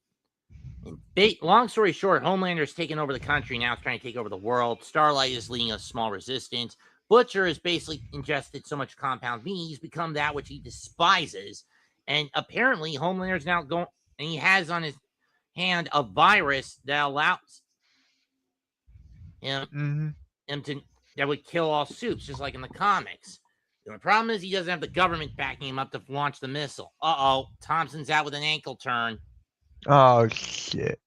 Long story short, Homelander's taken over the country. Now it's trying to take over the world. Starlight is leading a small resistance. Butcher has basically ingested so much compound V, he's become that which he despises. And apparently, Homelander's now going, and he has on his hand a virus that allows him to that would kill all soups, just like in the comics. The only problem is he doesn't have the government backing him up to launch the missile. Thompson's out with an ankle turn.
Oh, shit.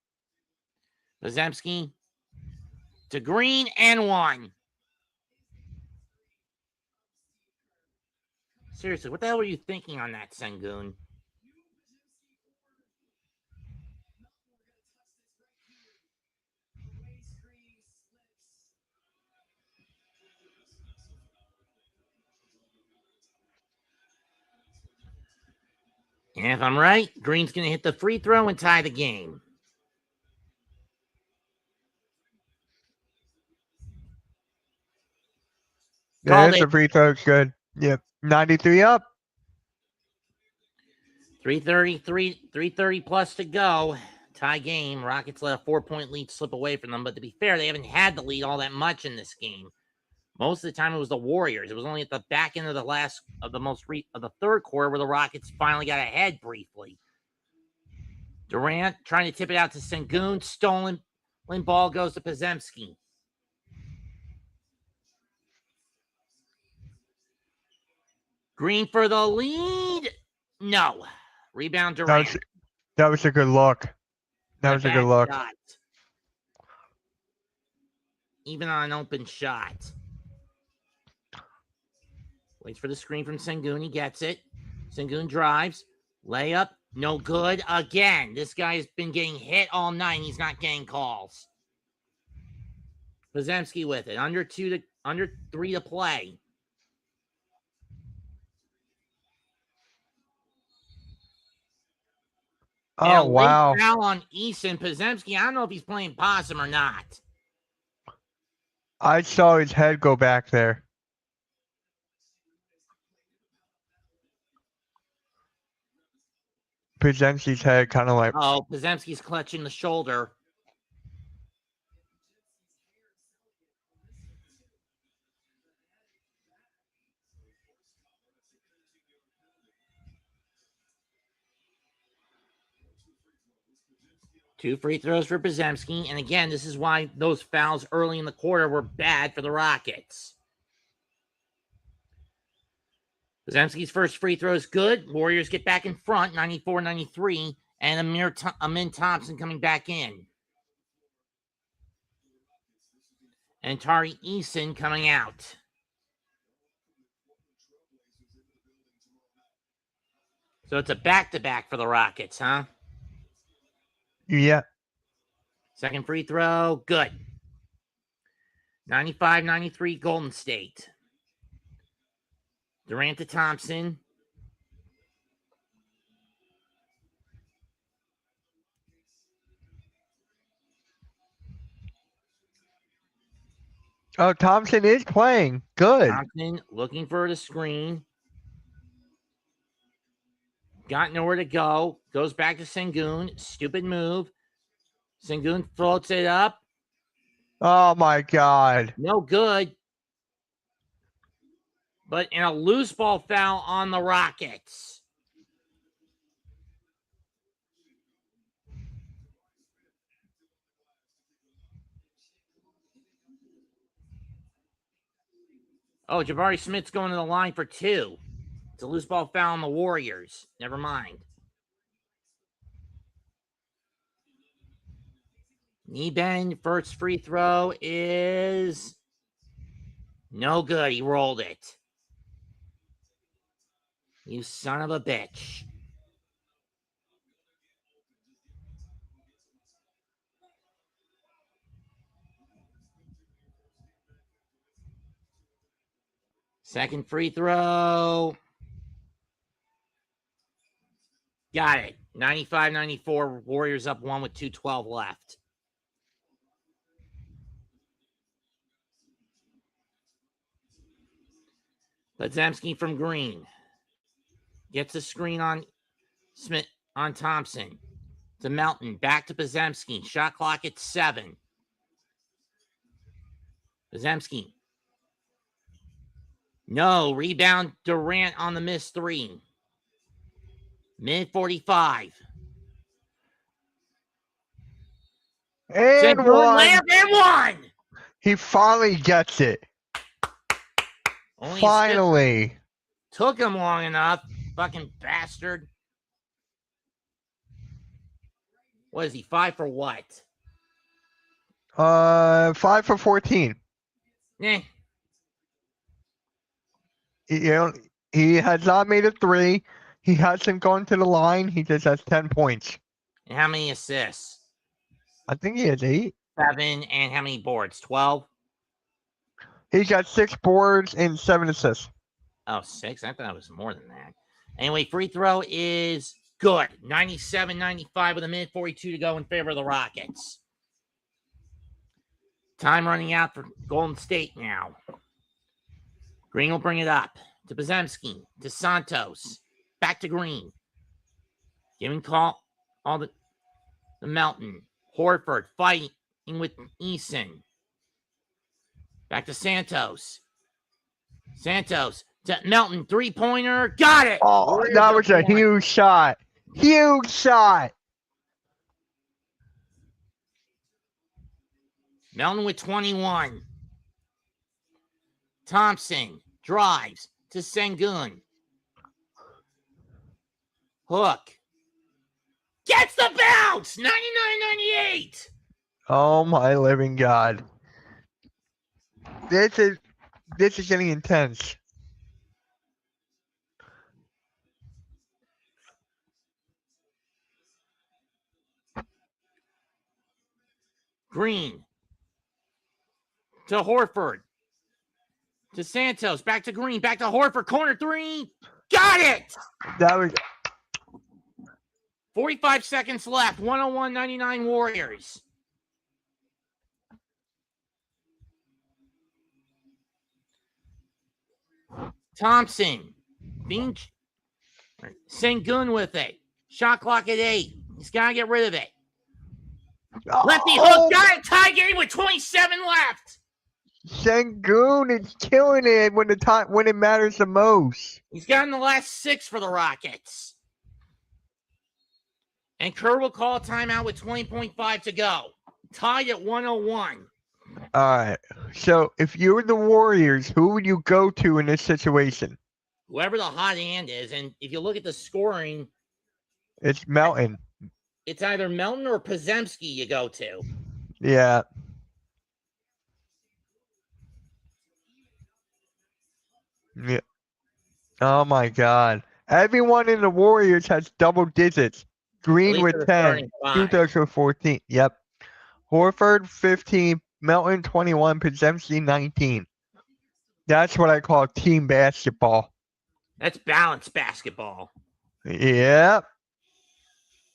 Pozemski to Green and 1. Seriously, what the hell were you thinking on that, Sengun? And if I'm right, Green's going to hit the free throw and tie the game.
Yeah, it's a free throw. It's good. Yep. 93 up.
3:30 plus to go. Tie game. Rockets let a 4-point lead slip away from them. But to be fair, they haven't had the lead all that much in this game. Most of the time, it was the Warriors. It was only at the back end of the third quarter where the Rockets finally got ahead briefly. Durant trying to tip it out to Sengun. Stolen ball goes to Pozemski. Green for the lead. No. Rebound Durant.
That was a good look. That was a good look.
Shot. Even on an open shot. Waits for the screen from Sengun. He gets it. Sengun drives. Layup. No good. Again. This guy's been getting hit all night. He's not getting calls. Pozemski with it. Under 3 to play.
Oh, wow.
Foul on Eason. Pozemski, I don't know if he's playing possum or not.
I saw his head go back there. Pozemski's head kind of like...
Oh, Pozemski's clutching the shoulder. Two free throws for Pozemski. And again, this is why those fouls early in the quarter were bad for the Rockets. Pozemski's first free throw is good. Warriors get back in front, 94-93. And Amin Thompson coming back in. And Tari Eason coming out. So it's a back-to-back for the Rockets, huh?
Yeah.
Second free throw, good. 95-93 Golden State. Durant to Thompson.
Oh, Thompson is playing. Good.
Thompson looking for the screen. Got nowhere to go. Goes back to Sengun. Stupid move. Sengun floats it up.
Oh my God.
No good. But in a loose ball foul on the Rockets. Oh, Jabari Smith's going to the line for 2. It's a loose ball foul on the Warriors. Never mind. Knee bend, first free throw is no good. He rolled it. You son of a bitch. Second free throw. Got it. 95-94. Warriors up 1 with 2:12 left. Podziemski from Green. Gets a screen on Smith on Thompson. To Melton. Back to Podziemski. Shot clock at 7. Podziemski. No. Rebound Durant on the missed 3. Minute 45.
And
Good
one.
layup and 1.
He finally gets it.
Only
Finally.
took him long enough. Fucking bastard. What is he? 5 for what?
5 for 14.
Eh.
He has not made a 3. He hasn't gone to the line. He just has 10 points.
And how many assists?
I think he has 8.
7. And how many boards? 12?
He's got 6 boards and 7 assists.
Oh, 6? I thought it was more than that. Anyway, free throw is good. 97-95 with a minute 42 to go in favor of the Rockets. Time running out for Golden State now. Green will bring it up to Podziemski, to Santos, back to Green. Giving call all the Melton. Horford fighting with Eason. Back to Santos. Santos to Melton, 3-pointer. Got it.
Oh,
Warriors
that
up
was a
1.
huge shot. Huge shot.
Melton with 21. Thompson drives to Sengun. Hook. Gets the bounce. 99-98.
Oh my living God. This is getting intense.
Green to Horford. To Santos. Back to Green. Back to Horford. Corner 3. Got it.
That was
45 seconds left. 101-99 Warriors. Thompson. Sengun with it. Shot clock at 8. He's got to get rid of it. Lefty hook. Got it. Tie game with 27 left.
Sengun is killing it when it matters the most.
He's gotten the last 6 for the Rockets. And Kerr will call a timeout with 20.5 to go. Tied at 101.
All right. So if you were the Warriors, who would you go to in this situation?
Whoever the hot hand is. And if you look at the scoring,
It's Melton.
it's either Melton or Podziemski you go to.
Yeah. Yeah. Oh my God. Everyone in the Warriors has double digits. Green
least
with
they're
10.
starting five.
Kudos with 14. Yep. Horford 15. Melton 21. Podziemski 19. That's what I call team basketball.
That's balanced basketball.
Yep.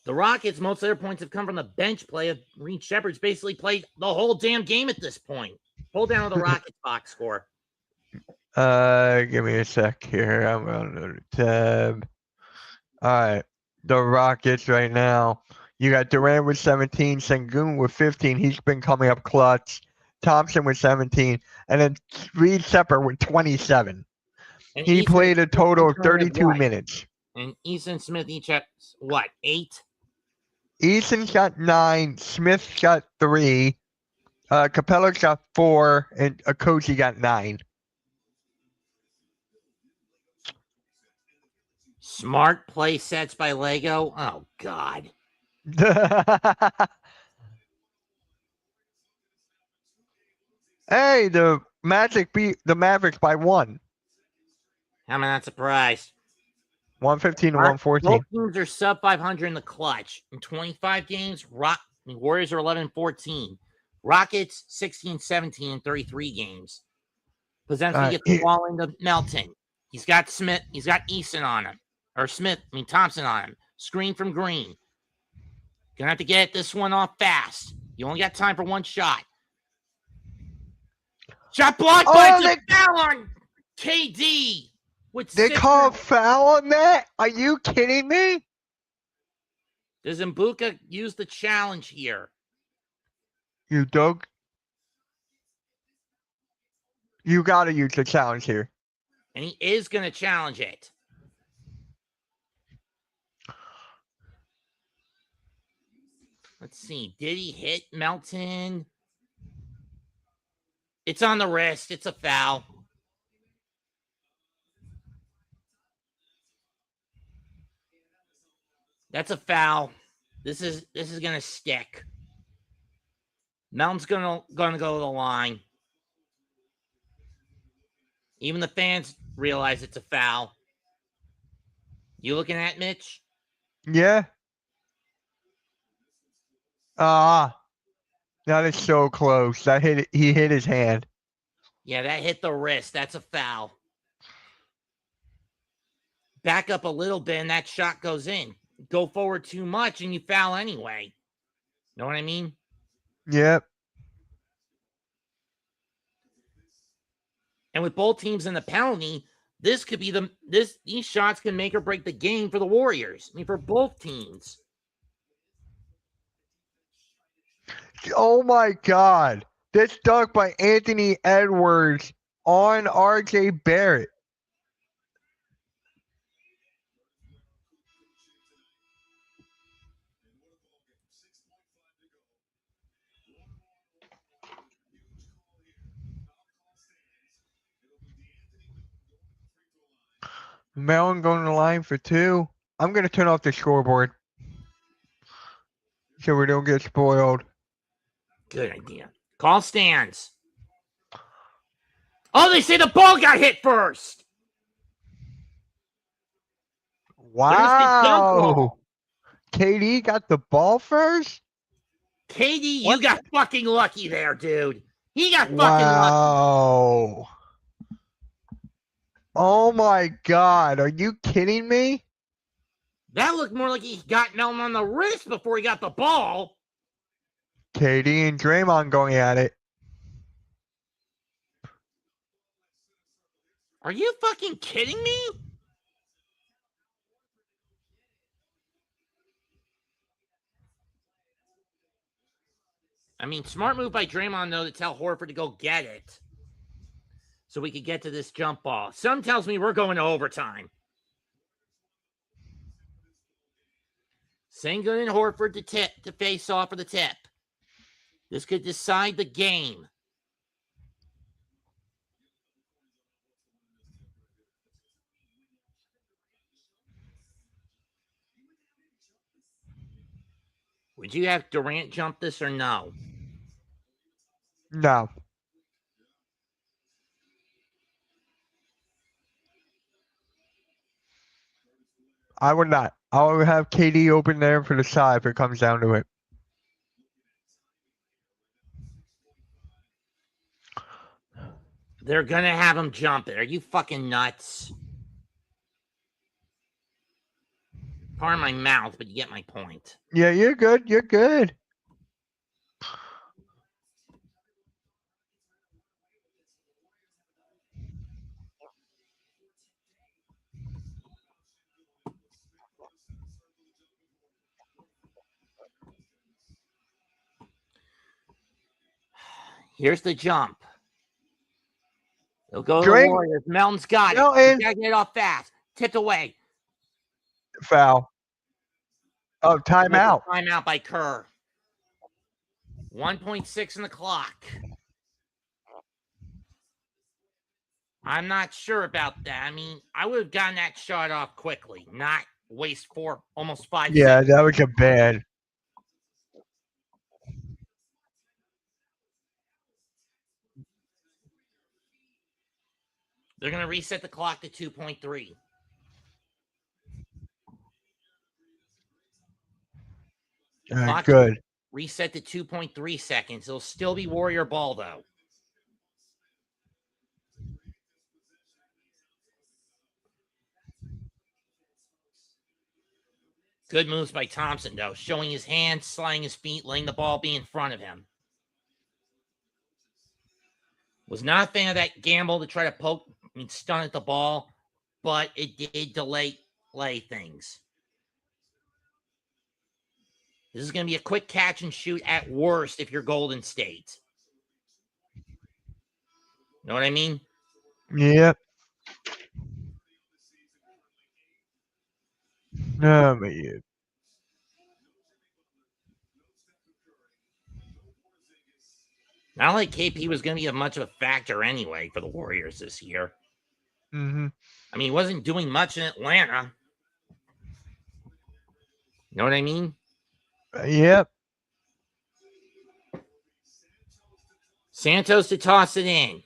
The Rockets, most of their points have come from the bench play of Reed Shepard's basically played the whole damn game at this point. Pull down the Rockets box score.
Give me a sec here. I'm on the tab. All right. The Rockets right now. You got Durant with 17, Sengun with 15. He's been coming up clutch. Thompson with 17, and then Reed Shepard with 27.
And
He
Easton
played a
Smith
total of
each only has
32
what?
minutes.
And Easton Smith each has what? 8?
Eason shot 9. Smith shot 3. Capella shot 4, and Okogie got 9.
Smart play sets by Lego. Oh God.
Hey, the Magic beat the Mavericks by 1.
How am I not surprised?
115 to
Both
114.
teams are sub 500 in the clutch. In 25 games, Warriors are 11-14. Rockets 16-17 in 33 games. Podziemski gets the ball into Melton. He's got Smith. He's got Eason on him. Or Thompson on him. Screen from Green. Gonna have to get this one off fast. You only got time for one shot. Shot blocked, but it's a foul on KD.
They call a foul on that? Are you kidding me?
Does Mbuka use the challenge here?
You dog. You gotta use the challenge here.
And he is going to challenge it. Let's see. Did he hit Melton? It's on the wrist. It's a foul. That's a foul. This is going to stick. Melton's going to go to the line. Even the fans realize it's a foul. You looking at Mitch?
Yeah. That is so close. He hit his hand.
Yeah, that hit the wrist. That's a foul. Back up a little bit and that shot goes in. Go forward too much and you foul anyway. Know what I mean?
Yep.
And with both teams in the penalty, this could be these shots can make or break the game for the Warriors. I mean, for both teams.
Oh my God. This dunk by Anthony Edwards on RJ Barrett. Mellon going to the line for 2. I'm going to turn off the scoreboard so we don't get spoiled.
Good idea. Call stands. Oh, they say the ball got hit first.
Wow. KD got the ball first?
KD, you got fucking lucky there, dude. He got fucking
lucky. Oh my God. Are you kidding me?
That looked more like he got Melton on the wrist before he got the ball.
KD and Draymond going at it.
Are you fucking kidding me? I mean, smart move by Draymond, though, to tell Horford to go get it so we could get to this jump ball. Some tells me we're going to overtime. Sengun and Horford to face off for the tip. This could decide the game. Would you have Durant jump this or no?
No. I would not. I would have KD open there for the side if it comes down to it.
They're gonna have him jump it. Are you fucking nuts? Pardon my mouth, but you get my point.
Yeah, you're good. You're good.
Here's the jump. He'll go to the
Drink.
Warriors. Melton's got it.
Melton.
You gotta get it off fast. Tipped away.
Foul. Oh, timeout.
Timeout by Kerr. 1.6 in the clock. I'm not sure about that. I mean, I would have gotten that shot off quickly, not waste almost 5
Yeah,
seconds.
that was a bad.
They're going to reset the clock to 2.3.
Good.
Reset to 2.3 seconds. It'll still be Warrior ball, though. Good moves by Thompson, though. Showing his hands, sliding his feet, letting the ball be in front of him. Was not a fan of that gamble to try to stun at the ball, but it did delay things. This is going to be a quick catch and shoot at worst if you're Golden State. Know what I mean?
Yep. No, man.
Not like KP was going to be much of a factor anyway for the Warriors this year.
Mm-hmm.
I mean, he wasn't doing much in Atlanta. Know what I mean?
Yep.
Santos to toss it in.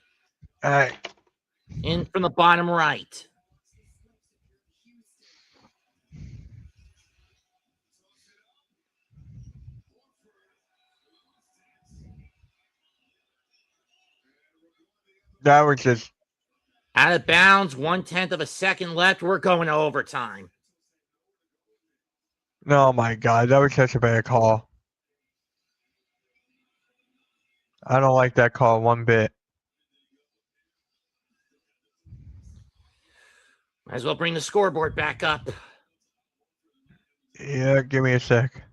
All right.
In from the bottom right.
That was just
out of bounds, 1/10 of a second left. We're going to overtime.
Oh my God, that was such a bad call. I don't like that call one bit.
Might as well bring the scoreboard back up.
Yeah, give me a sec.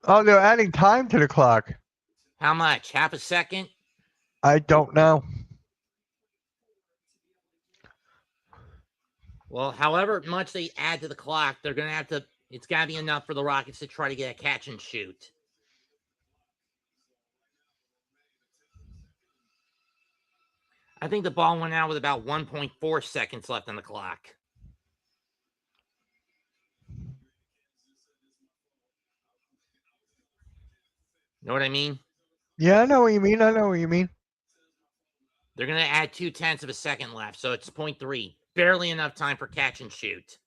Oh, they're adding time to the clock.
How much? Half a second?
I don't know.
Well, however much they add to the clock, they're going to have to, it's got to be enough for the Rockets to try to get a catch and shoot. I think the ball went out with about 1.4 seconds left on the clock. Know what I mean?
Yeah, I know what you mean. I know what you mean.
They're going to add 0.2 of a second left, so it's 0.3. Barely enough time for catch and shoot.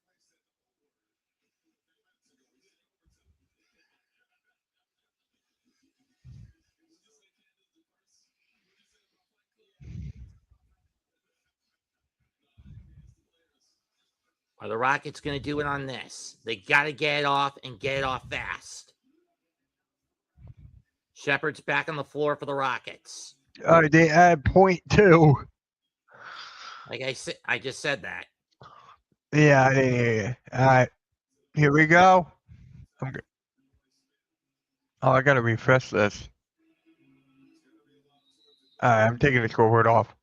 Are the Rockets going to do it on this? They got to get it off and get it off fast. Shepard's back on the floor for the Rockets.
They add 0.2.
Like I said, I just said that.
Yeah. All right, here we go. Oh, I gotta refresh this. All right, I'm taking the scoreboard off.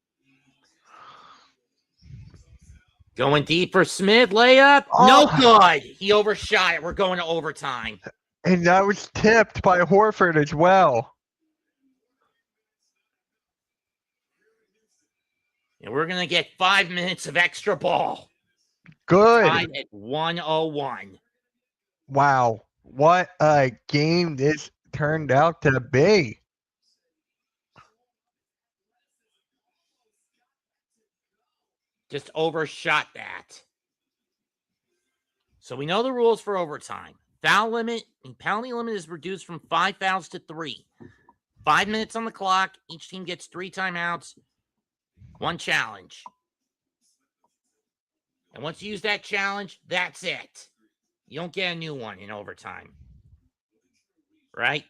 Going deep for Smith, layup.
Oh.
No good. He overshot it. We're going to overtime.
And that was tipped by Horford as well.
And we're going to get 5 minutes of extra ball.
Good.
Tied at 101.
Wow. What a game this turned out to be.
Just overshot that. So we know the rules for overtime. Foul limit and penalty limit is reduced from 5 fouls to 3. 5 minutes on the clock. Each team gets 3 timeouts, 1 challenge. And once you use that challenge, that's it. You don't get a new one in overtime. Right?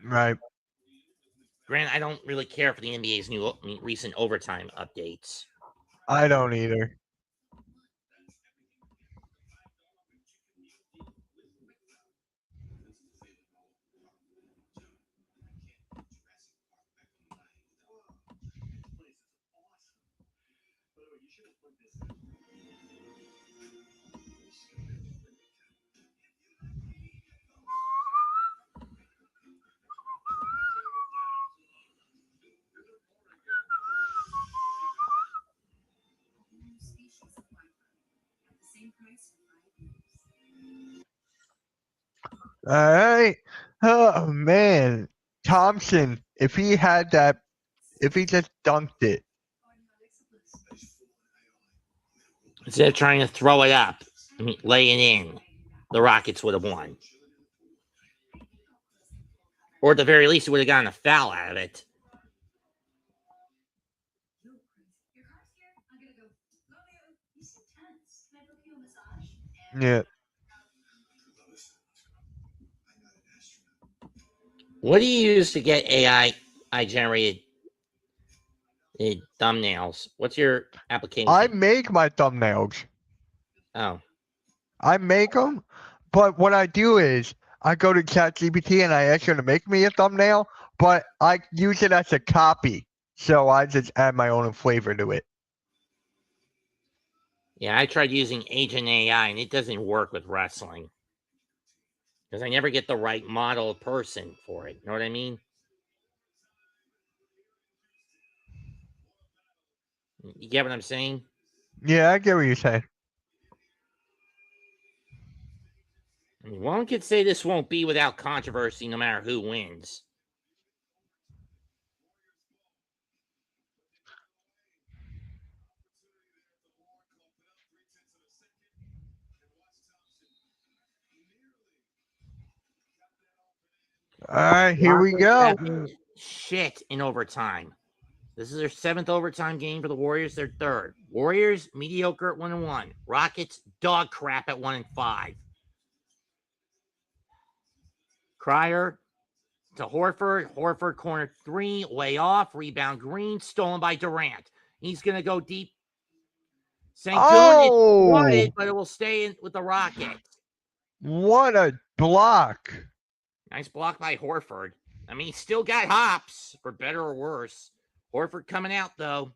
Right.
Grant, I don't really care for the NBA's recent overtime updates.
I don't either. All right. Oh man, Thompson. If he had that, if he just dunked it.
Instead of trying to throw it up, lay it in, the Rockets would have won. Or at the very least, it would have gotten a foul out of it.
Yeah.
What do you use to get AI generated thumbnails? What's your application?
I make my thumbnails.
Oh.
I make them, but what I do is I go to ChatGPT and I ask her to make me a thumbnail, but I use it as a copy, so I just add my own flavor to it.
Yeah, I tried using Agent AI and it doesn't work with wrestling. Because I never get the right model person for it. You know what I mean? You get what I'm saying?
Yeah, I get what you're saying.
I mean, one could say this won't be without controversy no matter who wins.
All right, here we go.
Shit in overtime. This is their 7th overtime game for the Warriors. Their 3rd. Warriors mediocre at 1-1. Rockets dog crap at 1-5. Cryer to Horford. Horford corner 3, way off. Rebound Green, stolen by Durant. He's gonna go deep. Sengun won it, but it will stay in with the Rockets.
What a block!
Nice block by Horford. I mean, he still got hops, for better or worse. Horford coming out, though.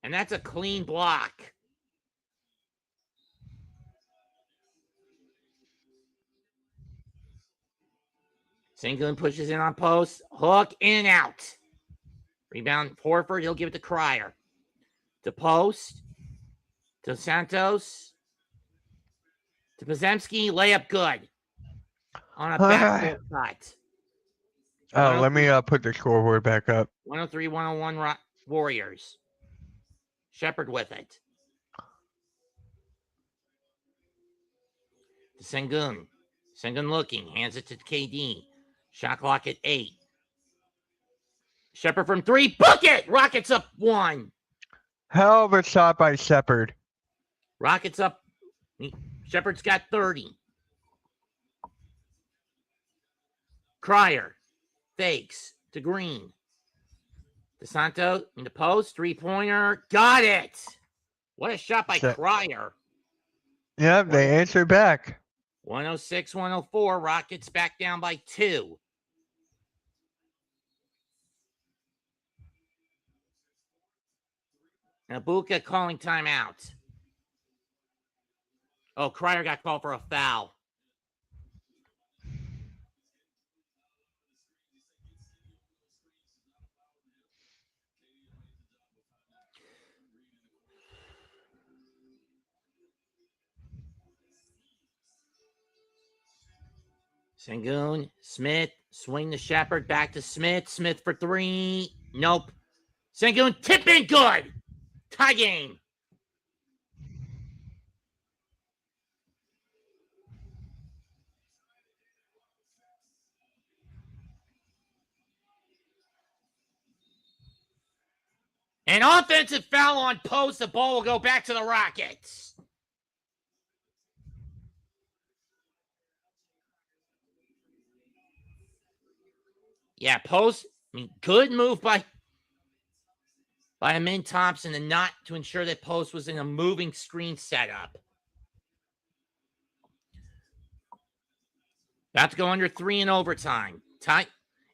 And that's a clean block. Sengun pushes in on post. Hook, in and out. Rebound, Horford. He'll give it to Cryer. To post. To Santos. To Podziemski. Layup good. On a backdoor cut.
Oh, let me put the scoreboard back up.
103-101 Warriors. Shepard with it. To Sengun. Sengun looking. Hands it to KD. Shot clock at 8. Shepard from 3. Book it! Rockets up 1.
Hell of a shot by Shepard.
Rockets up. Shepard's got 30. Cryer. Fakes. To Green. DeSanto in the post. 3-pointer. Got it! What a shot by Cryer.
Yeah, they answered back.
106-104. Rockets back down by 2. Ibuka calling timeout. Oh, Cryer got called for a foul. Sengun, Smith, swing to Shepard, back to Smith. Smith for 3. Nope. Sengun, tip in, good. Tie game. An offensive foul on Post. The ball will go back to the Rockets. Yeah, Post. I mean, good move by Amin Thompson and not to ensure that Post was in a moving screen setup. About to go under 3 in overtime.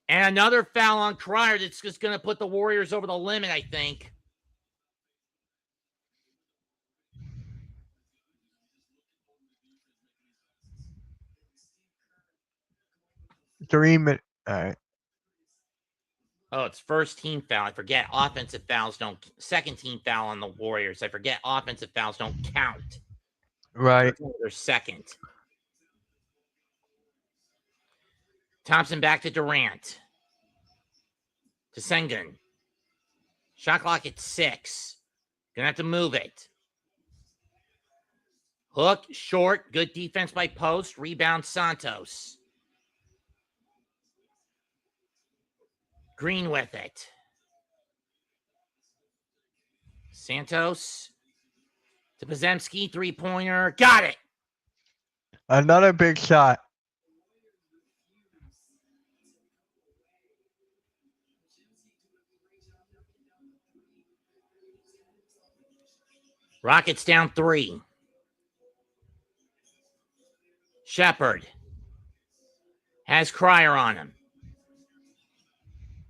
And another foul on Cryer that's just going to put the Warriors over the limit, I think.
Three minutes. All right.
Oh, it's first team foul. I forget offensive fouls don't. Second team foul on the Warriors. I forget offensive fouls don't count.
Right.
So they're second. Thompson back to Durant. To Sengun. Shot clock at 6. Gonna have to move it. Hook, short, good defense by Post. Rebound, Santos. Green with it. Santos to Podziemski, 3-pointer. Got it.
Another big shot.
Rockets down 3. Shepard has Cryer on him.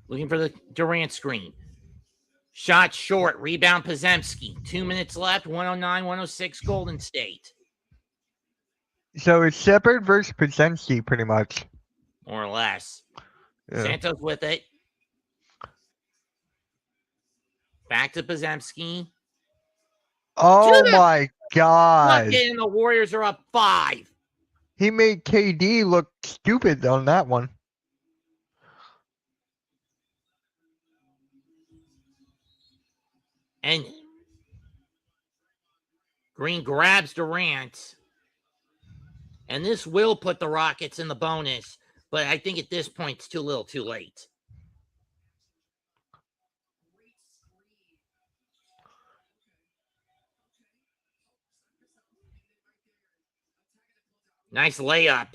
Looking for the Durant screen. Shot short. Rebound Podziemski. 2 minutes left. 109-106 Golden State.
So it's Shepard versus Podziemski, pretty much.
More or less.
Yeah.
Santos with it. Back to Podziemski.
Oh my God.
And the Warriors are up 5.
He made KD look stupid on that one.
And Green grabs Durant. And this will put the Rockets in the bonus. But I think at this point, it's too little too late. Nice layup.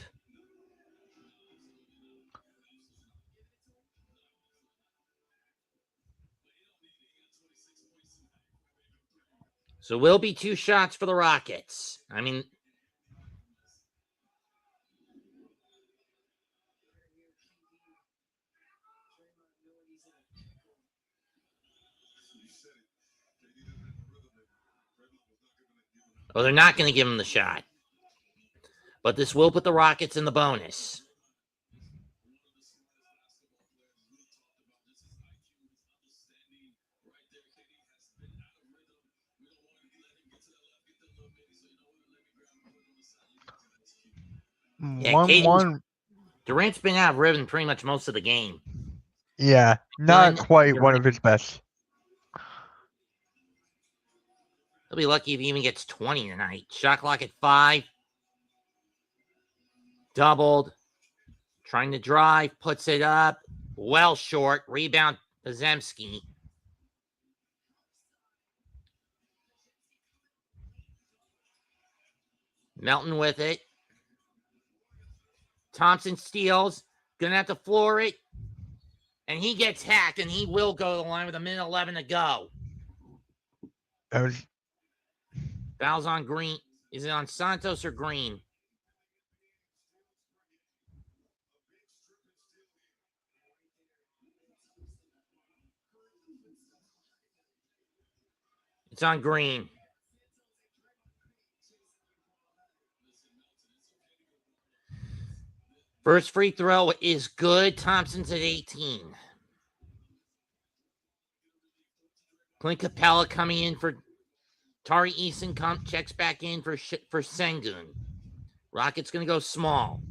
So will be 2 shots for the Rockets. I mean, they're not going to give him the shot. But this will put the Rockets in the bonus. Yeah,
1-1.
Durant's been out of rhythm pretty much most of the game.
Yeah, not quite one of his best.
He'll be lucky if he even gets 20 tonight. Shot clock at 5. Doubled. Trying to drive. Puts it up. Well short. Rebound Podziemski. Melton with it. Thompson steals. Gonna have to floor it. And he gets hacked, and he will go to the line with 1:11 to go.
That was
Foul's on Green. Is it on Santos or Green? It's on Green. First free throw is good. Thompson's at 18. Clint Capella coming in for Tari Eason. Checks back in for Sengun. Rockets going to go small.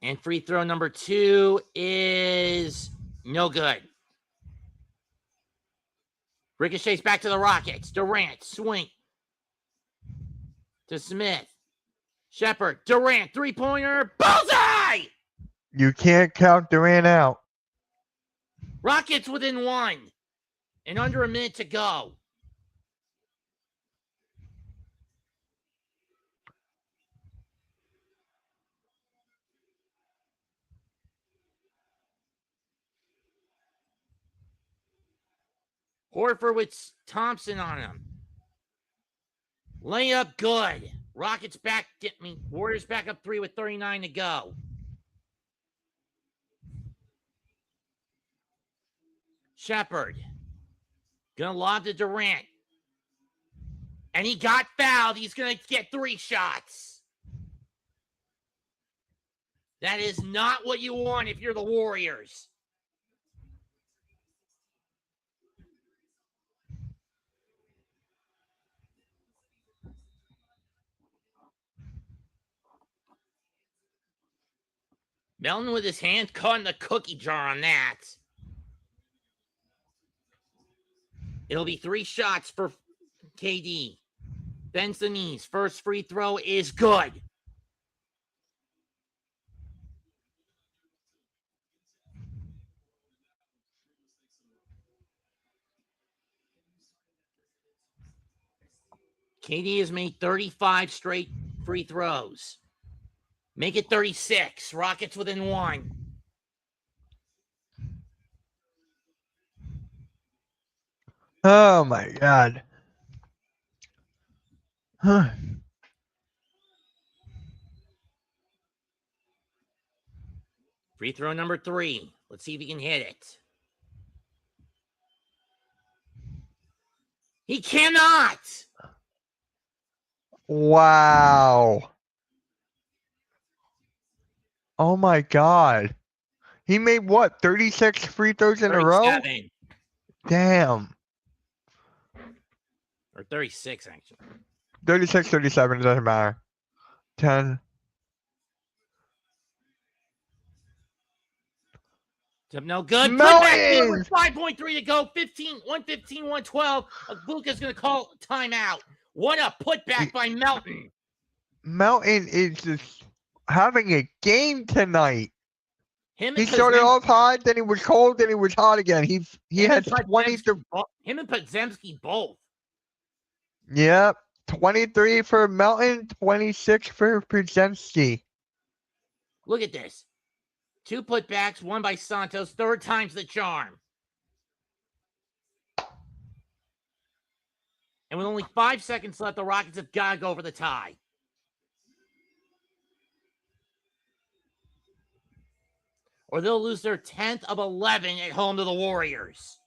And free throw number 2 is no good. Ricochets back to the Rockets. Durant, swing to Smith. Shepard, Durant, three-pointer, bullseye!
You can't count Durant out.
Rockets within 1 and under a minute to go. Horford with Thompson on him. Layup good. Rockets back. Warriors back up 3 with 39 to go. Shepard. Gonna lob to Durant. And he got fouled. He's gonna get 3 shots. That is not what you want if you're the Warriors. Melton with his hand caught in the cookie jar on that. It'll be 3 shots for KD. Bends the knees. First free throw is good. KD has made 35 straight free throws. Make it 36. Rockets within 1.
Oh my God. Huh.
Free throw number 3. Let's see if he can hit it. He cannot.
Wow. Oh my God. He made what? 36 free throws in a row?
37.
Damn.
Or 36, actually.
36, 37, it doesn't matter. 10.
No good.
Melton!
Putback with 5.3 to go. 115, 112. Luka's going to call timeout. What a putback by Melton.
Melton is just having a game tonight.
Him
He
and
started
Podziemski-
off hot, then he was cold, then he was hot again. He
him
had
and
23.
Him and Podziemski both.
Yep. 23 for Melton, 26 for Podziemski.
Look at this. 2 putbacks, 1 by Santos. Third time's the charm. And with only 5 seconds left, the Rockets have got to go for the tie. Or they'll lose their 10th of 11 at home to the Warriors.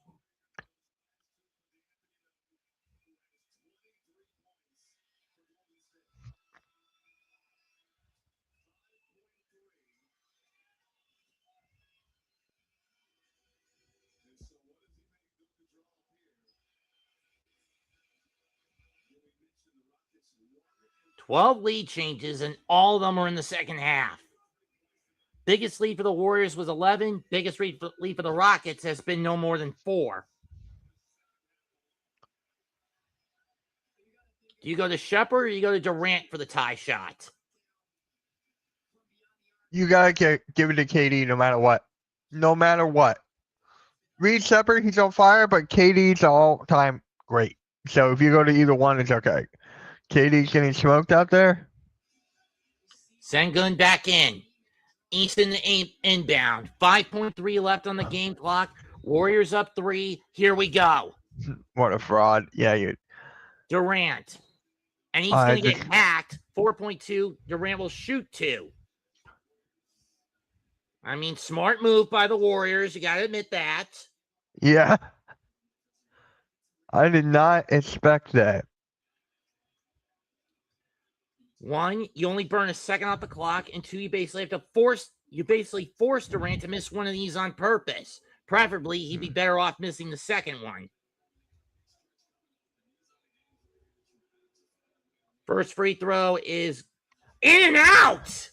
$12 lead changes, and all of them are in the second half. Biggest lead for the Warriors was 11. Biggest lead for the Rockets has been no more than 4. Do you go to Shepard or you go to Durant for the tie shot?
You gotta give it to KD no matter what. No matter what. Reed Shepard, he's on fire, but KD's all-time great. So if you go to either one, it's okay. KD's getting smoked out there.
Sengun back in. Easton inbound. 5.3 left on the game clock. Warriors up 3. Here we go.
What a fraud. Yeah, you.
Durant. And he's going to get hacked. 4.2. Durant will shoot 2. I mean, smart move by the Warriors. You got to admit that.
Yeah. I did not expect that.
1, you only burn a second off the clock, and 2, you basically force Durant to miss one of these on purpose. Preferably, he'd be better off missing the second one. First free throw is in and out.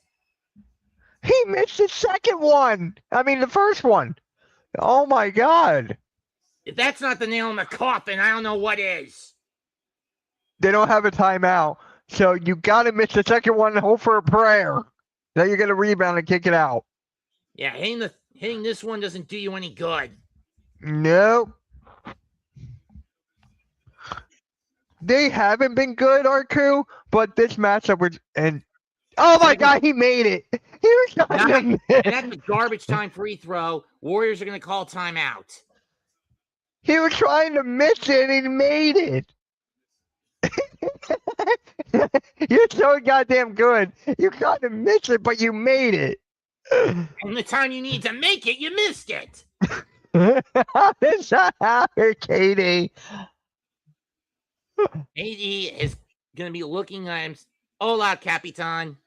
He missed the second one. I mean, the first one. Oh my God.
If that's not the nail in the coffin, I don't know what is.
They don't have a timeout. So you got to miss the second one and hope for a prayer that you're going to rebound and kick it out.
Yeah, hitting this one doesn't do you any good.
Nope. They haven't been good, Arku, but this matchup was oh my God, he made it. He was trying to miss.
And that's a garbage time free throw. Warriors are going to call timeout.
He was trying to miss it and he made it. You're so goddamn good. You got to miss it, but you made it.
And the time you need to make it, you missed it.
That's not happening, Katie.
AD is going to be looking at him. Hola, Capitan.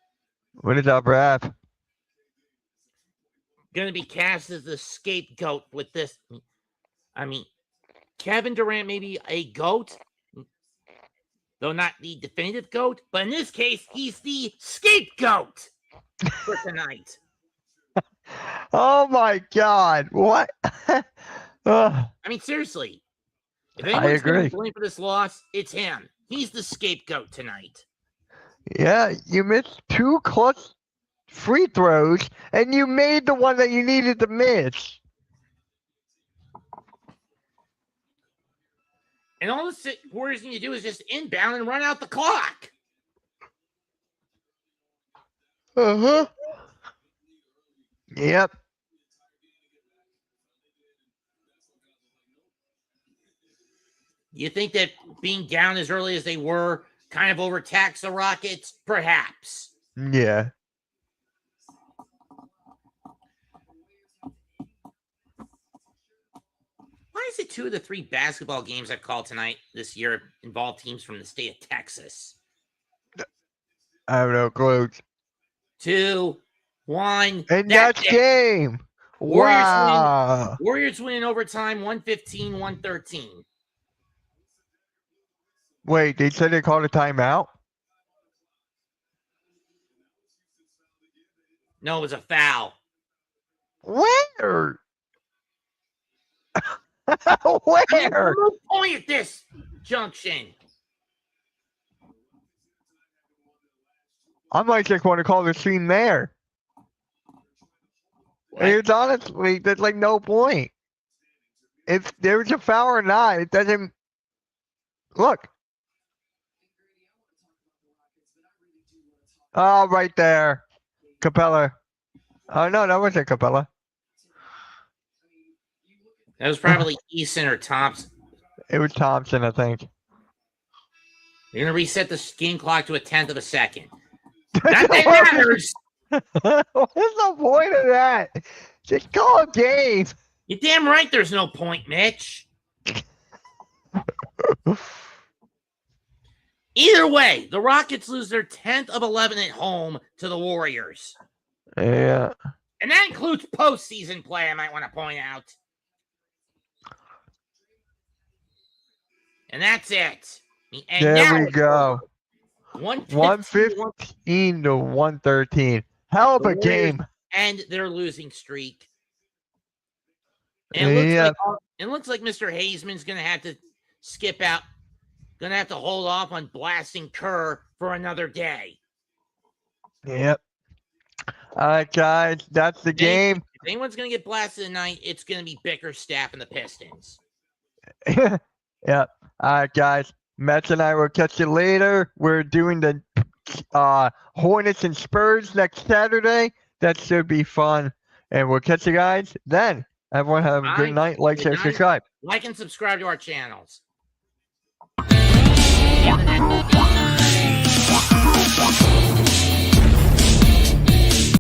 What is up, Raph?
Going to be cast as the scapegoat with this. I mean, Kevin Durant may be a goat, though not the definitive goat, but in this case, he's the scapegoat for tonight.
Oh my God. What? Ugh.
I mean, seriously. If
I
anyone's going to
agree.
be blamed for this loss, it's him. He's the scapegoat tonight.
Yeah, you missed 2 clutch free throws and you made the one that you needed to miss.
And all the Warriors need to do is just inbound and run out the clock.
Uh-huh. Yep.
You think that being down as early as they were kind of overtaxed the Rockets? Perhaps.
Yeah.
Why is it 2 of the 3 basketball games I've called tonight this year involve teams from the state of Texas?
I have no clue.
2, 1.
And that's game. Wow.
Warriors win in overtime, 115-113.
Wait, they said they called a timeout?
No, it was a foul.
Where?
I mean,
Where?
no point at this junction.
I might just want to call the scene there. It's honestly, there's like no point. If there's a foul or not, it doesn't. Look. Oh, right there. Capella. Oh, no, that wasn't Capella.
That was probably Eason or Thompson.
It was Thompson, I think.
You're going to reset the game clock to a 1/10 of a second. Not that matters.
What's the point of that? Just call a game.
You're damn right there's no point, Mitch. Either way, the Rockets lose their 10th of 11 at home to the Warriors.
Yeah.
And that includes postseason play, I might want to point out. And that's it. And
there we go.
115
to 113. Hell of a game.
And their losing streak. And it looks like Mr. Hazeman's going to have to skip out. Going to have to hold off on blasting Kerr for another day.
Yep. All right, guys. That's the game.
If anyone's going to get blasted tonight, it's going to be Bickerstaff and the Pistons.
Yep. All right, guys. Mets and I will catch you later. We're doing the Hornets and Spurs next Saturday. That should be fun. And we'll catch you guys then. Everyone have a good night. Like, share, subscribe.
Like and subscribe to our channels.